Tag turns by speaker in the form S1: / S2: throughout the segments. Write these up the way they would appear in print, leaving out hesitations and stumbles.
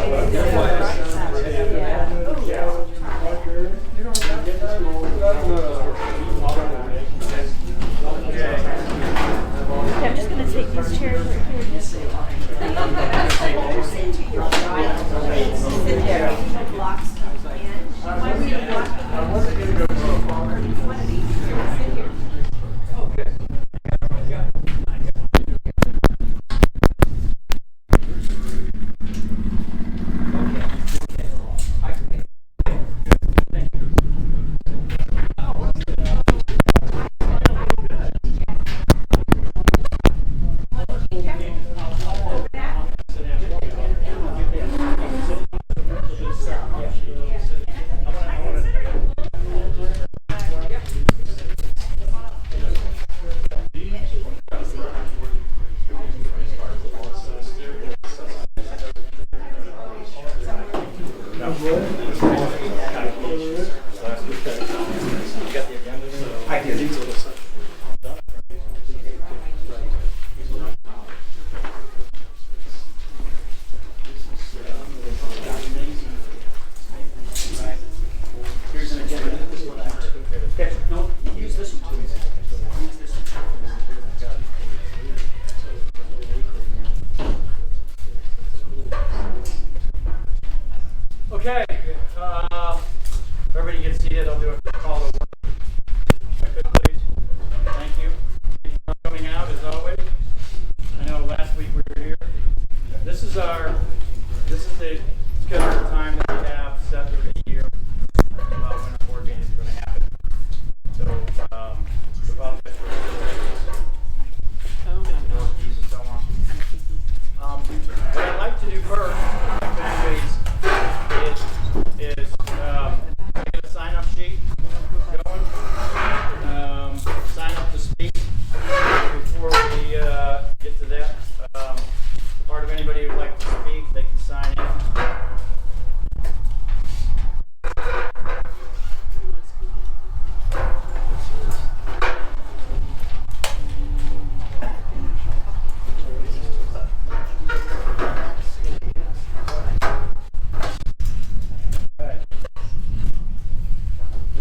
S1: I'm just going to take these chairs right here. Just sit there. Blocks. Why were you blocking? I wasn't going to go one of these. Sit here. Okay.
S2: Okay, everybody get seated. I'll do a call to order. If I could, please. Thank you. Thank you for coming out, as always. I know last week we were here. This is the scheduled time that we have set for the year when our board meeting is going to happen. So, apologize for and so on. What I'd like to do first, is get a sign-up sheet going. Sign up to speak. Before we get to that, part of anybody who would like to speak, they can sign in.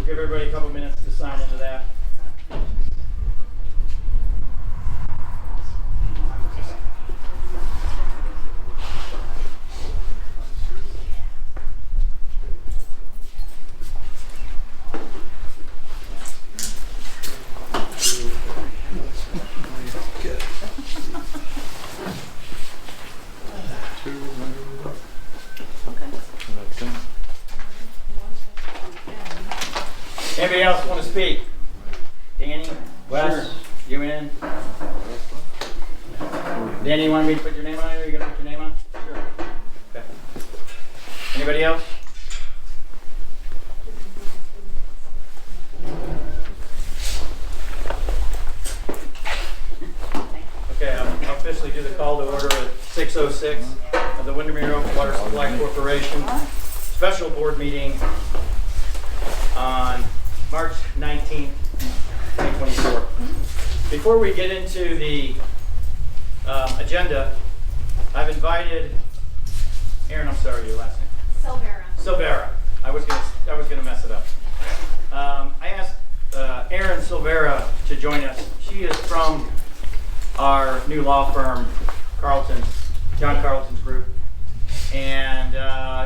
S2: Give everybody a couple minutes to sign into that. Anybody else want to speak? Danny, Wes, sure. You in? Danny, you want me to put your name on it? Are you going to put your name on? Sure. Okay. Anybody else? Okay, I'll officially do the call to order at 6:06 of the Windermere Water Supply Corporation special board meeting on March 19th, 2024. Before we get into the agenda, I've invited Aaron. I'm sorry, your last name. Silvera. I was gonna mess it up. I asked Aaron Silvera to join us. She is from our new law firm, John Carlton's group, and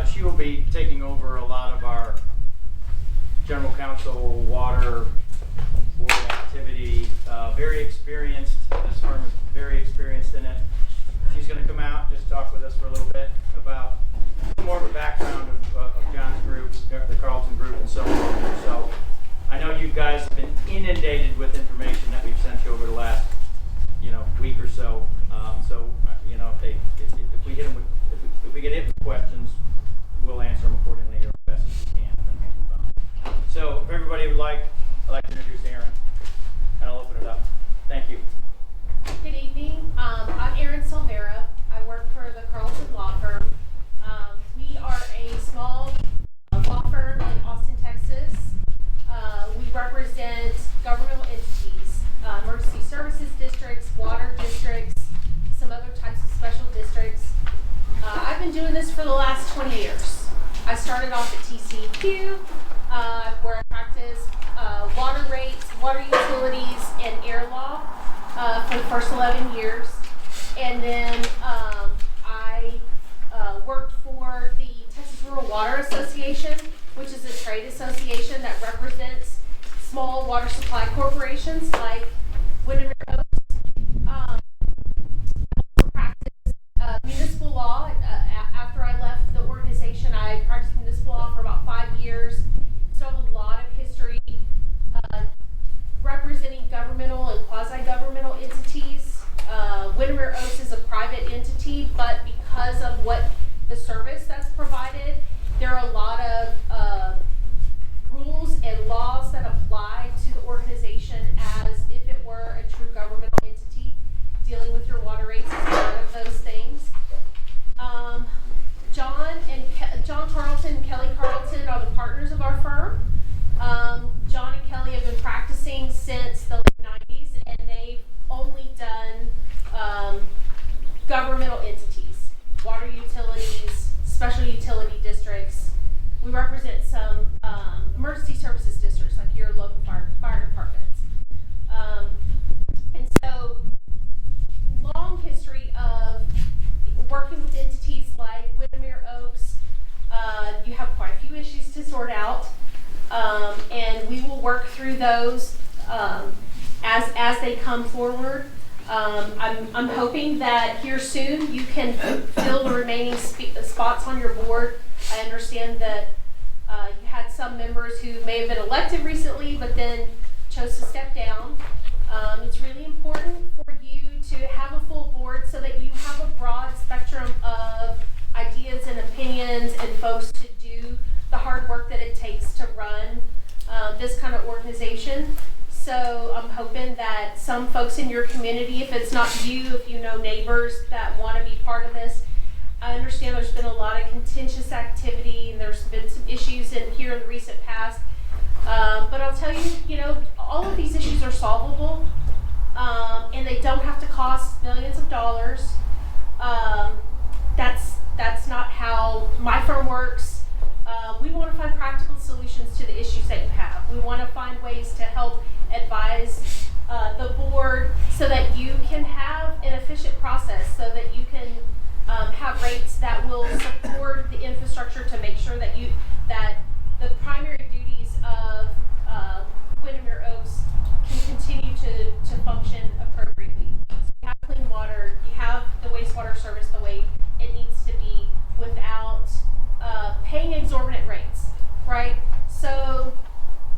S2: she will be taking over a lot of our general counsel, water, board activity, very experienced. This firm is very experienced in it. She's going to come out, just talk with us for a little bit about more of a background of John's group, the Carlton group, and so on. So I know you guys have been inundated with information that we've sent you over the last, week or so. If we get hit with questions, we'll answer them accordingly or as best as we can, and then we'll move on. So if everybody would like, I'd like to introduce Aaron, and I'll open it up. Thank you.
S3: Good evening. I'm Erin Silvera. I work for the Carlton Law Firm. We are a small law firm in Austin, Texas. We represent governmental entities, emergency services districts, water districts, some other types of special districts. I've been doing this for the last 20 years. I started off at TCEQ, where I practiced water rates, water utilities, and air law for the first 11 years. And then I worked for the Texas Rural Water Association, which is a trade association that represents small water supply corporations like Windermere Oaks. I also practiced municipal law. After I left the organization, I practiced municipal law for about 5 years. So I have a lot of history representing governmental and quasi-governmental entities. Windermere Oaks is a private entity, but because of what the service that's provided, there are a lot of rules and laws that apply to the organization as if it were a true governmental entity. Dealing with your water rates is one of those things. John Carlton and Kelly Carlton are the partners of our firm. John and Kelly have been practicing since the late 90s, and they've only done governmental entities, water utilities, special utility districts. We represent some emergency services districts, like your local fire departments. And so, long history of working with entities like Windermere Oaks. You have quite a few issues to sort out, and we will work through those as they come forward. I'm hoping that here soon you can fill the remaining spots on your board. I understand that you had some members who may have been elected recently, but then chose to step down. It's really important for you to have a full board so that you have a broad spectrum of ideas and opinions and folks to do the hard work that it takes to run this kind of organization. So I'm hoping that some folks in your community, if it's not you, if you know neighbors that want to be part of this. I understand there's been a lot of contentious activity and there's been some issues here in the recent past. But I'll tell you, all of these issues are solvable, and they don't have to cost millions of dollars. That's not how my firm works. We want to find practical solutions to the issues that you have. We want to find ways to help advise the board so that you can have an efficient process, so that you can have rates that will support the infrastructure to make sure that the primary duties of Windermere Oaks can continue to function appropriately. So you have clean water, you have the wastewater service the way it needs to be without paying exorbitant rates, right? So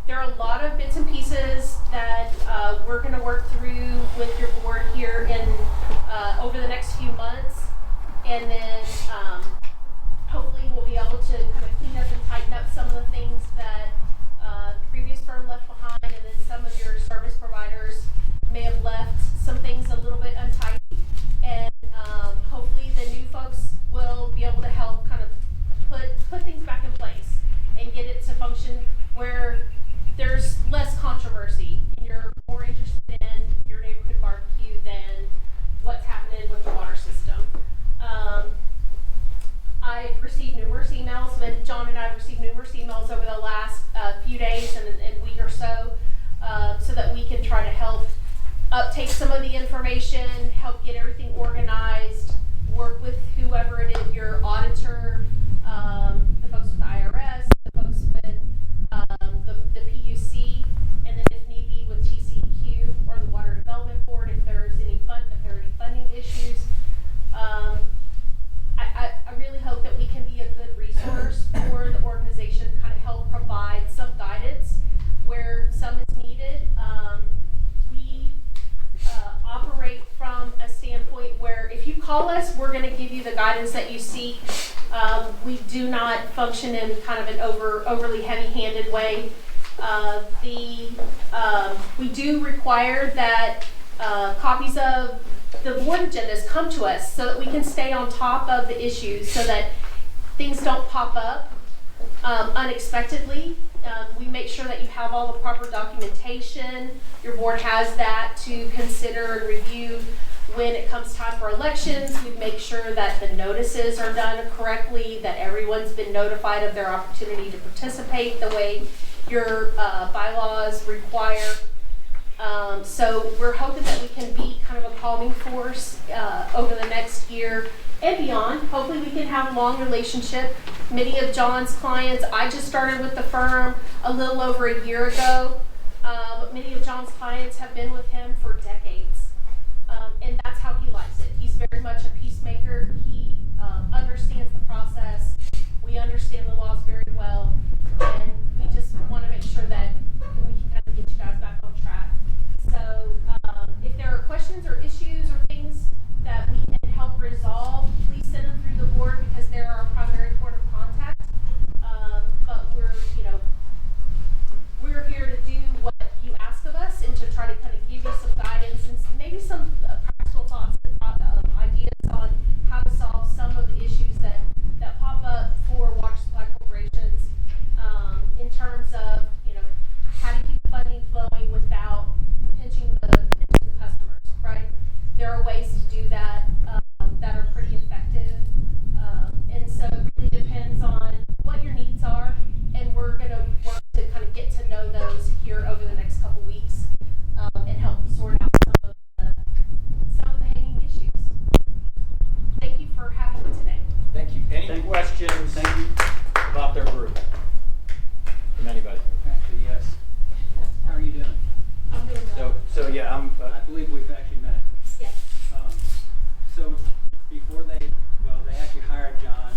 S3: there are a lot of bits and pieces that we're going to work through with your board here over the next few months, and then hopefully we'll be able to kind of clean up and tighten up some of the things that the previous firm left behind, and then some of your service providers may have left some things a little bit untidy, and hopefully the new folks will be able to help kind of put things back in place and get it to function where there's less controversy and you're more interested in your neighborhood barbecue than what's happening with the water system. I've received numerous emails, but John and I have received numerous emails over the last few days and week or so, so that we can try to help uptake some of the information, help get everything organized, work with whoever it is, your auditor, the folks with the IRS, the folks with the PUC, and then if need be with TCEQ or the Water Development Board if there are any funding issues. I really hope that we can be a good resource for the organization to kind of help provide some guidance where some is needed. We operate from a standpoint where if you call us, we're going to give you the guidance that you seek. We do not function in kind of an overly heavy-handed way. We do require that copies of the board agendas come to us so that we can stay on top of the issues so that things don't pop up unexpectedly. We make sure that you have all the proper documentation. Your board has that to consider and review. When it comes time for elections, we make sure that the notices are done correctly, that everyone's been notified of their opportunity to participate the way your bylaws require. So we're hoping that we can be kind of a calming force over the next year and beyond. Hopefully we can have a long relationship. Many of John's clients, I just started with the firm a little over a year ago. But many of John's clients have been with him for decades. And that's how he likes it. He's very much a peacemaker. He understands the process. We understand the laws very well. And we just want to make sure that we can kind of get you guys back on track. So if there are questions or issues or things that we can help resolve, please send them through the board because they're our primary point of contact. But we're here to do what you ask of us and to try to kind of give you some guidance and maybe some practical thoughts and ideas on how to solve some of the issues that pop up for water supply corporations in terms of, how to keep funding flowing without pinching the customers, right? There are ways to do that that are pretty effective. And so it really depends on what your needs are, and we're going to work to kind of get to know those here over the next couple weeks and help sort out some of the hanging issues. Thank you for having me today.
S2: Thank you. Any questions about their group from anybody?
S4: Actually, yes. How are you doing?
S3: I'm doing well.
S2: So yeah,
S4: I believe we've actually met.
S3: Yes.
S4: So before they actually hired John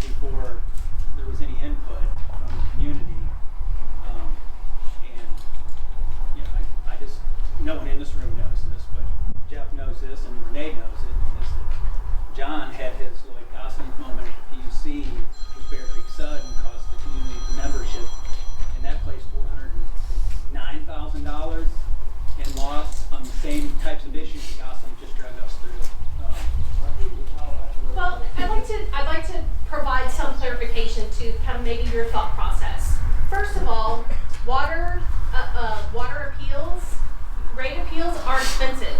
S4: before there was any input from the community. And, I just, no one in this room knows this, but Jeff knows this and Renee knows it, is that John had his Lloyd Gosling moment at the PUC with Bear Creek Sud and cost the community the membership, and that placed $409,000 in loss on the same types of issues that Gosling just dragged us through.
S3: Well, I'd like to provide some clarification to kind of maybe your thought process. First of all, water appeals, rate appeals are expensive.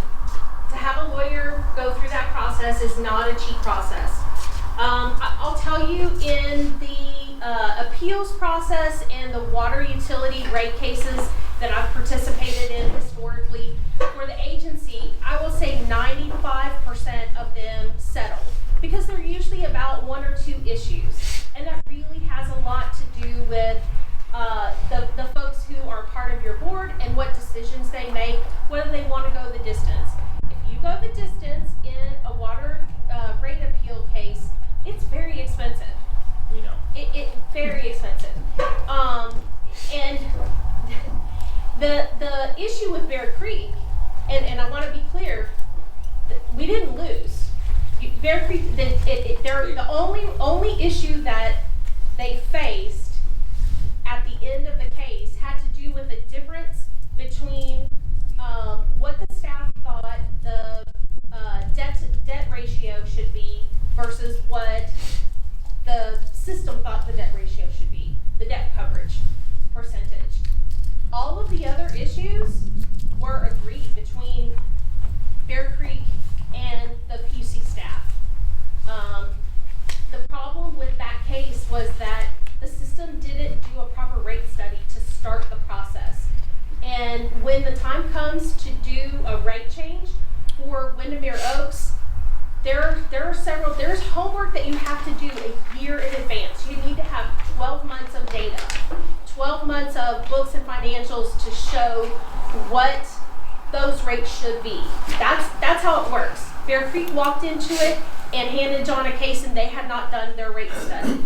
S3: To have a lawyer go through that process is not a cheap process. I'll tell you, in the appeals process and the water utility rate cases that I've participated in historically for the agency, I will say 95% of them settle because they're usually about one or two issues, and that really has a lot to do with the folks who are part of your board and what decisions they make, whether they want to go the distance. If you go the distance in a water rate appeal case, it's very expensive.
S2: we know.
S3: It very expensive. And the issue with Bear Creek, and I want to be clear, we didn't lose. Bear Creek, the only issue that they faced at the end of the case had to do with the difference between what the staff thought the debt ratio should be versus what the system thought the debt ratio should be, the debt coverage percentage. All of the other issues were agreed between Bear Creek and the PUC staff. The problem with that case was that the system didn't do a proper rate study to start the process. And when the time comes to do a rate change for Windermere Oaks, there's homework that you have to do a year in advance. You need to have 12 months of data, 12 months of books and financials to show what those rates should be. That's how it works. Bear Creek walked into it and handed John a case, and they had not done their rate study.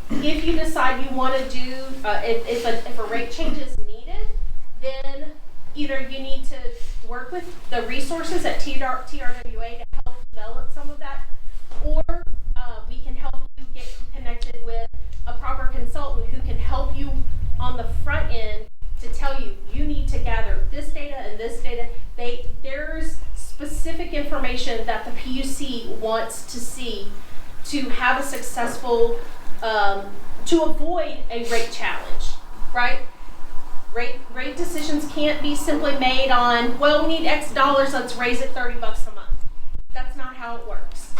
S3: If you decide you want to do, if a rate change is needed, then either you need to work with the resources at TRWA to help develop some of that, or we can help you get connected with a proper consultant who can help you on the front end to tell you, you need to gather this data and this data. There's specific information that the PUC wants to see to have a successful, to avoid a rate challenge, right? Rate decisions can't be simply made on, well, we need X dollars, let's raise it $30 a month. That's not how it works.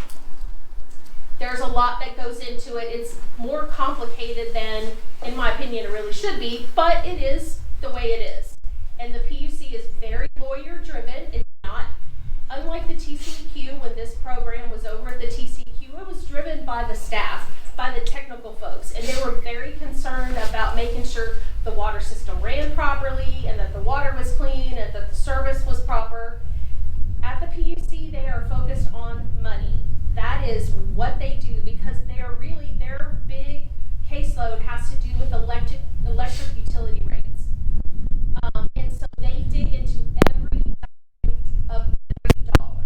S3: There's a lot that goes into it. It's more complicated than, in my opinion, it really should be, but it is the way it is. And the PUC is very lawyer driven. It's not, unlike the TCEQ, when this program was over at the TCEQ, it was driven by the staff, by the technical folks, and they were very concerned about making sure the water system ran properly and that the water was clean and that the service was proper. At the PUC, they are focused on money. That is what they do, because they are really, their big caseload has to do with electric utility rates. And so they dig into every dime of every dollar.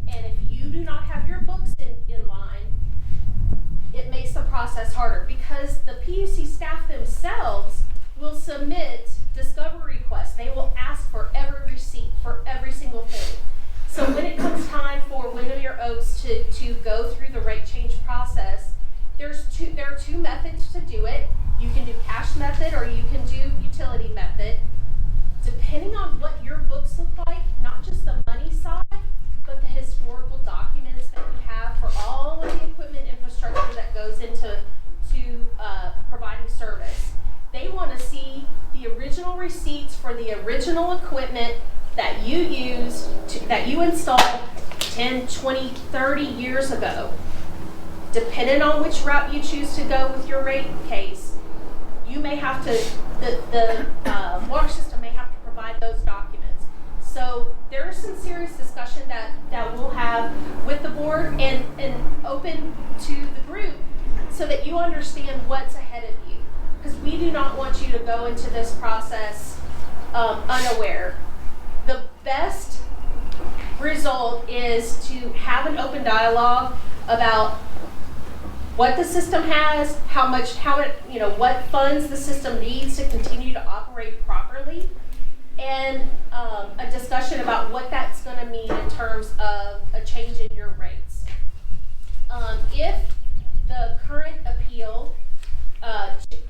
S3: And if you do not have your books in line, it makes the process harder, because the PUC staff themselves will submit discovery requests. They will ask for every receipt for every single thing. So when it comes time for Windermere Oaks to go through the rate change process, there are two methods to do it. You can do cash method or you can do utility method. Depending on what your books look like, not just the money side, but the historical documents that you have for all of the equipment infrastructure that goes into providing service. They want to see the original receipts for the original equipment that you used, that you installed 10, 20, 30 years ago. Depending on which route you choose to go with your rate case, you may have to, the water system may have to provide those documents. So there is some serious discussion that we'll have with the board and open to the group so that you understand what's ahead of you. Because we do not want you to go into this process unaware. The best result is to have an open dialogue about what the system has, what funds the system needs to continue to operate properly, and a discussion about what that's going to mean in terms of a change in your rates. If the current appeal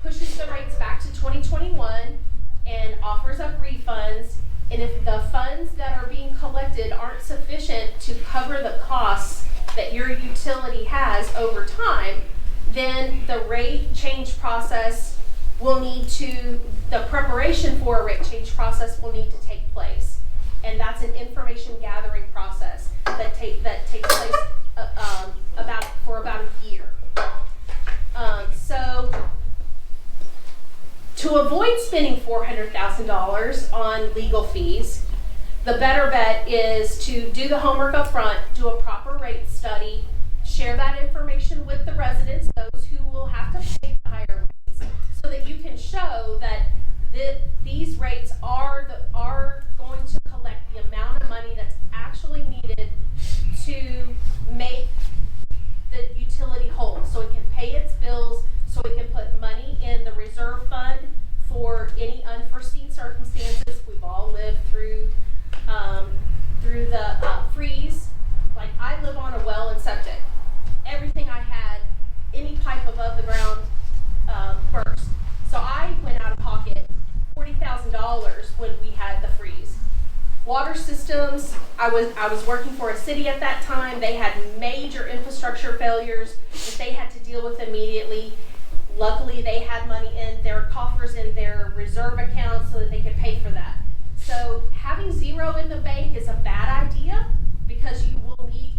S3: pushes the rates back to 2021 and offers up refunds, and if the funds that are being collected aren't sufficient to cover the costs that your utility has over time, then the rate change process will need to, the preparation for a rate change process will need to take place. And that's an information gathering process that takes place for about a year. So to avoid spending $400,000 on legal fees, the better bet is to do the homework up front, do a proper rate study, share that information with the residents, those who will have to pay the higher rates, so that you can show that these rates are going to collect the amount of money that's actually needed to make the utility whole, so it can pay its bills, so it can put money in the reserve fund for any unforeseen circumstances. We've all lived through the freeze. Like, I live on a well and septic. Everything I had, any pipe above the ground burst. So I went out of pocket $40,000 when we had the freeze. Water systems, I was working for a city at that time. They had major infrastructure failures that they had to deal with immediately. Luckily, they had money in their coffers in their reserve accounts so that they could pay for that. So having zero in the bank is a bad idea, because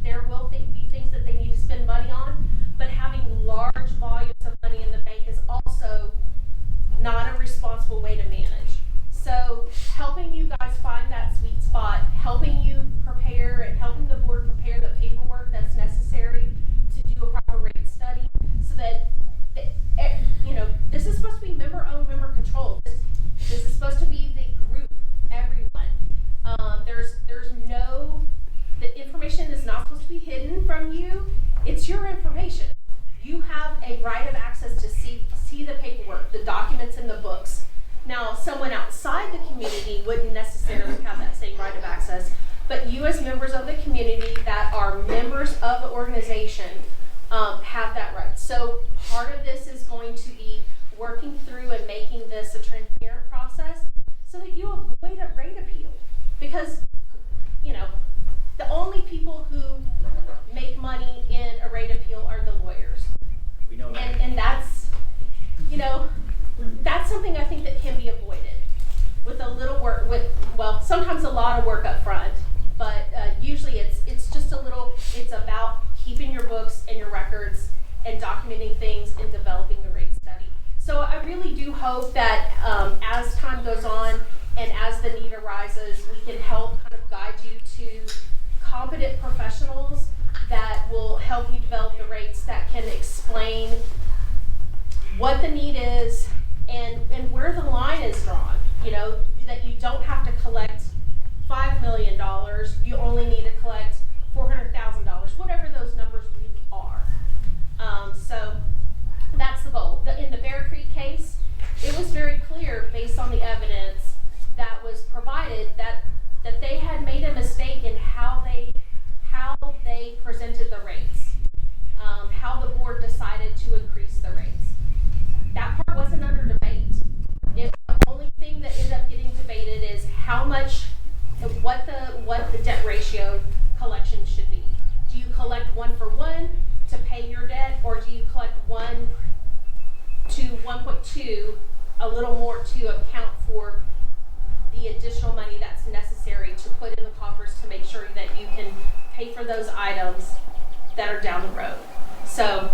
S3: there will be things that they need to spend money on, but having large volumes of money in the bank is also not a responsible way to manage. So helping you guys find that sweet spot, helping you prepare and helping the board prepare the paperwork that's necessary to do a proper rate study, so that this is supposed to be member-owned, member-controlled. This is supposed to be the group, everyone. The information is not supposed to be hidden from you. It's your information. You have a right of access to see the paperwork, the documents in the books. Now, someone outside the community wouldn't necessarily have that same right of access, but you as members of the community that are members of the organization have that right. So part of this is going to be working through and making this a transparent process so that you avoid a rate appeal. Because, the only people who appeal are the lawyers.
S2: We know that.
S3: And that's, you know, that's something I think that can be avoided with a little work, well, sometimes a lot of work up front, but usually it's just a little, it's about keeping your books and your records and documenting things and developing the rate study. So I really do hope that as time goes on and as the need arises, we can help kind of guide you to competent professionals that will help you develop the rates that can explain what the need is and where the line is drawn. You know, that you don't have to collect $5 million, you only need to collect $400,000, whatever those numbers really are. So that's the goal. In the Bear Creek case, it was very clear based on the evidence that was provided that they had made a mistake in how they presented the rates, how the board decided to increase the rates. That part wasn't under debate. The only thing that ended up getting debated is how much, what the debt ratio collection should be. Do you collect 1-for-1 to pay your debt, or do you collect 1 to 1.2, a little more to account for the additional money that's necessary to put in the coffers to make sure that you can pay for those items that are down the road. So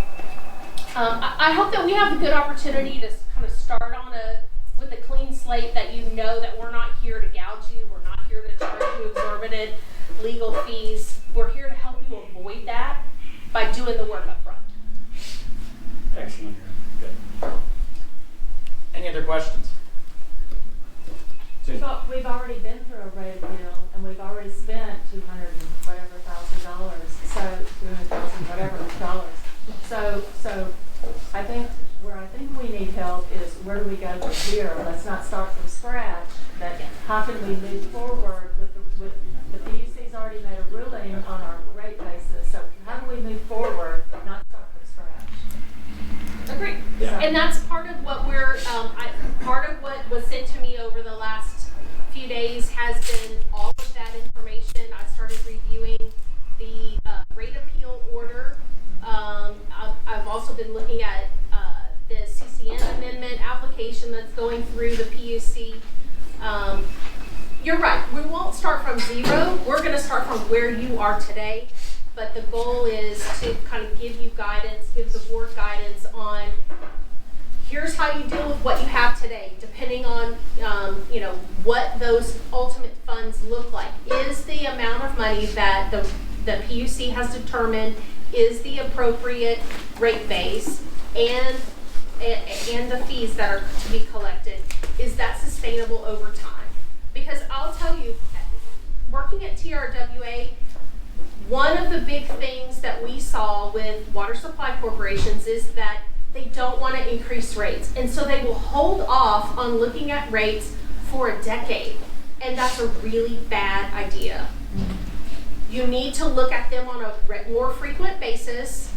S3: I hope that we have a good opportunity to kind of start on with a clean slate, that you know that we're not here to gouge you, we're not here to charge you exorbitant legal fees. We're here to help you avoid that by doing the work up front.
S2: Excellent. Good. Any other questions?
S1: We've already been through a rate appeal, and we've already spent $200,000, so $200,000 whatever dollars. So I think where I think we need help is, where do we go from here? Let's not start from scratch. But how can we move forward with the PUC's already made a ruling on our rate basis? So how do we move forward and not start from scratch?
S3: Agreed.
S2: Yeah.
S3: And that's part of what part of what was sent to me over the last few days has been all of that information. I started reviewing the rate appeal order. I've also been looking at the CCN amendment application that's going through the PUC. You're right, we won't start from zero. We're going to start from where you are today. But the goal is to kind of give you guidance, give the board guidance on, here's how you deal with what you have today, depending on you know, what those ultimate funds look like. Is the amount of money that the PUC has determined is the appropriate rate base, and the fees that are to be collected, is that sustainable over time? Because I'll tell you, working at TRWA, one of the big things that we saw with water supply corporations is that they don't want to increase rates. And so they will hold off on looking at rates for a decade. And that's a really bad idea. You need to look at them on a more frequent basis.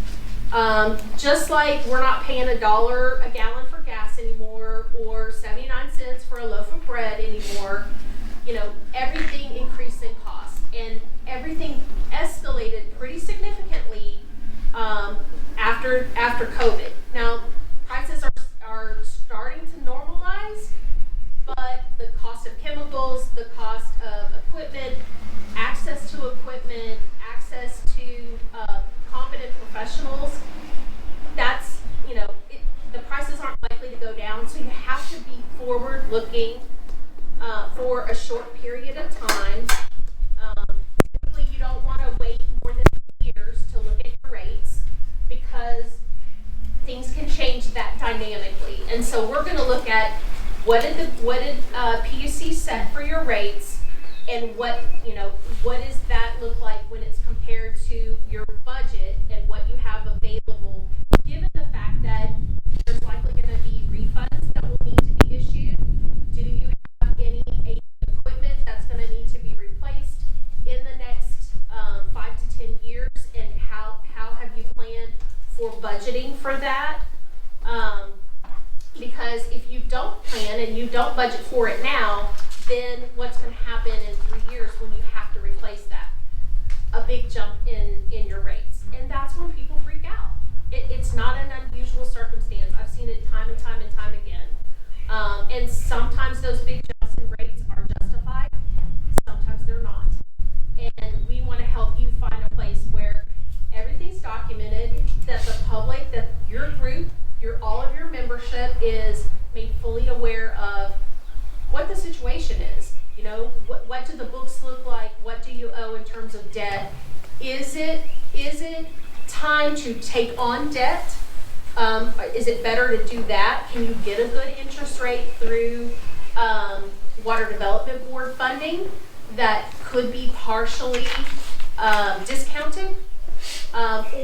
S3: Just like we're not paying $1 a gallon for gas anymore, or 79 cents for a loaf of bread anymore. You know, everything increased in cost, and everything escalated pretty significantly after COVID. Now, prices are starting to normalize, but the cost of chemicals, the cost of equipment, access to equipment, access to competent professionals, that's, you know, the prices aren't likely to go down, so you have to be forward looking for a short period of time. Typically you don't want to wait more than 2 years to look at your rates, because things can change that dynamically. And so we're going to look at what did PUC set for your rates, and what does that look like when it's compared to your budget and what you have available, given the fact that there's likely going to be refunds that will need to be issued. Do you have any equipment that's going to need to be replaced in the next 5 to 10 years, and how have you planned for budgeting for that? Because if you don't plan and you don't budget for it now, then what's going to happen in 3 years when you have to replace that? A big jump in your rates. And that's when people freak out. It's not an unusual circumstance. I've seen it time and time and time again. And sometimes those big jumps in rates are justified, sometimes they're not. And we want to help you find a place where everything's documented, that the public, that your group, all of your membership is made fully aware of what the situation is. You know, what do the books look like? What do you owe in terms of debt? Is it time to take on debt? Is it better to do that? Can you get a good interest rate through Water Development Board funding that could be partially discounted?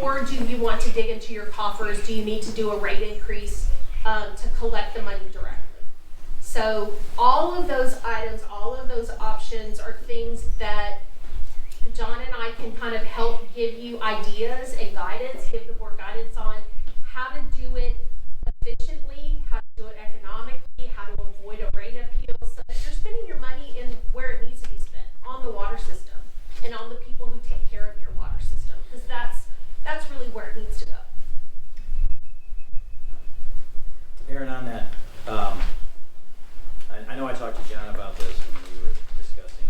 S3: Or do you want to dig into your coffers? Do you need to do a rate increase to collect the money directly? So all of those items, all of those options are things that John and I can kind of help give you ideas and guidance, give the board guidance on how to do it efficiently, how to do it economically, how to avoid a rate appeal so that you're spending your money in where it needs to be spent, on the water system and on the people who take care of your water system, because that's really where it needs to go.
S2: Aaron, on that, I know I talked to John about this when we were discussing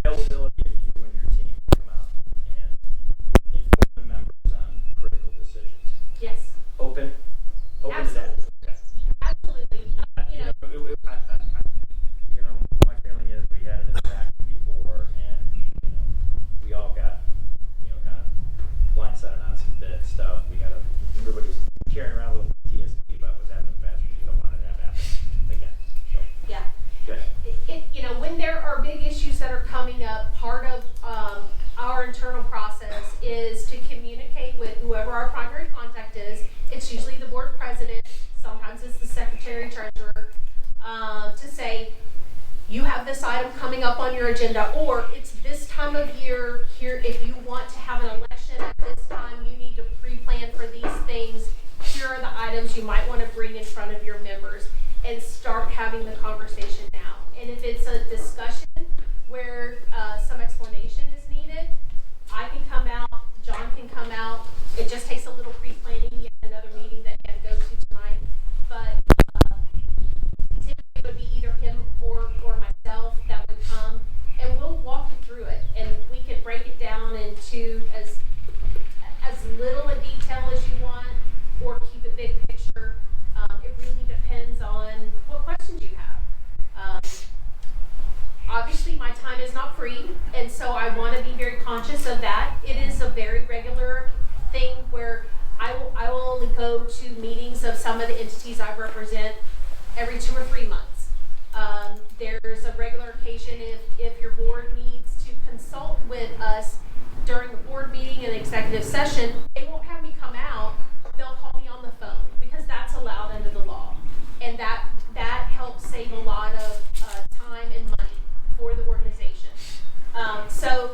S2: availability of you and your team to come out and inform the members on critical decisions.
S3: Yes.
S2: Open to that. Okay.
S3: Absolutely. You know,
S2: You know, my feeling is we had an interaction before, and you know, we all got, you know, kind of blindsided on some bit stuff. Everybody's carrying around a little PTSD about what's happened in the past. We don't want it to happen again. So
S3: yeah.
S2: good.
S3: You know, when there are big issues that are coming up, part of our internal process is to communicate with whoever our primary contact is. It's usually the board president. Sometimes it's the secretary treasurer. To say, you have this item coming up on your agenda, or it's this time of year here. If you want to have an election at this time, you need to pre-plan for these things. Here are the items you might want to bring in front of your members, and start having the conversation now. And if it's a discussion where some explanation is needed, I can come out, John can come out. It just takes a little pre-planning. You have another meeting that you have to go to tonight, but typically it would be either him or myself that would come, and we'll walk you through it, and we can break it down into as little a detail as you want, or keep it big picture. It really depends on what questions you have. Obviously, my time is not free, and so I want to be very conscious of that. It is a very regular thing where I will only go to meetings of some of the entities I represent every 2 or 3 months. There's a regular occasion if your board needs to consult with us during a board meeting and executive session, they won't have me come out. They'll call me on the phone because that's allowed under the law, and that helps save a lot of time and money for the organization. So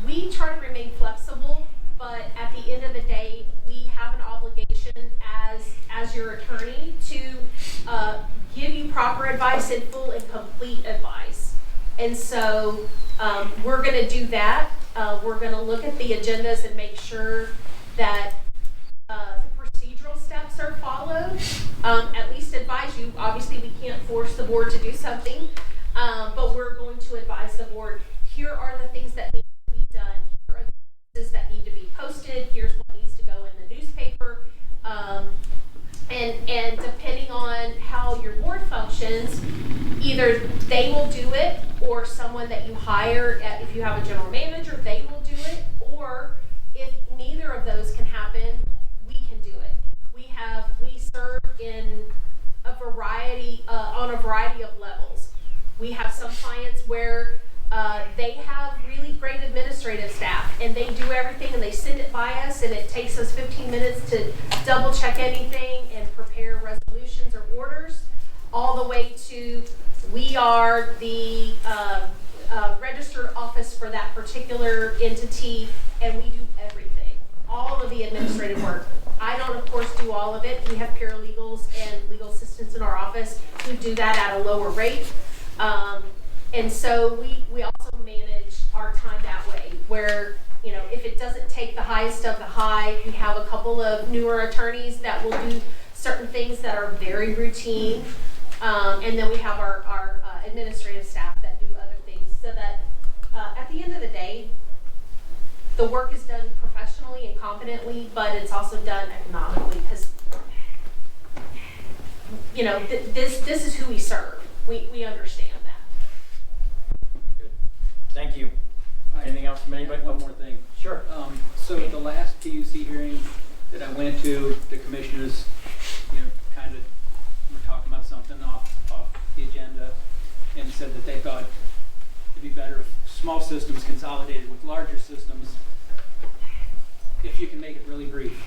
S3: we try to remain flexible, but at the end of the day, we have an obligation as your attorney to give you proper advice and full and complete advice. And so we're going to do that. We're going to look at the agendas and make sure that the procedural steps are followed. At least advise you. Obviously, we can't force the board to do something, but we're going to advise the board, here are the things that need to be done. Here are the pieces that need to be posted. Here's what needs to go in the newspaper. And depending on how your board functions, either they will do it, or someone that you hire, if you have a general manager, they will do it, or if neither of those can happen, we can do it. We serve in a variety, on a variety of levels. We have some clients where they have really great administrative staff, and they do everything and they send it by us, and it takes us 15 minutes to double check anything and prepare resolutions or orders, all the way to we are the registered office for that particular entity, and we do everything, all of the administrative work. I don't, of course, do all of it. We have paralegals and legal assistants in our office who do that at a lower rate. And so we also manage our time that way, where you know, if it doesn't take the highest of the high, we have a couple of newer attorneys that will do certain things that are very routine. And then we have our administrative staff that do other things, so that at the end of the day, the work is done professionally and competently, but it's also done economically, because, you know, this is who we serve. We understand that.
S2: Good. Thank you. Anything else from anybody?
S4: One more thing.
S2: Sure.
S4: So at the last PUC hearing that I went to, the commissioners, you know, kind of were talking about something off the agenda, and said that they thought it'd be better if small systems consolidated with larger systems. If you can make it really brief,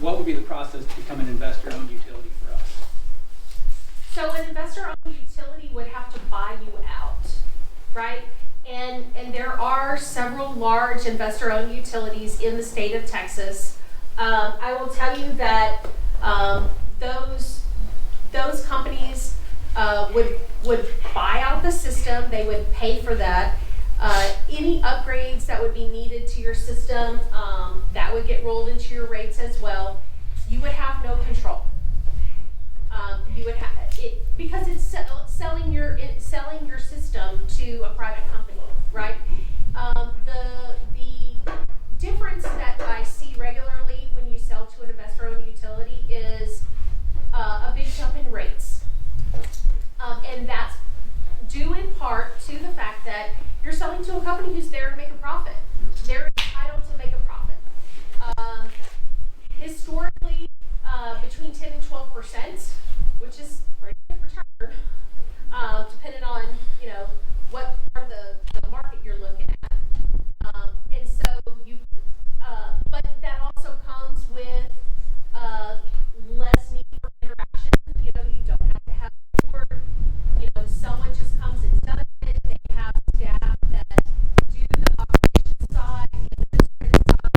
S4: what would be the process to become an investor-owned utility for us?
S3: So an investor-owned utility would have to buy you out, right? And there are several large investor-owned utilities in the state of Texas. I will tell you that those companies would buy out the system. They would pay for that. Any upgrades that would be needed to your system, that would get rolled into your rates as well. You would have no control. You would have it because it's selling your system to a private company, right? The difference that I see regularly when you sell to an investor-owned utility is a big jump in rates, and that's due in part to the fact that you're selling to a company who's there to make a profit. They're entitled to make a profit. Historically, between 10 and 12%, which is pretty good return, depending on, you know, what part of the market you're looking at. And so but that also comes with less need for interaction. You know, you don't have to have board. You know, someone just comes and does it. They have staff that do the operations side, the administrative side,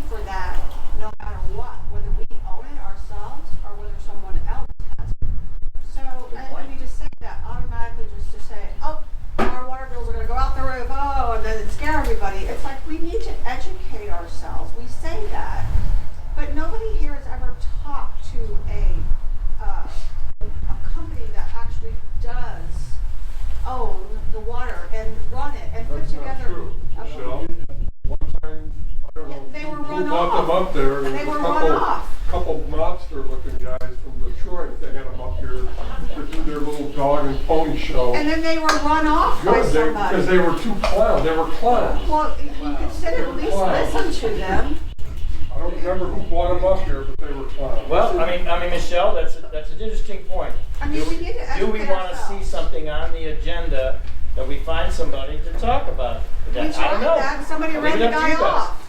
S5: for that it's like we need to educate ourselves. We say that, but nobody here has ever talked to a company that actually does own the water and run it and put
S6: That's
S5: together.
S6: not true, Michelle. One time, I don't know
S5: They were
S6: who
S5: run
S6: brought them
S5: off.
S6: up there.
S5: And
S6: There
S5: they
S6: was
S5: were
S6: a
S5: run off.
S6: couple monster-looking guys from Detroit. They had them up here to do their little dog and pony show.
S5: And then they were run off by
S6: Good,
S5: somebody.
S6: because they were too clowns. They were clowns.
S5: Well, you could sit and at least listen to them.
S6: I don't remember who brought them up here, but they were clowns.
S2: Well, I mean, Michelle, that's an interesting point.
S5: I mean, we need to educate
S2: Do we want to see
S5: ourselves.
S2: something on the agenda that we find somebody to talk about?
S5: We
S2: That, I
S5: tried
S2: don't know.
S5: that, and somebody
S2: I'll
S5: ran
S2: leave
S5: the
S2: it up to
S5: guy
S2: you guys.
S5: off.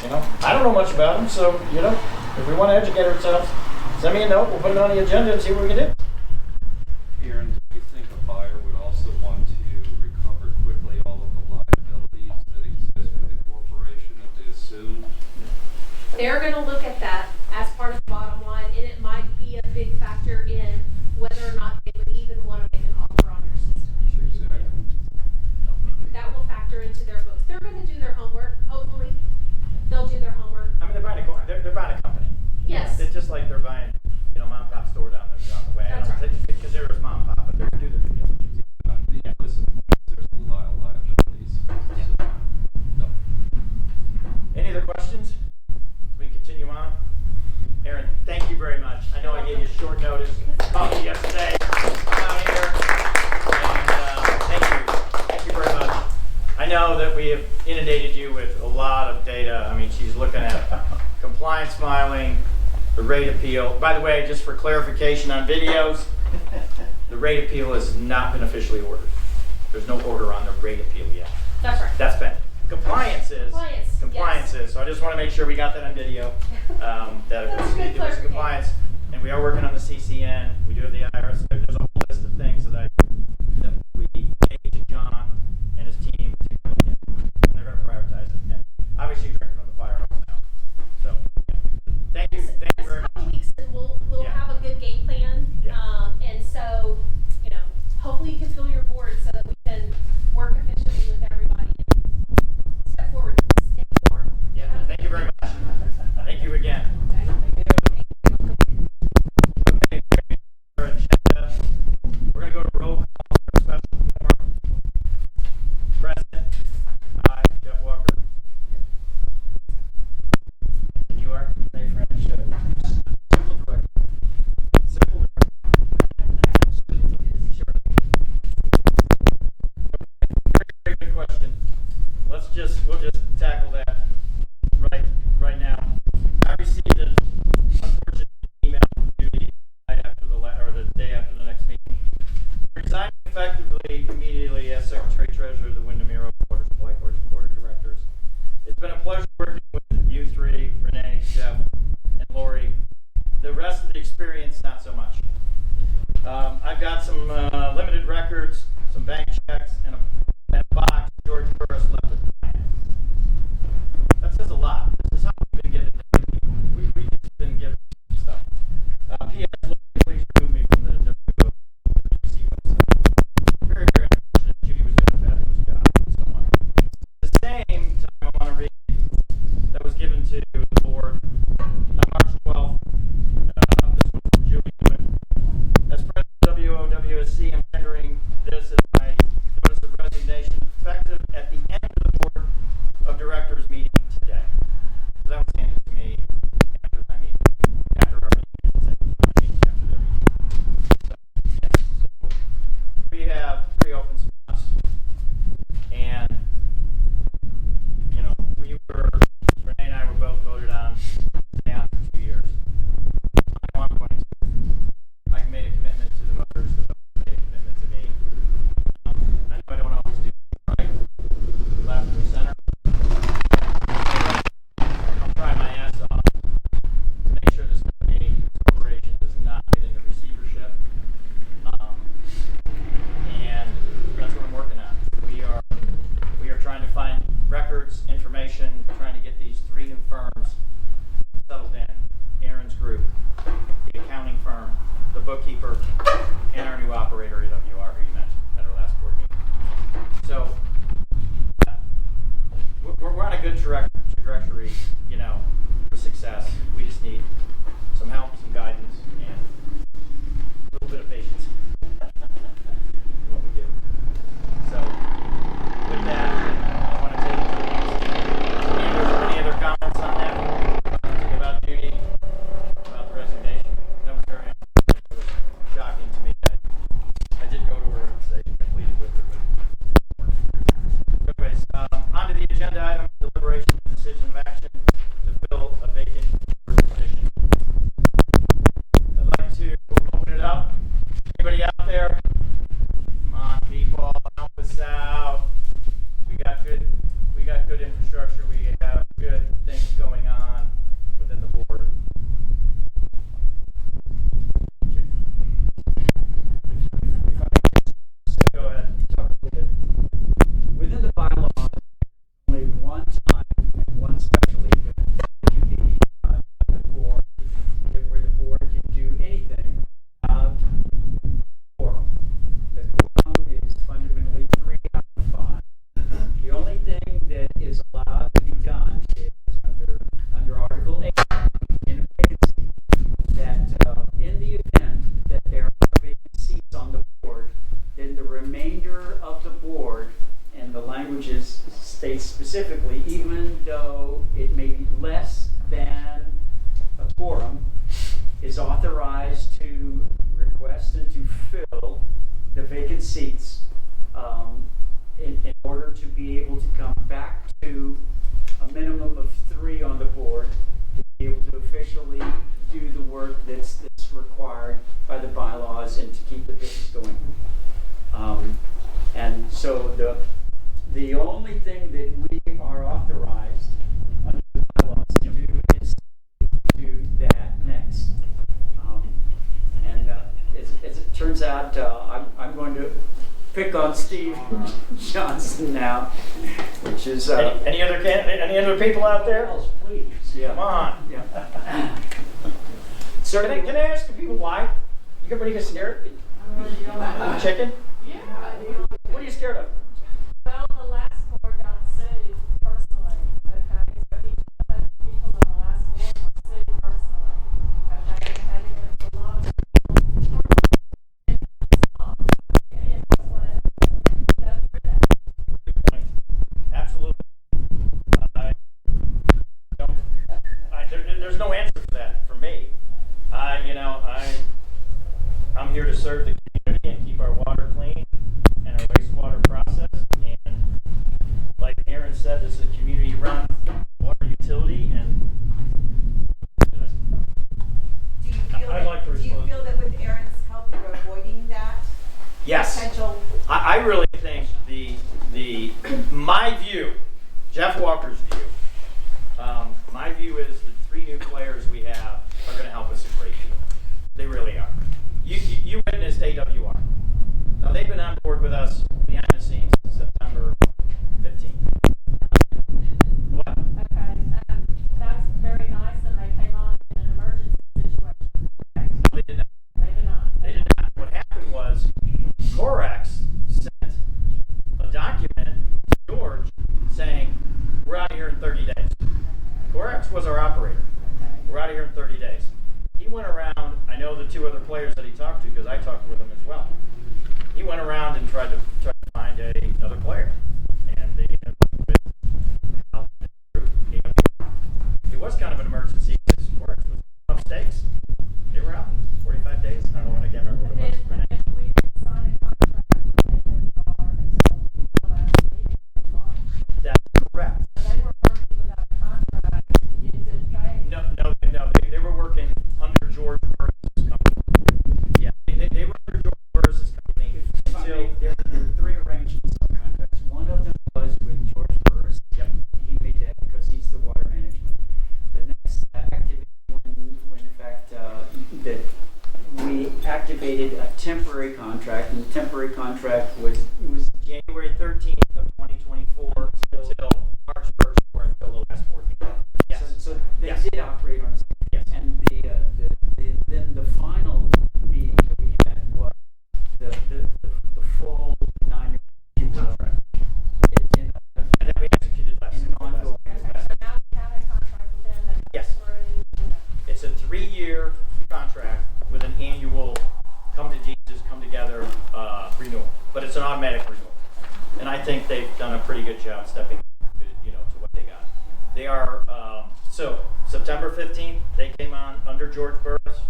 S2: You know, I don't know much about them, so you know, if we want to educate ourselves, send me a note. We'll put it on the agenda and see what we can do.
S7: Aaron, do you think a buyer would also want to recover quickly all of the liabilities that exist with the corporation that they assume?
S3: They're gonna look at that as part of the bottom line, and it might be a big factor in whether or not they would even wanna make an offer on your system.
S7: Exactly.
S3: That will factor into their books. They're gonna do their homework, hopefully. They'll do their homework.
S2: I mean, they're buying they're buying a company.
S3: Yes.
S2: It's just like they're buying, you know, mom and pop store down the way.
S3: That's
S2: I don't
S3: right.
S2: consider it mom and pop, but they're gonna do their due diligence.
S7: The implicit point is there's a lot of liabilities. So, no.
S2: Any other questions? We can continue on. Aaron, thank you very much. I know I gave you short notice. Called you yesterday. I'm out here. And thank you very much. I know that we have inundated you with a lot of data. I mean, she's looking at compliance filing, the rate appeal. By the way, just for clarification on videos, the rate appeal has not been officially ordered. There's no order on the rate appeal yet.
S3: That's right.
S2: That's been. Compliance is.
S3: Compliance, yes.
S2: So I just want to make sure we got that on video. That
S3: That's
S2: it was
S3: good clarification.
S2: compliance. And we are working on the CCN. We do have the IRS. There's a whole list of things that we gave to John and his team to look at. And they're going to prioritize it. And obviously you're drinking from the fire hose now. So yeah. Thank you very
S3: Just a
S2: much.
S3: couple weeks and we'll
S2: Yeah.
S3: have a good game plan.
S2: Yeah.
S3: And so, you know, hopefully you can fill your board so that we can work efficiently with everybody and step forward, stay forward.
S2: Yeah. Thank you very much. Thank you again. Okay. Our agenda. We're going to go to roll call for a special forum. President. Aye. Jeff Walker. And you are? Ray French. Simple, quick. Simple. Sure. Very good question. We'll just tackle that right now. I received an unfortunate email from Judy after the day after the next meeting. Resigning effectively immediately as Secretary Treasurer of the Windermere Water Supply Board of Directors. It's been a pleasure working with you three, Renee, Jeff, and Lori. The rest of the experience, not so much. I've got some limited records, some bank checks, and a box George Burris left at the plant. That says a lot. This is how we've been given people. We've just been given stuff. P.S. Lori, please remove me from the WSC website. Very, very unfortunate. Judy was doing a fabulous job and so on. At the same time, I want to read that was given to the board on March 12th. This one from Julie Newman. As president of WSC, I'm tendering this as my notice of resignation effective at the end of the board of directors meeting today. So that was handed to me after my meeting, after our meeting, after their meeting. So, yes. So we have 3 open spots, and you know, Renee and I were both voted on after 2 years. I know I'm going to. I made a commitment to the voters. The voters made a commitment to me. I know I don't always do right, left or center. I'll try my ass off to make sure this company, this corporation, does not get into receivership. And that's what I'm working on. We are trying to find records, information, trying to get these 3 new firms settled in. Aaron's group, the accounting firm, the bookkeeper, and our new operator, AWR, who you mentioned at our last board meeting. So we're on a good trajectory, you know, for success. We just need some help, some guidance, and a little bit of patience in what we do. So, with that, I want to take it to the next. Any other comments on that? About Judy, about the resignation? That was very shocking to me. I did go to her and say I pleaded with her, but anyways, on to the agenda item: deliberation and decision of action to fill a vacant position. I'd like to open it up. Anybody out there? Come on, people, help us out. We got good infrastructure. We have good things going on within the board. Go ahead. Talk a little bit.
S8: Within the bylaws, only one time and one special event can be on the board where the board can do anything without quorum. The quorum is fundamentally 3 out of 5. The only thing that is allowed to be done is under Article 8 in a vacancy, that in the event that there are vacant seats on the board, then the remainder of the board, and the language states specifically, even though it may be less than a quorum, is authorized to request and to fill the vacant seats in order to be able to come back to a minimum of 3 on the board to be able to officially do the work that's required by the bylaws and to keep the business going. And so the only thing that we are authorized under the bylaws to do is to do that next. As it turns out, I'm going to pick on Steve Johnson now, which is
S2: Any other people out there?
S8: please. Yeah.
S2: Come on.
S8: Yeah.
S2: Can I ask the people why? Everybody gets scared? Chicken?
S1: Yeah.
S2: What are you scared of?
S1: Well, the last board got sued personally, okay? So each of those people on the last board were sued personally, okay? And had to go to a lot of people. Any of us want to go through that.
S2: Good point. Absolutely. There's no answer for that for me. I'm here to serve the community and keep our water clean and our wastewater processed. And like Aaron said, this is a community-run water utility, and
S5: Do you feel
S2: I'd like to
S5: that, do you
S2: respond.
S5: feel that with Aaron's help, you're avoiding that
S2: yes.
S5: potential?
S2: I really think my view, Jeff Walker's view, my view is the 3 new players we have are going to help us a great deal. They really are. You witnessed AWR. Now they've been on board with us behind the scenes since September 15th. What?
S1: Okay, that's very nice, and they came on in an emergency situation. Okay.
S2: They did not.
S1: They did not.
S2: They did not. What happened was Corex sent a document to George saying, we're out of here in 30 days. Corex was our operator. We're out of here in 30 days. He went around, I know the 2 other players that he talked to because I talked with him as well. He went around and tried to find another player. And they ended up with Al Group. It was kind of an emergency because Corex was up stakes. They were out in 45 days. I don't know, I can't remember what it was.
S1: And we didn't sign a contract with AWR until the last meeting in March.
S2: That's correct.
S1: So they were working without a contract in good faith.
S2: No. They were working under George Burris' company. Yeah, they were under George Burris' company until.
S8: There were 3 arrangements on contracts. One of them was with George Burris.
S2: Yep.
S8: He made that because he's the water management. The next activity, when in fact that we activated a temporary contract, and the temporary contract was
S2: January 13th of 2024 until March 1st or until the last board meeting. Yes.
S8: so they
S2: Yes.
S8: did operate on a
S2: Yes.
S8: and then the final meeting that we had was the full 9-year contract.
S2: And then we executed last
S8: In an ongoing
S2: it's an automatic renewal. And I think they've done a pretty good job stepping up, to what they got. They are, so September 15th, they came on under George Burris.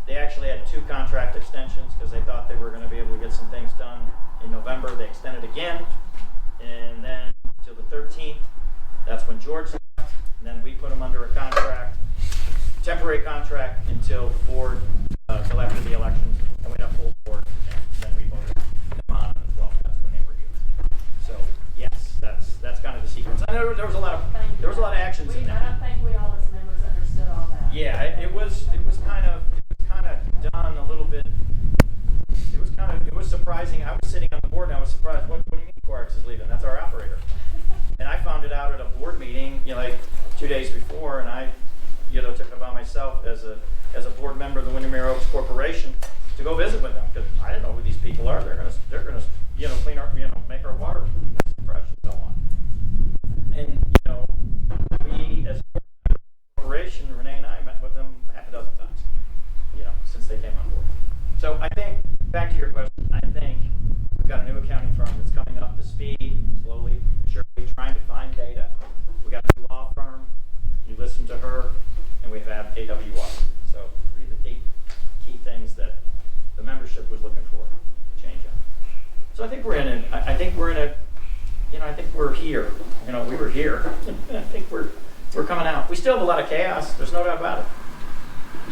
S2: They actually had 2 contract extensions because they thought they were going to be able to get some things done in November. They extended again, and then till the 13th, that's when George left, and then we put them under a contract, temporary contract until the board, till after the elections, and we had a full board, and then we voted them on as well. That's when they were here. So yes, that's kind of the sequence. I know there was a lot of actions in
S1: I
S2: there.
S1: don't think we all as members understood all that.
S2: Yeah, it was kind of done a little bit. It was surprising. I was sitting on the board and I was surprised. What do you mean Quarks is leaving? That's our operator. And I found it out at a board meeting, like 2 days before, and I, took it upon myself as a board member of the Windermere Oaks Corporation to go visit with them because I didn't know who these people are. They're gonna clean our, make our water fresh and so on. And we as a corporation, Renee and I met with them half a dozen times, since they came on board. So I think, back to your question, I think we've got a new accounting firm that's coming up to speed, slowly, surely, trying to find data. We got a new law firm. You listen to her, and we have AWR. So really the 8 key things that the membership was looking for to change on. So I think we're here. We were here. I think we're coming out. We still have a lot of chaos. There's no doubt about it.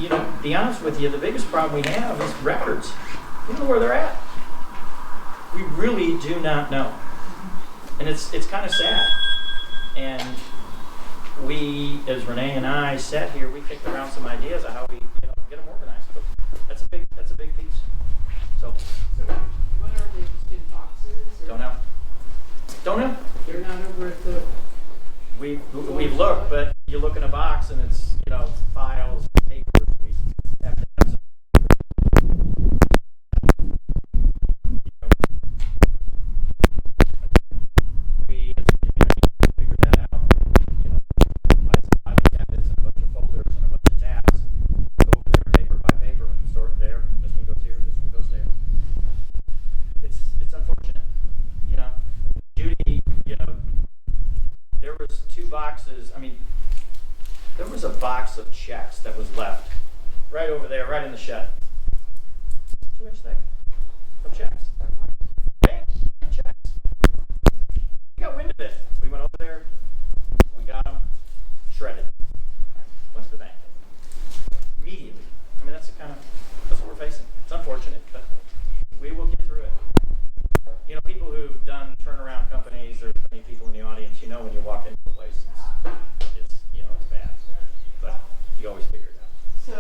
S2: To be honest with you, the biggest problem we have is records. We don't know where they're at. We really do not know. And it's kind of sad. And we, as Renee and I sat here, we kicked around some ideas of how we get them organized. But that's a big piece. So
S9: what are they, just in boxes? Or?
S2: Don't know.
S9: They're not over at the...
S2: We've looked, but you look in a box and it's, files, papers. We have to have some, we as a community figure that out. Buy some filing cabinets and a bunch of folders and a bunch of tabs. Go over there paper by paper and sort it there. This one goes here, this one goes there. It's unfortunate. Judy, there was 2 boxes. There was a box of checks that was left right over there, right in the shed. 2-inch thick of checks. Bank checks. We got wind of it. We went over there. We got them shredded. Went to the bank. Immediately. That's what we're facing. It's unfortunate, but we will get through it. People who've done turnaround companies, there's many people in the audience, when you walk into a place, it's bad. But you always figure it out.
S9: So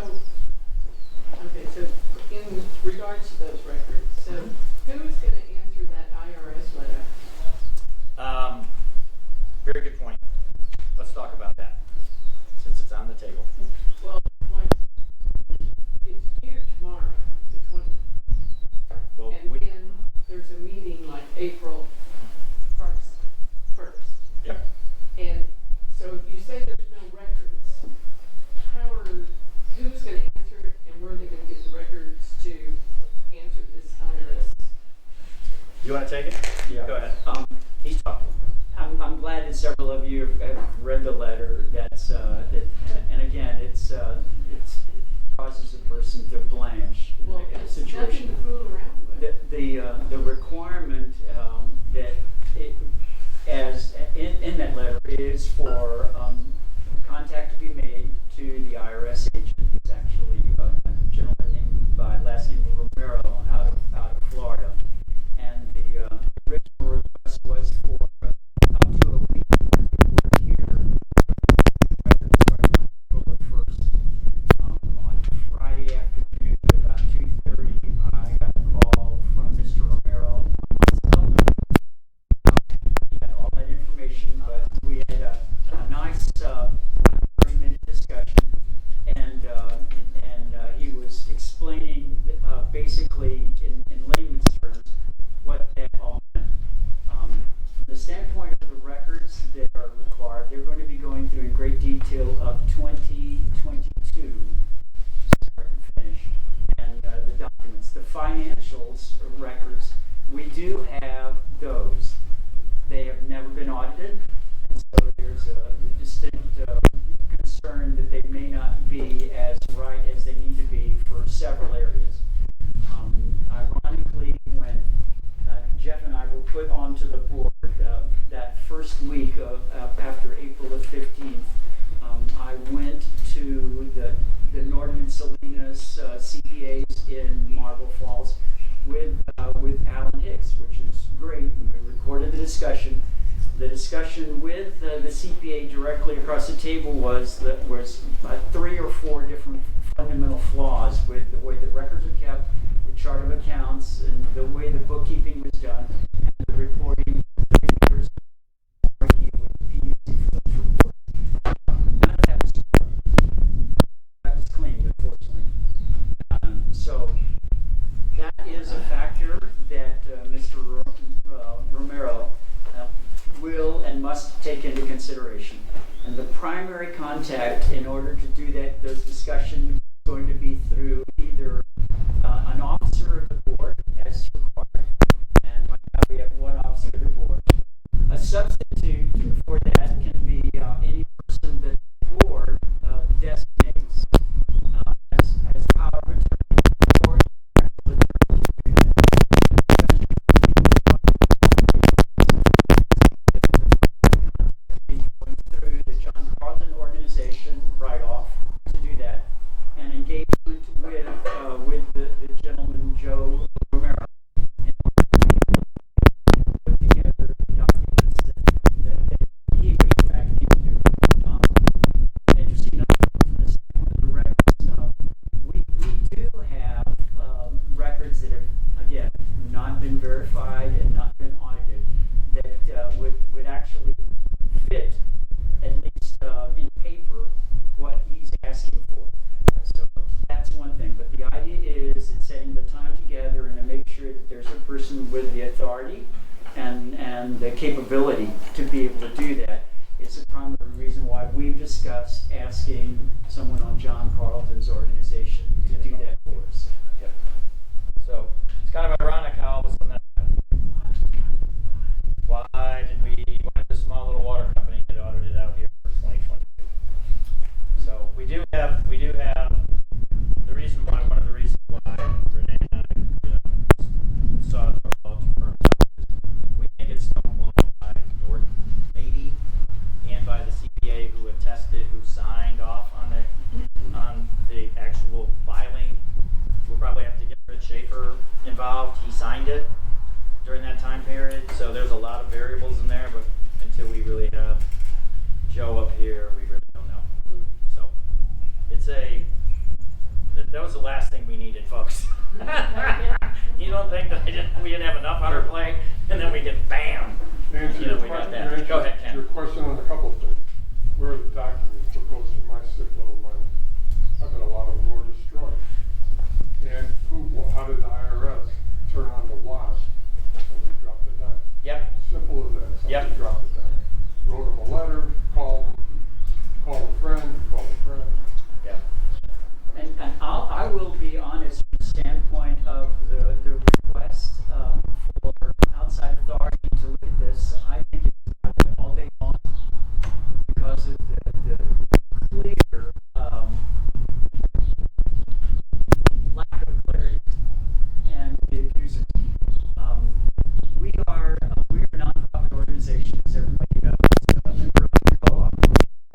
S9: in regards to those records, who's going to answer that IRS letter?
S2: Very good point. Let's talk about that, since it's on the table.
S9: Well, it's due tomorrow, the 20th.
S2: Well,
S9: And then there's a meeting April 1st.
S2: Yep.
S9: And so you say there's no records. Who's going to answer it, and where are they going to get the records to answer this IRS?
S2: You want to take it?
S8: Yeah.
S2: Go ahead. He's talking.
S8: I'm glad that several of you have read the letter. And again, it causes a person to blanch in
S9: Well,
S8: the
S9: it's
S8: situation.
S9: nothing to fool around with.
S8: The requirement that in that letter is for contact to be made to the IRS agent. It's actually a gentleman named by last name Romero out of Florida, and the original request was for up to a week work here. Records starting on April 1st. On Friday afternoon at about 2:30, I got a call from Mr. Romero on my cell phone. He had all that information, but we had a nice 30-minute discussion, and he was explaining basically in layman's terms what that all meant. From the standpoint of the records that are required, they're going to be going through in great detail of 2022, start and finish, and the documents. The financials records we do have those. They have never been audited, and so there's a distinct concern that they may not be as right as they need to be for several areas. Ironically, when Jeff and I were put onto the board that first week of after April the 15th, I went to the Norton and Salinas CPAs in Marble Falls with Alan Hicks, which is great, and we recorded the discussion. The discussion with the CPA directly across the table was 3 or 4 different fundamental flaws with the way the records are kept, the chart of accounts, and the way the bookkeeping was done, and the reporting. With PUC for those reports. None of that was cleaned, unfortunately. So that is a factor that Mr. Romero will and must take into consideration. And the primary contact in order to do that, those discussions, is going to be through either an officer of the board, as required, and right now we have one officer of the board. A substitute for that can be any person that the board designates as power of attorney or actual attorney. Going through the John Carlton organization right off to do that, and engagement with the gentleman Joe Romero. Put together documents that he would in fact need to do. Interesting enough, from the records, we do have records that have, again, not been verified and not been audited that would actually fit, at least in paper, what he's asking for. So that's one thing. But the idea is it's setting the time together and to make sure that there's a person with the authority and the capability to be able to do that. It's a primary reason why we've discussed asking someone on John Carlton's organization to do that for us.
S2: Yep. So it's kind of ironic how all of a sudden that happened. Why did this small little water company get audited out here for 2022? So we do have the reason why, one of the reasons why Renee and I, saw it for all two firms is we think it's stonewalled by Norton, maybe, and by the CPA who attested, who signed off on the actual filing. We'll probably have to get Rich Schaefer involved. He signed it during that time period, so there's a lot of variables in there, but until we really have Joe up here, we really don't know. So that was the last thing we needed, folks. You don't think that we didn't have enough on our plate, and then we get bam.
S6: Answer your question.
S2: Go ahead, Ken.
S6: Your question on a couple of things. Where are the documents? What goes through my sick little mind? I bet a lot of them were destroyed. And how did the IRS turn on the WASP and we dropped it down?
S2: Yep.
S6: Simple as that. Somebody
S2: Yep.
S6: dropped it down. Wrote them a letter, called a friend,
S2: Yeah.
S8: And I will be honest from the standpoint of the request for outside authority to look at this. I think it's all day long because of the clear lack of clarity and the abuses. We're a nonprofit organization, as everybody knows, a member of the co-op.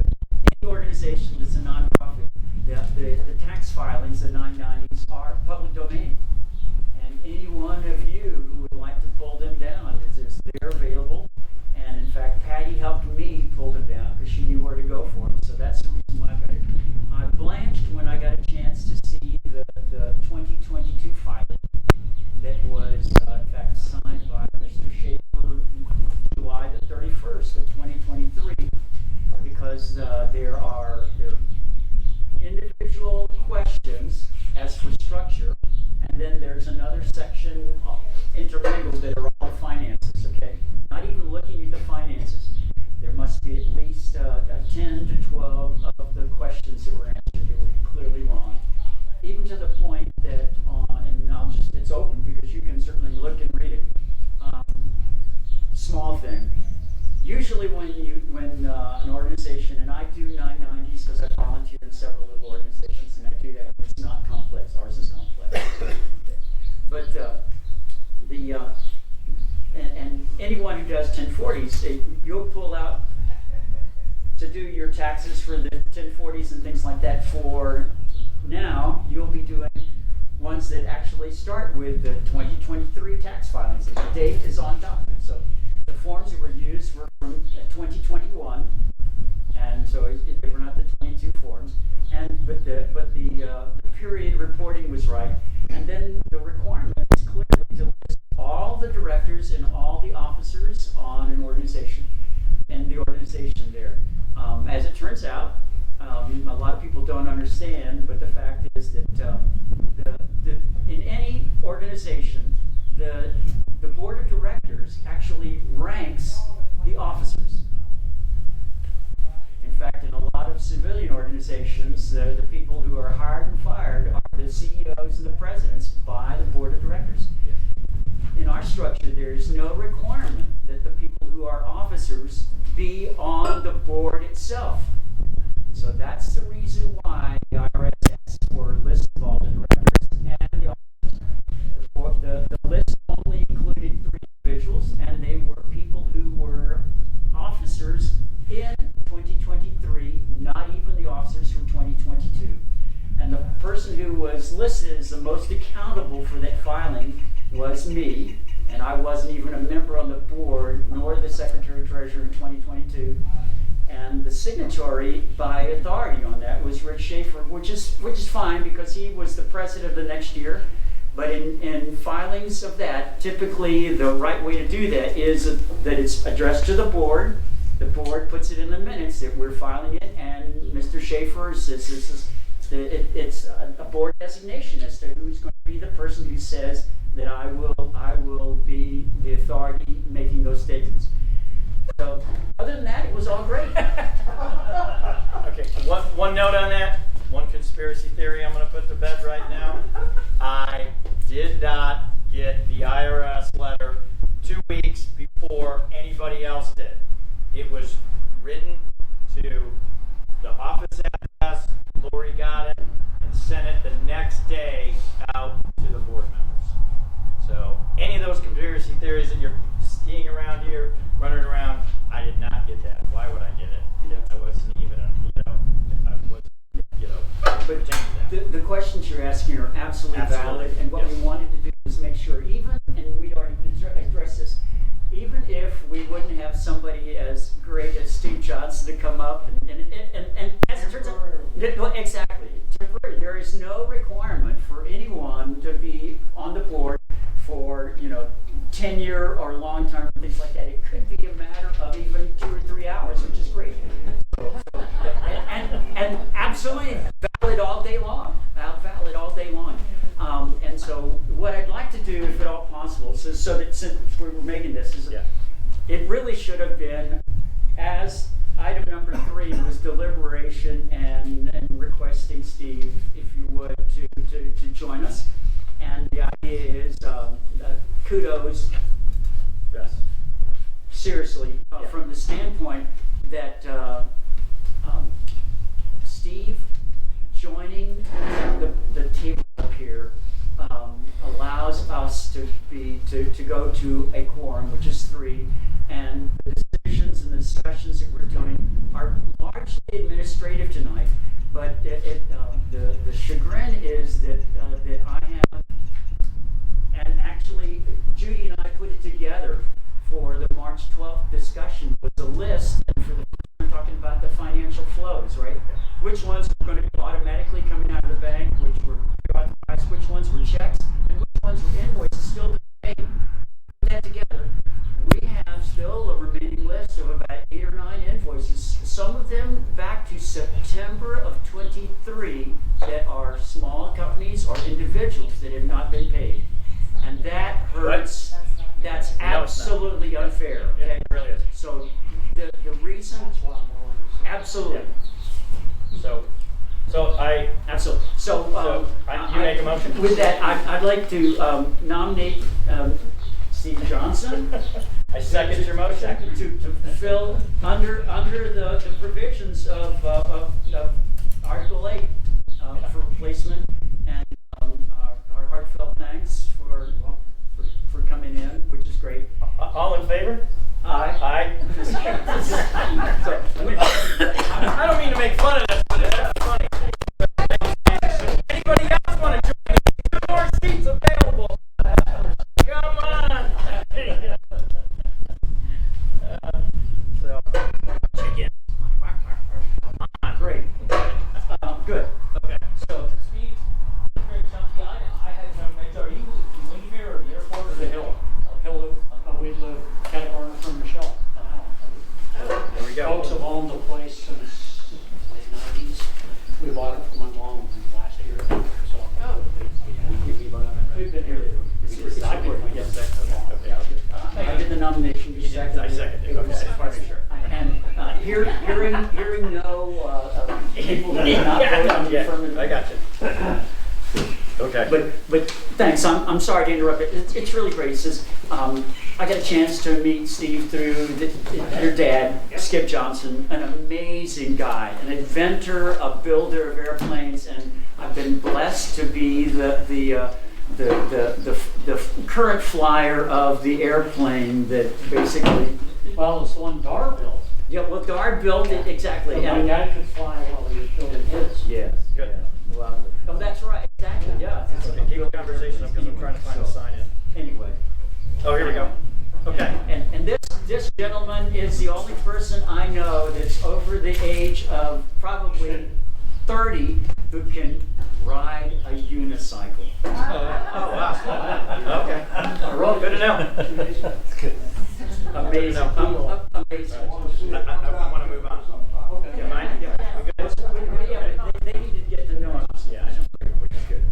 S8: Any organization that's a nonprofit, the tax filings, the 990s, are public domain. And any one of you who would like to pull them down, they're available. And in fact, Patty helped me pull them down because she knew where to go for them. So that's the reason why I got it. I blanched when I got a chance to see the 2022 filing that was, in fact, signed by Mr. Schaefer July the 31st of 2023, because there are individual questions as for structure, and then there's another section intermingled that are all finances, okay? Not even looking at the finances. There must be at least 10 to 12 of the questions that were answered that were clearly wrong. Even to the point that, and it's open because you can certainly look and read it. usually when an organization, and I do 990s because I volunteer in several little organizations, and I do that when it's not complex. Ours is complex. But and anyone who does 1040s, you'll pull out to do your taxes for the 1040s and things like that. For now, you'll be doing ones that actually start with the 2023 tax filings. The date is on top of it. So the forms that were used were from 2021, and so they were not the 22 forms. But the period reporting was right. And then the requirement is clearly to list all the directors and all the officers on an organization, and the organization there. As it turns out, a lot of people don't understand, but the fact is that in any organization, the board of directors actually ranks the officers. In fact, in a lot of civilian organizations, the people who are hired and fired are the CEOs and the presidents by the board of directors. In our structure, there's no requirement that the people who are officers be on the board itself. So that's the reason why the IRS asks for a list of all the directors and the officers. The list only included 3 individuals, and they were people who were officers in 2023, not even the officers from 2022. And the person who was listed as the most accountable for that filing was me, and I wasn't even a member on the board, nor the Secretary-Treasurer in 2022. And the signatory by authority on that was Rich Schaefer, which is fine because he was the president the next year. But in filings of that, typically the right way to do that is that it's addressed to the board. The board puts it in the minutes that we're filing it, and Mr. Schaefer says it's a board designation as to who's going to be the person who says that I will be the authority making those statements. So other than that, it was all great.
S2: Okay, one note on that, one conspiracy theory I'm going to put to bed right now. I did not get the IRS letter 2 weeks before anybody else did. It was written to the office address, Lori got it, and sent it the next day out to the board members. So any of those conspiracy theories that you're seeing around here, running around, I did not get that. Why would I get it? I wasn't even,
S8: But the questions you're asking are absolutely valid, and what we wanted to do is make sure, even, and we'd already addressed this, even if we wouldn't have somebody as great as Steve Johnson to come up, and as it turns out, exactly, temporary. There is no requirement for anyone to be on the board for, 10-year or long-term, things like that. It could be a matter of even 2 or 3 hours, which is great. And absolutely valid all day long. And so what I'd like to do, if at all possible, so that since we were making this, is it really should have been, as item number 3 was deliberation and requesting Steve, if you would, to join us. And the idea is kudos, seriously, from the standpoint that Steve joining the table up here allows us to go to a quorum, which is 3, and the decisions and the discussions that we're doing are largely administrative tonight. But the chagrin is that I have, and actually Judy and I put it together for the March 12th discussion, with a list, and for the first time talking about the financial flows, right? Which ones were going to be automatically coming out of the bank, which were pre-authorized, which ones were checks, and which ones were invoices still to be paid. Put that together, we have still a remaining list of about 8 or 9 invoices, some of them back to September of 23, that are small companies or individuals that have not been paid. And that hurts. That's absolutely unfair. Okay?
S2: Yeah, it really is.
S8: So the reason, absolutely.
S2: So I
S8: Absolutely. So
S2: you make a motion?
S8: With that, I'd like to nominate Steve Johnson
S2: I second your motion.
S8: To fulfill under the provisions of Article 8 for replacement, and our heartfelt thanks for coming in, which is great.
S2: All in favor?
S8: Aye.
S2: Aye. I don't mean to make fun of this, but it's funny. Anybody else want to join us? 2 more seats available. Come on. So, check in. Come on.
S8: Great. Good.
S2: Okay. So,
S10: Steve, very chunky. I had no mentor. Are you in Windermere or the airport or the hill? Hill.
S8: We live cat corner from Michelle.
S2: there we go.
S11: Folks have owned the place since the late 90s. We bought it from my mom last year. So we've been here.
S8: I did the nomination. You seconded
S2: I
S8: it.
S2: seconded it. Okay, I just want to make sure.
S8: And hearing no people that did not vote on the affirmative.
S2: I got you. Okay.
S8: But thanks. I'm sorry to interrupt. It's really great. It says, I got a chance to meet Steve through your dad, Skip Johnson, an amazing guy, an inventor, a builder of airplanes, and I've been blessed to be the current flyer of the airplane that basically.
S11: Well, it's the one Dar built.
S8: Yeah, well, Dar built it exactly.
S11: And my dad could fly while he was building his.
S8: Yes.
S2: Good.
S8: Yeah. Lovely. Oh, that's right. Exactly. Yeah.
S2: Okay, keep the conversation up because I'm trying to find a sign in.
S8: Anyway.
S2: Oh, here we go. Okay.
S8: And this gentleman is the only person I know that's over the age of probably 30 who can ride a unicycle.
S2: Oh, wow. Okay. Good to know.
S8: Amazing. Amazing.
S2: I want to move on.
S11: Okay.
S2: You mind? Yeah. We good?
S8: Yeah, they need to get to know us.
S2: Yeah, I know. Which is good.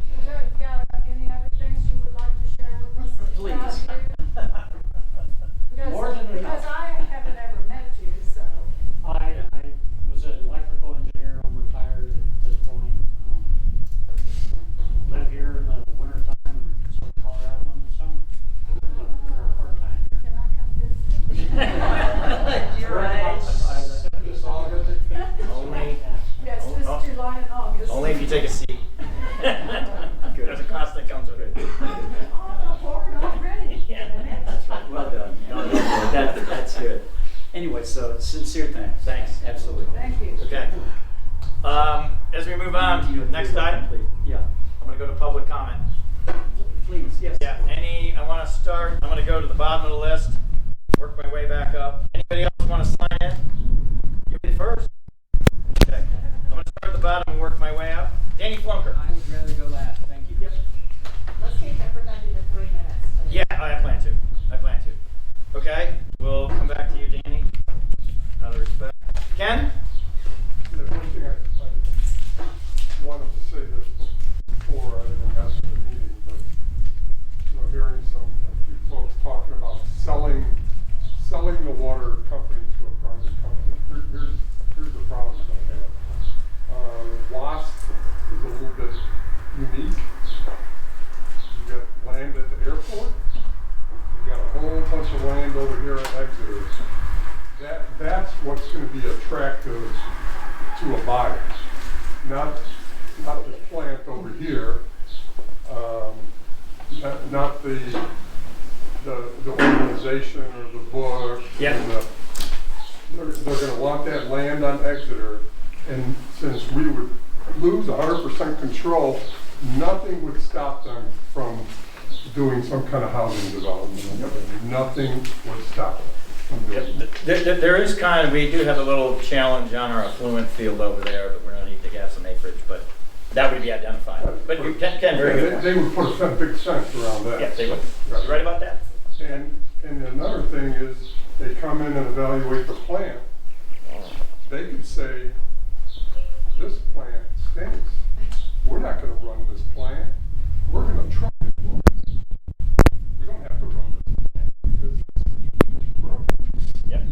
S1: Yeah, any other things you would like to share with us?
S8: Please.
S1: Because,
S11: More than enough.
S1: because I haven't ever met you, so.
S11: I was an electrical engineer. I'm retired at this point. Live here in the wintertime and some Colorado in the summer. We're part-time here.
S1: Can I come visit?
S8: You're right.
S6: This August,
S2: Only,
S1: Yes, this July and August.
S2: only if you take a seat. There's a cost that comes with it.
S1: Oh, Lord, already.
S8: Well done. That's good. Anyway, so sincere thanks.
S2: Thanks.
S8: Absolutely.
S1: Thank you.
S2: Okay. As we move on to the next item,
S8: Yeah.
S2: I'm going to go to public comment.
S8: Please, yes.
S2: Yeah, I want to start, I'm going to go to the bottom of the list, work my way back up. Anybody else want to sign in? You did first. Okay. I'm going to start at the bottom and work my way up. Danny Flunker.
S4: I would rather go last, thank you.
S8: Yep.
S1: Let's keep everybody to 3 minutes. Please.
S2: Yeah, I plan to. Okay, we'll come back to you, Danny. Out of respect. Ken?
S6: the one thing I wanted to say this before I even got to the meeting, but hearing a few folks talking about selling the water company to a private company. Here's the problem I have. WASP is a little bit unique. You got land at the airport. You got a whole bunch of land over here at Exeter. That's what's going to be attractive to a buyer. Not this plant over here. Not the organization or the book.
S2: Yeah.
S6: They're going to want that land on Exeter, and since we would lose 100% control, nothing would stop them from doing some kind of housing development. Nothing would stop them from doing it.
S2: There is we do have a little challenge on our affluent field over there, but we're going to need to have some acreage, but that would be identified. But you can very good.
S6: They would put a big fence around that.
S2: Yes, they would. You right about that?
S6: And another thing is, they come in and evaluate the plant. They could say, this plant stinks. We're not going to run this plant. We're going to truck it. We don't have to run this plant. It's broken.
S2: Yep.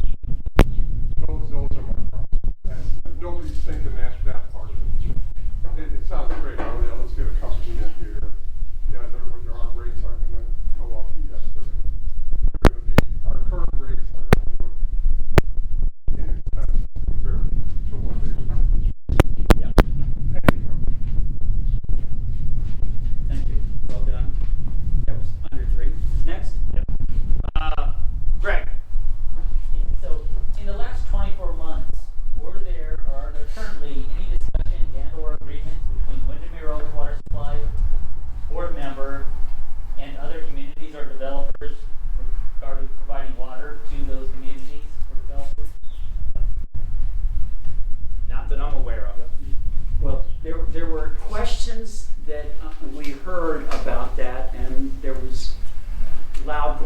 S6: Those are my problems. Nobody's thinking that part of it. It sounds great. Oh yeah, let's get a company in here. Yeah, our rates aren't going to go up. Yes, they're going to be. Our current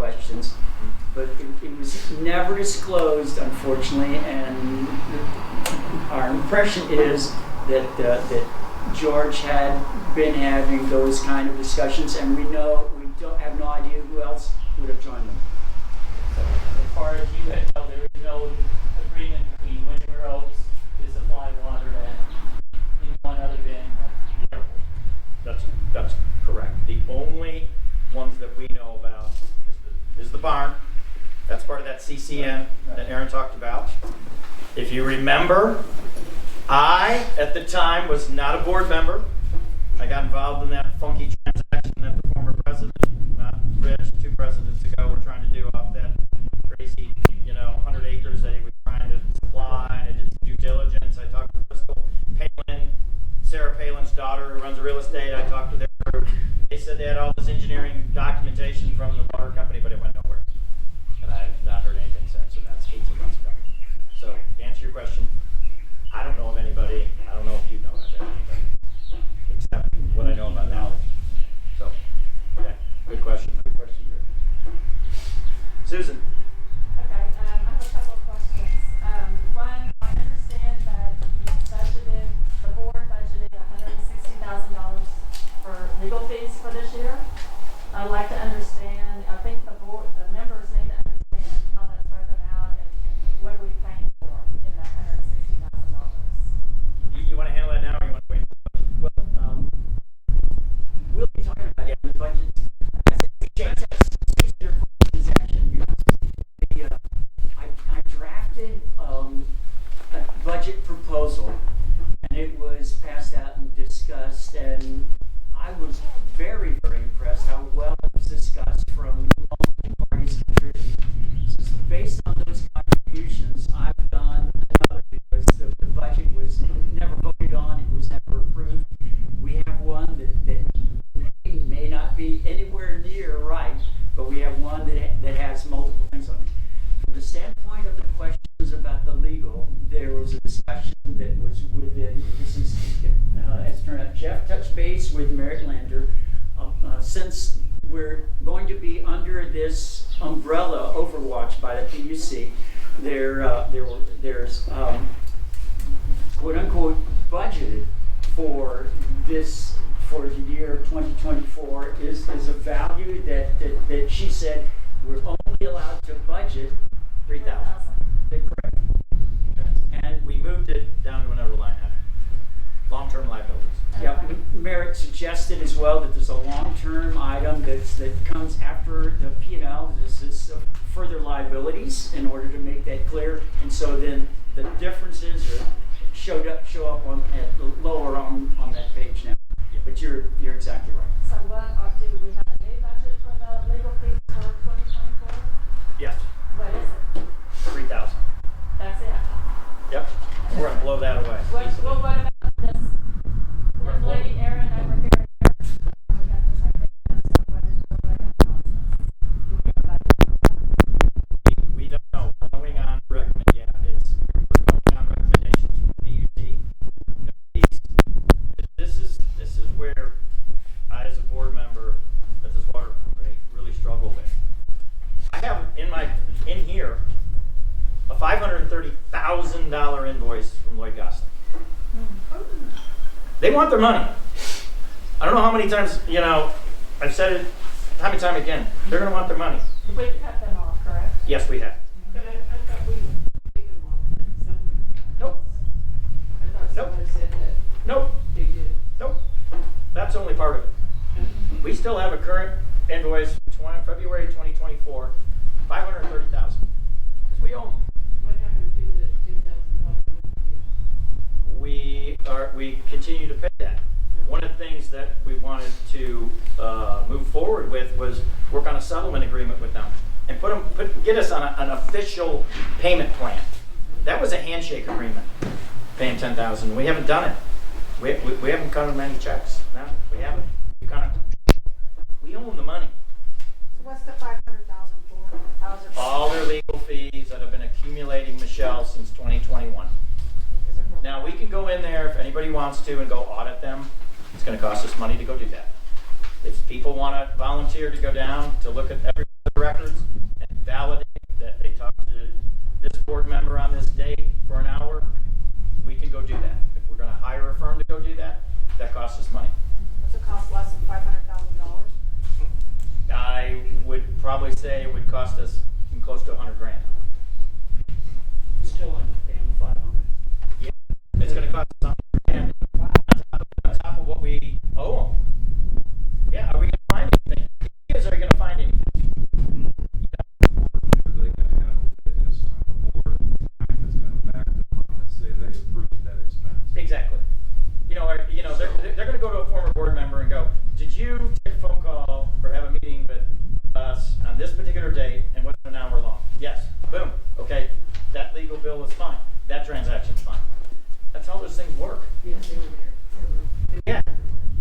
S8: questions, but it was never disclosed, unfortunately, and our impression is that George had been having those kind of discussions, and we don't have no idea who else would have joined them.
S10: As far as you had know, there is no agreement between Windermere Oaks to supply water to anyone other than the airport.
S2: That's correct. The only ones that we know about is the barn. That's part of that CCN that Aaron talked about. If you remember, I, at the time, was not a board member. I got involved in that funky transaction that the former president, not Rich, 2 presidents ago, were trying to do off that crazy, 100 acres that he was trying to supply. And I did some due diligence. I talked to Crystal Palin, Sarah Palin's daughter, who runs real estate. I talked to their group. They said they had all this engineering documentation from the water company, but it went nowhere. And I have not heard anything since, and that's 18 months ago. So, to answer your question, I don't know of anybody. I don't know if you know of anybody, except what I know about now. So, yeah, good question. Good question, Greg. Susan.
S1: Okay, I have a couple of questions. One, I understand that the board budgeted $160,000 for legal fees for this year. I'd like to understand, I think the members need to understand how that's broken out and what are we paying for in that $160,000.
S2: You want to handle that now, or you want to wait?
S8: Well, we'll be talking about it in the budget. I drafted a budget proposal, and it was passed out and discussed, and I was very, very impressed how well it was discussed from multiple parties contributing. So based on those contributions, I've done another, because the budget was never voted on, it was never approved. We have one that may not be anywhere near right, but we have one that has multiple things on it. From the standpoint of the questions about the legal, there was a discussion that was within, this is, as it turned out, Jeff touched base with Merritt Lander. Since we're going to be under this umbrella overwatch by the PUC, there's quote unquote budgeted for this, for the year 2024 is a value that she said we're only allowed to budget
S2: $3,000.
S8: Correct.
S2: And we moved it down to another line item. Long-term liabilities.
S8: Yeah, Merritt suggested as well that there's a long-term item that comes after the P&L. This is further liabilities, in order to make that clear. And so then the differences show up lower on that page now. Yeah, but you're exactly right.
S1: So do we have a new budget for the legal fees for 2024?
S2: Yes.
S1: What is it?
S2: 3,000.
S1: That's it?
S2: Yep. We're gonna blow that away.
S1: What about this lady Erin over here? We have to take it. So what is the cost? Do we have a budget?
S2: We don't know. We're going on recommendations from PUC. This is where I, as a board member at this water company, really struggle with. I have in here a $530,000 invoice from Lloyd Gosling. They want their money. I don't know how many times, I've said it time and time again. They're going to want their money.
S1: We cut them off, correct?
S2: Yes, we have.
S9: But I thought we taken them off somewhere.
S2: Nope.
S9: I thought somebody said that
S2: Nope.
S9: they did.
S2: Nope. That's only part of it. We still have a current invoice, February 2024, $530,000. Because we own them.
S9: What happened to the $2,000?
S2: We continue to pay that. One of the things that we wanted to move forward with was work on a settlement agreement with them and get us on an official payment plan. That was a handshake agreement, paying $10,000. We haven't done it. We haven't cut them any checks. No, we haven't. We own the money.
S5: So what's the 500,000 for? How's it?
S2: All their legal fees that have been accumulating, Michelle, since 2021. Now, we can go in there if anybody wants to and go audit them. It's going to cost us money to go do that. If people want to volunteer to go down to look at every records, probably say it would cost us close to $100 grand.
S11: Still end up paying 500.
S2: Yeah, it's going to cost us $100 grand on top of what we owe them. Yeah, are we going to find anything? Are you going to find anything?
S7: Are they going to have a witness on the board that's going to back them up and say they approved that expense?
S2: Exactly. They're going to go to a former board member and go, did you take a phone call or have a meeting with us on this particular date and wasn't an hour long? Yes. Boom. Okay. That legal bill is fine. That transaction's fine. That's how those things work.
S9: Yes, everywhere.
S2: Yeah.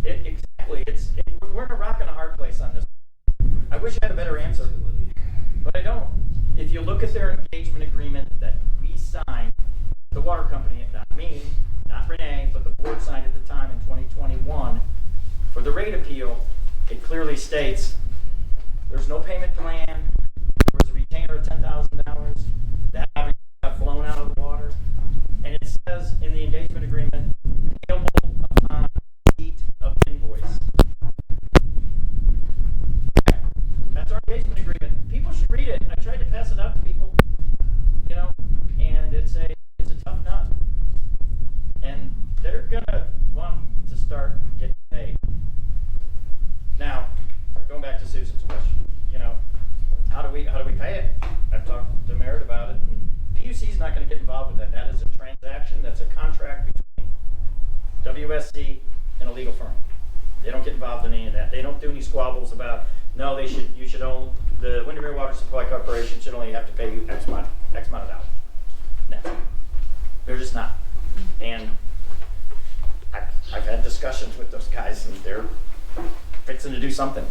S2: Exactly. We're in a rock and a hard place on this. I wish I had a better answer, but I don't. If you look at their engagement agreement that we signed, the water company, not me, not Renee, but the board signed at the time in 2021, for the rate appeal, it clearly states there's no payment plan, there was a retainer of $10,000, that obviously got blown out of the water, and it says in the engagement agreement, payable upon receipt of invoice. That's our engagement agreement. People should read it. I tried to pass it out to people, and it's a tough nut. And they're gonna want to start getting paid. Now, going back to Susan's question, how do we pay it? I've talked to Merritt about it, and PUC is not going to get involved with that. That is a transaction. That's a contract between WSC and a legal firm. They don't get involved in any of that. They don't do any squabbles about you should own the Windermere Water Supply Corporation should only have to pay you X amount of dollars. No, they're just not. And I've had discussions with those guys, and they're fixing to do something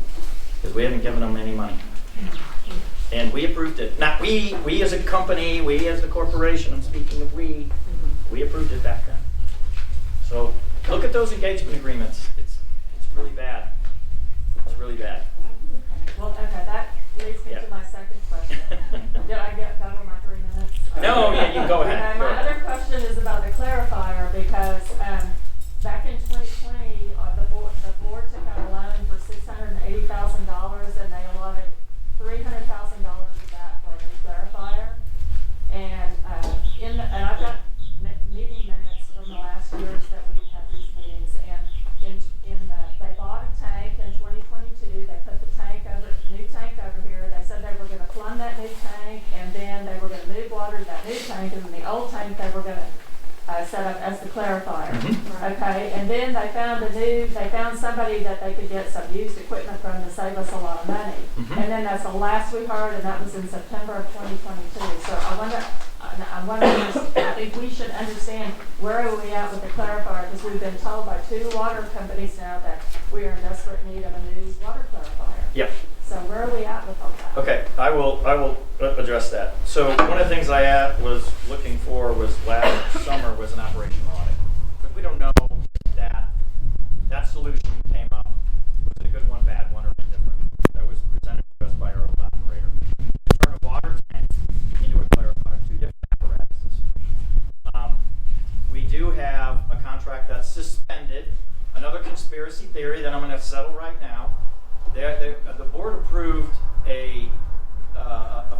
S2: because we haven't given them any money. And we approved it. Not we as a company, we as the corporation, I'm speaking of we approved it back then. So look at those engagement agreements. It's really bad. It's really bad.
S1: Well, okay, that leads me to my second question. Did I get cover my 3 minutes?
S2: No, yeah, you go ahead.
S1: Okay, my other question is about the clarifier because back in 2020, the board took out a loan for $680,000 and they allotted $300,000 of that for a new clarifier. And and I've got meeting minutes from the last years that we've had these meetings. And they bought a tank in 2022. They put the new tank over here. They said they were going to plumb that new tank, and then they were going to move water to that new tank, and then the old tank they were going to set up as the clarifier. Okay, and then they found somebody that they could get some used equipment from to save us a lot of money. And then that's the last we heard, and that was in September of 2022. So I think we should understand where are we at with the clarifier, because we've been told by 2 water companies now that we are in desperate need of a new water clarifier.
S2: Yep.
S1: So where are we at with all that?
S2: Okay, I will address that. So one of the things I was looking for was last summer was an operational audit. But we don't know if that solution came up. Was it a good one, bad one, or indifferent? That was presented to us by our old operator. Turn a water tank into a clarifier, 2 different apparatuses. We do have a contract that's suspended. Another conspiracy theory that I'm going to settle right now. The board approved a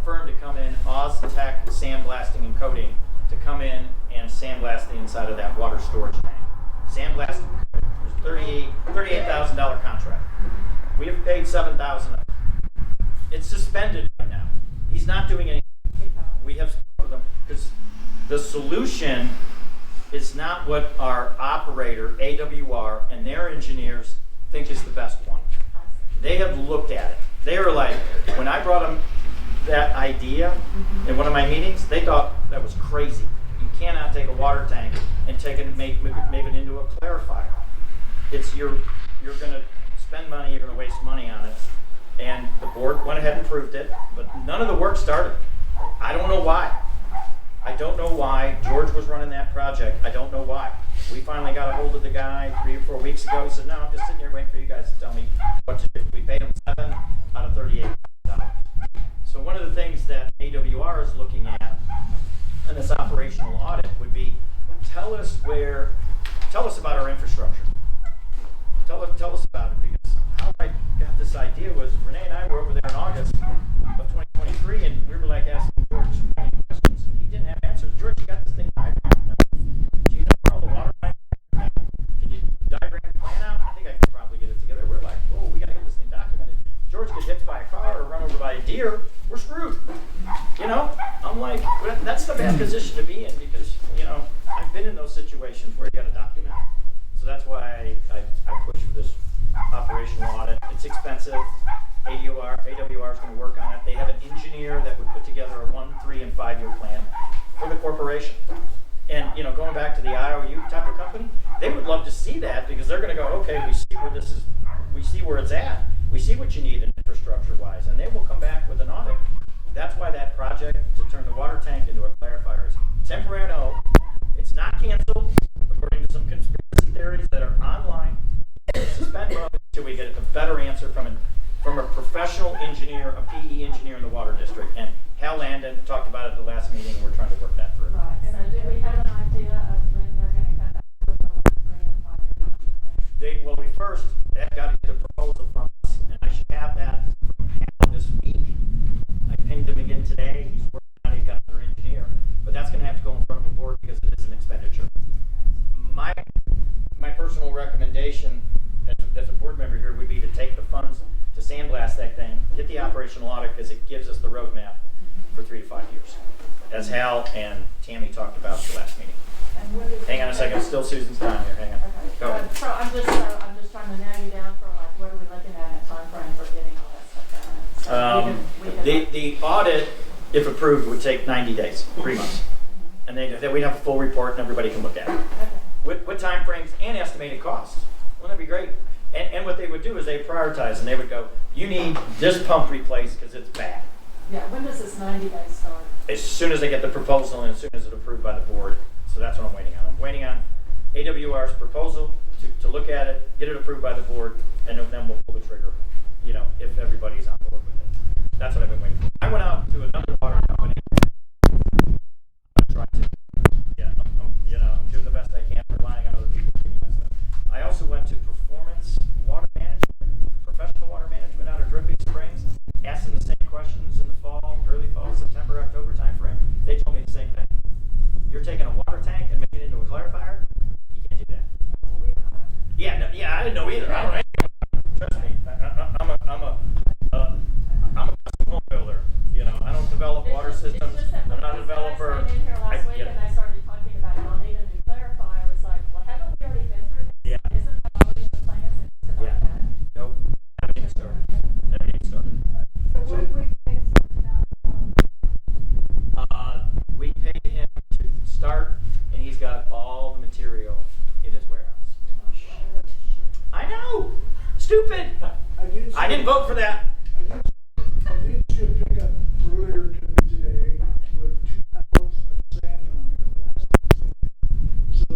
S2: firm to come in, OzTech Sandblasting and Coating, to come in and sandblast the inside of that water storage tank. Sandblasting, there's $38,000 contract. We have paid $7,000 of it. It's suspended right now. He's not doing anything. We have spoken with him because the solution is not what our operator, AWR, and their engineers think is the best one. They have looked at it. They were like, when I brought them that idea in one of my meetings, they thought that was crazy. You cannot take a water tank and make it into a clarifier. You're going to spend money, you're going to waste money on it. And the board went ahead and approved it, but none of the work started. I don't know why. I don't know why. George was running that project. I don't know why. We finally got a hold of the guy 3 or 4 weeks ago. He said, no, I'm just sitting here waiting for you guys to tell me what to do. We paid him $7 out of $38. So one of the things that AWR is looking at in this operational audit would be, tell us about our infrastructure. Tell us about it, because how I got this idea was Renee and I were over there in August, car or run over by a deer, we're screwed. You know, I'm like, that's the bad position to be in because, you know, I've been in those situations where you got to document. So that's why I push for this operational audit. It's expensive. AWR is going to work on it. They have an engineer that would put together a 1, 3, and 5-year plan for the corporation. And, you know, going back to the IOU type of company, they would love to see that because they're going to go, okay, we see where this is, we see where it's at. We see what you need infrastructure-wise, and they will come back with an audit. That's why that project to turn the water tank into a clarifier is temporary. No, it's not canceled, according to some conspiracy theories that are online. Suspend vote until we get a better answer from a professional engineer, a PE engineer in the water district. And Hal Landon talked about it at the last meeting, and we're trying to work that through.
S1: Right. So do we have an idea of when they're going to come back with the 1, 3, and 5-year plan?
S2: They've got to get the proposal from us, and I should have that from Hal this week. I pinged him again today. He's working on it. He's got another engineer, but that's going to have to go in front of the board because it is an expenditure. My personal recommendation as a board member here would be to take the funds to sandblast that thing, get the operational audit because it gives us the roadmap for 3 to 5 years, as Hal and Tammy talked about at the last meeting. Hang on a second, still Susan's time here. Hang on.
S1: Okay.
S2: Go ahead.
S1: So I'm just trying to nail you down for like what are we looking at in time frame for getting all that stuff done. So
S2: The audit, if approved, would take 90 days, 3 months, and then we'd have a full report and everybody can look at it.
S1: Okay.
S2: With time frames and estimated costs. Wouldn't that be great? And what they would do is they prioritize and they would go, you need this pump replaced because it's bad.
S1: Yeah, when does this 90 days start?
S2: As soon as they get the proposal and as soon as it's approved by the board. So that's what I'm waiting on. I'm waiting on AWR's proposal to look at it, get it approved by the board, and then we'll pull the trigger, you know, if everybody's on board with it. That's what I've been waiting for. I went out to another water company. I'm trying to. Yeah, I'm doing the best I can, relying on other people to do my stuff. I also went to Performance Water Management, Professional Water Management out of Dripping Springs, asked them the same questions in the fall, early fall, September, October timeframe. They told me the same thing. You're taking a water tank and making it into a clarifier? You can't do that. Yeah, I didn't know either. I don't know anything about it. Trust me. I'm a custom home builder. You know, I don't develop water systems. I'm not a developer.
S1: Came in here last week and they started talking about y'all need a new clarifier. It's like, well, haven't we already been through this?
S2: Yeah.
S1: Isn't that already in the plans and it's about
S2: Yeah.
S1: that?
S2: Nope. Everything started. We paid him to start, and he's got all the material in his warehouse. I know. Stupid. I didn't vote for that.
S12: I did see a pickup earlier today with 2 pallets of sand on there. So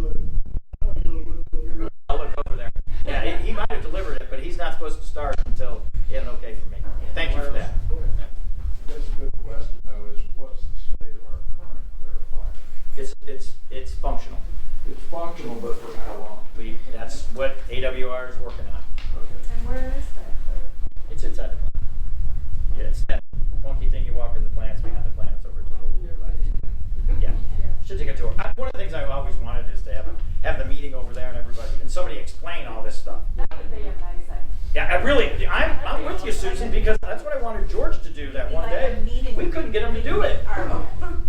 S2: I'll look over there. Yeah, he might have delivered it, but he's not supposed to start until he had an okay from me. Thank you for that.
S6: That's a good question, though, is what's the state of our current clarifier?
S2: It's functional.
S6: It's functional, but for how long?
S2: That's what AWR is working on.
S6: Okay.
S1: And where is that?
S2: It's inside the plant. Yeah, it's that funky thing you walk in the plants, behind the plants over to the left. Yeah, should take a tour. One of the things I always wanted is to have the meeting over there and everybody, and somebody explain all this stuff.
S1: That would be amazing.
S2: Yeah, I'm with you, Susan, because that's what I wanted George to do that one day. We couldn't get him to do it.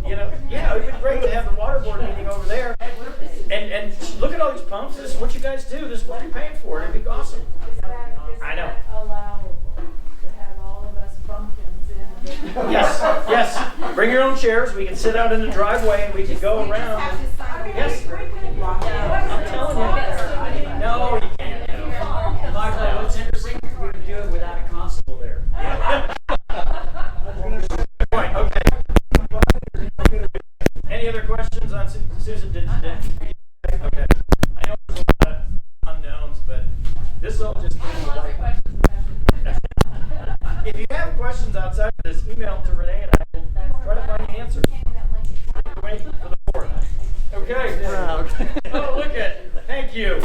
S2: You know, yeah, it would be great to have the water board meeting over there. And look at all these pumps. This is what you guys do. This is what you're paying for. It'd be awesome. I know.
S1: Allowable to have all of us bumpkins in.
S2: Yes. Bring your own chairs. We can sit out in the driveway and we can go around. Yes. I'm telling you. No, you can't.
S8: Michael, what's interesting is we can do it without a constable there.
S2: Good point. Okay. Any other questions on Susan? Okay. I know there's a lot of unknowns, but this all just came to light. If you have questions outside of this, email them to Renee and I will try to find the answers. Wait for the board. Okay. Oh, look at. Thank you.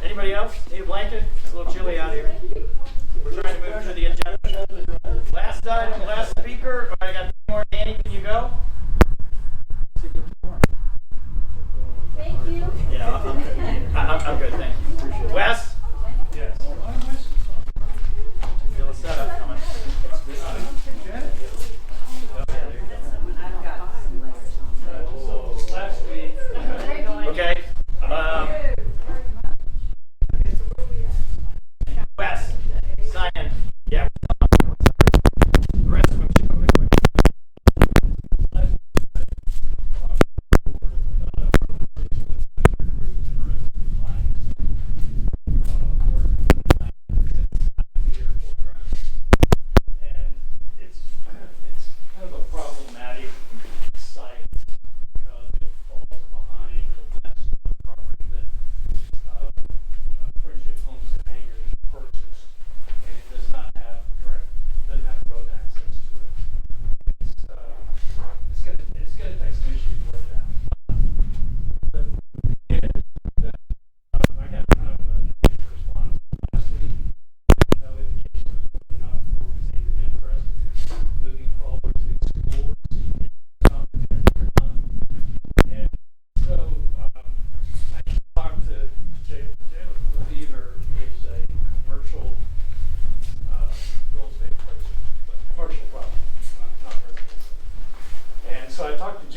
S2: Anybody else? Need a blanket? It's a little chilly out here. We're trying to move through the agenda. Last item, last speaker. I got 2 more. Danny, can you go?
S3: Thank you.
S2: Yeah, I'm good. Thank you. Wes?
S6: Yes.
S2: Feel a setup coming.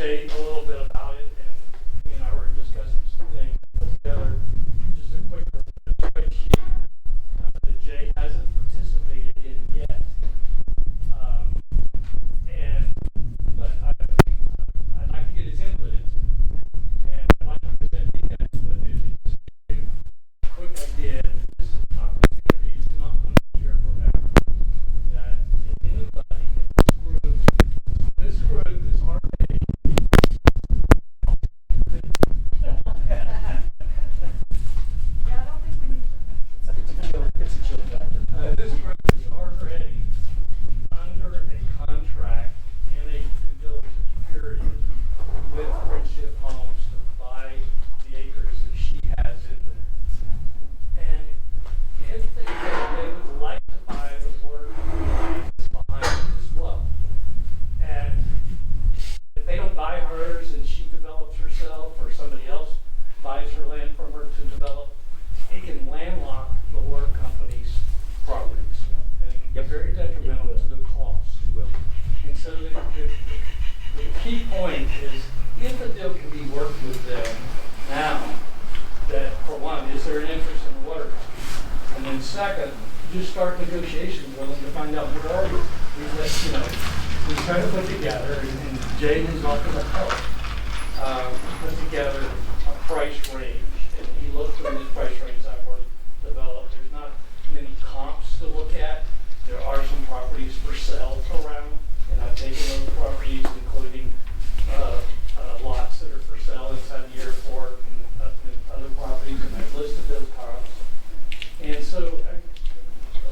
S13: Jay a little bit about it, and he and I were discussing some things. Put together just a quick spreadsheet that Jay hasn't participated in yet. But I'd like to get his input into it. And I'd like to present you guys with it. Just a quick idea. This opportunity is not going to be here forever. That if anybody in this group is already
S5: Yeah, I don't think we need.
S8: It's a chill factor.
S13: this group is already under a contract in a due diligence period with Friendship Homes to buy the acres that she has in there. And if they would like to buy the work that's behind it as well. And if they don't buy hers and she develops herself, or somebody else buys her land from her to develop, it can landlock the water company's properties. And it can be very detrimental to the cost. And so the key point is, if a deal can be worked with them now, that for one, is there an interest in the water company? And then second, just start negotiations with them to find out where are you. We try to put together, and Jay has offered to help, put together a price range. And he looked through this price range I've already developed. There's not many comps to look at. There are some properties for sale around, and I've taken those properties, including lots that are for sale inside the airport and other properties, and I've listed those comps. And so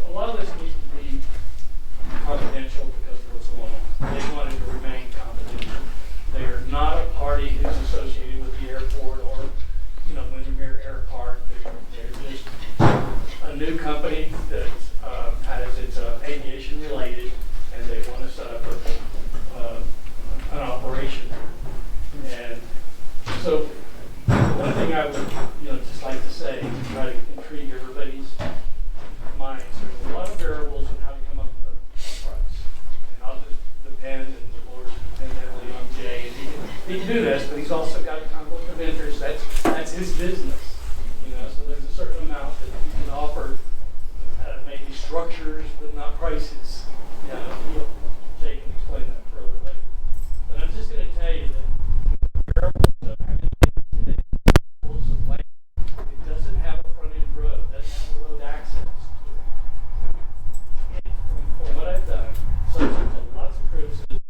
S13: a lot of this needs to be confidential because of what's going on. They wanted to remain confidential. They are not a party who's associated with the airport or, Windermere Air Park. They're just a new company that it's aviation related, and they want to set up an operation. And so one thing I would just like to say, to try to intrigue everybody's minds, there's a lot of variables in how to come up with a price. And I'll just depend, and the board depend heavily on Jay. And he can do this, but he's also got a conflict of interest. That's his business. So there's a certain amount that you can offer, maybe structures, but not prices. Jay can explain that further later. But I'm just going to tell you that variables of having variables of land, it doesn't have a front end road, doesn't have a road access to it. From what I've done, subject to lots of criticism,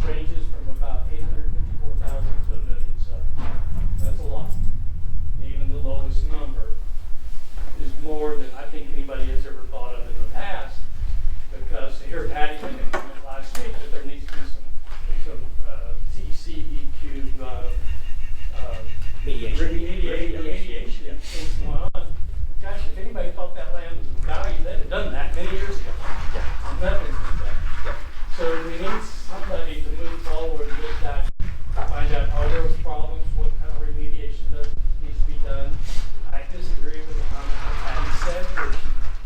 S13: ranges from about 854,000 to $1 million. That's a lot. Even the lowest number is more than I think anybody has ever thought of in the past, because here Patty mentioned last week that there needs to be some TCEQ remediation things going on. Gosh, if anybody thought that land was valued, they'd have done that many years ago. And nothing's been done. So we need somebody to move forward with that, find out are those problems, what kind of remediation needs to be done. I disagree with the comment that Patty said, where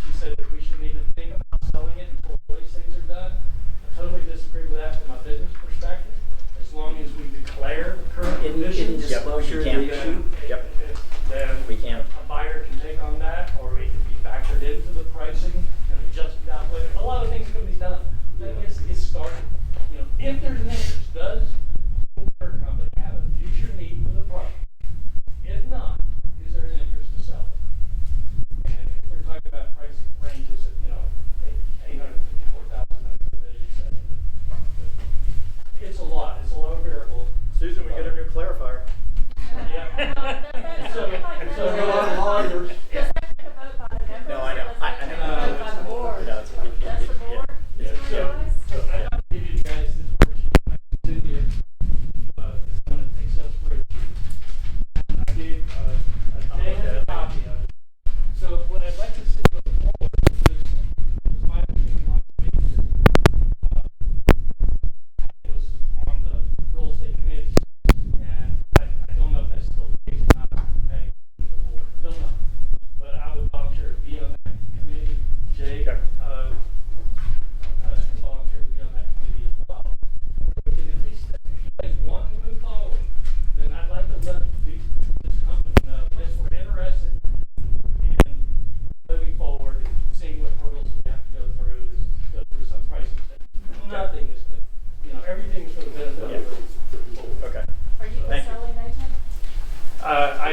S13: she said that we shouldn't even think about selling it until all these things are done. I totally disagree with that from a business perspective. As long as we declare the current conditions,
S8: disclosure,
S13: then
S8: we can.
S13: a buyer can take on that, or it can be factored into the pricing and adjusted out later. A lot of things can be done. Then it's started. If there's an interest, does the water company have a future need for the property? If not, is there an interest to sell it? And if we're talking about pricing ranges at, 854,000 to $1 million, it's a lot. It's a lot of variable.
S2: Susan, we got a new clarifier.
S13: Yeah. So
S12: A lot of lawyers.
S2: No, I know. I know.
S1: By the board.
S2: No, it's okay.
S1: That's the board?
S13: Yeah, so I'd like to give you guys this worksheet. I can send you it's on an Excel spreadsheet. I gave Jay has a copy of it. So what I'd like to see going forward is my understanding last week that it was on the real estate committee, and I don't know if that's still the case or not. I don't know.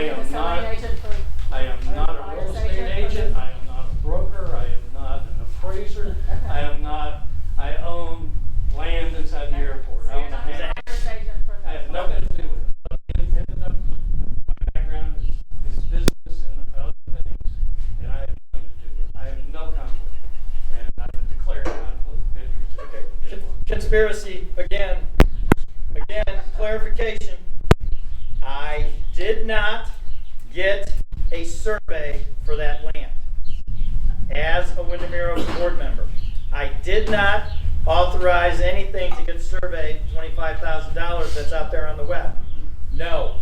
S1: Are you the selling agent for?
S13: I am
S1: are
S13: not
S1: you
S13: a real
S1: buyer's
S13: estate
S1: agent for
S13: agent,
S1: them?
S13: I am not a broker, I am not an appraiser, I am not, I own land inside the airport.
S1: So
S13: I
S1: you're
S13: own
S1: not the
S13: land.
S1: buyer's agent for them?
S13: I have nothing to do with it. My background is business and other things, and I have nothing to do with it. I have no conflict, and I would declare a conflict of interest.
S2: Okay. Conspiracy, again, clarification. I did not get a survey for that land as a Windermere board member. I did not authorize anything to get surveyed, $25,000 that's out there on the web. No.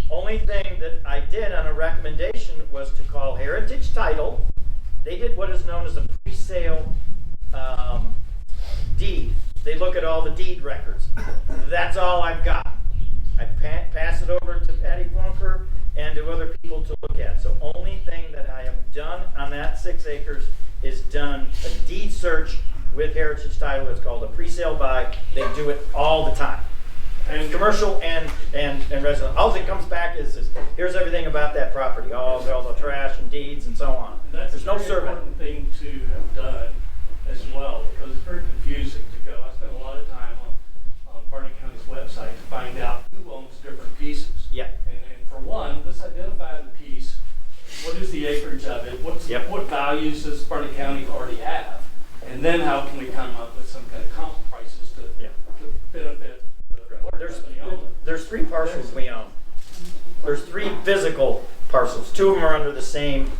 S2: Only thing that I did on a recommendation was to call Heritage Title. They did what is known as a pre-sale deed. They look at all the deed records. That's all I've got. I pass it over to Patty Flunker and to other people to look at. So only thing that I have done on that 6 acres is done a deed search with Heritage Title. It's called a pre-sale buy. They do it all the time. And commercial and residential. All that comes back is here's everything about that property. All the trash and deeds and so on.
S13: And that's
S2: There's no
S13: a very
S2: survey.
S13: important thing to have done as well, because it's very confusing to go. I spent a lot of time on Barney County's website to find out who owns different pieces.
S2: Yeah.
S13: And for one, let's identify the piece. What is the acreage of it? What values does Barney County already have? And then how can we come up with some kind of comp prices to benefit the water company owner?
S2: There's 3 parcels we own. There's 3 physical parcels. 2 of them are under the same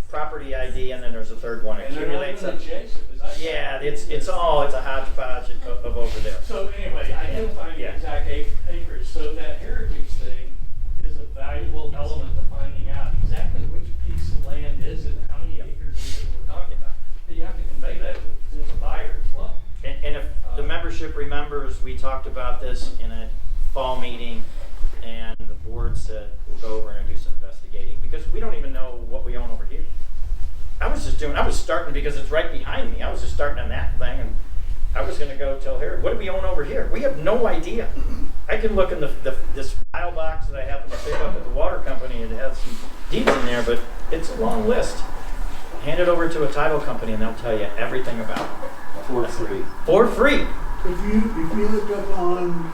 S2: property ID, and then there's a third one.
S13: And they're not even adjacent.
S2: Yeah, it's a hodgepodge of over there.
S13: So anyway, identifying the exact acreage, so that heritage thing is a valuable element to finding out exactly which piece of land is it, how many acres is it we're talking about. But you have to convey that to the potential buyer as well.
S2: And if the membership remembers, we talked about this in a fall meeting, and the board said we'll go over and do some investigating because we don't even know what we own over here. I was starting because it's right behind me. I was just starting on that thing, and I was going to go tell Harry, what do we own over here? We have no idea. I can look in this file box that I happen to pick up at the water company, and it has some deeds in there, but it's a long list. Hand it over to a title company, and they'll tell you everything about it.
S7: For free.
S2: For free.
S12: If you look up on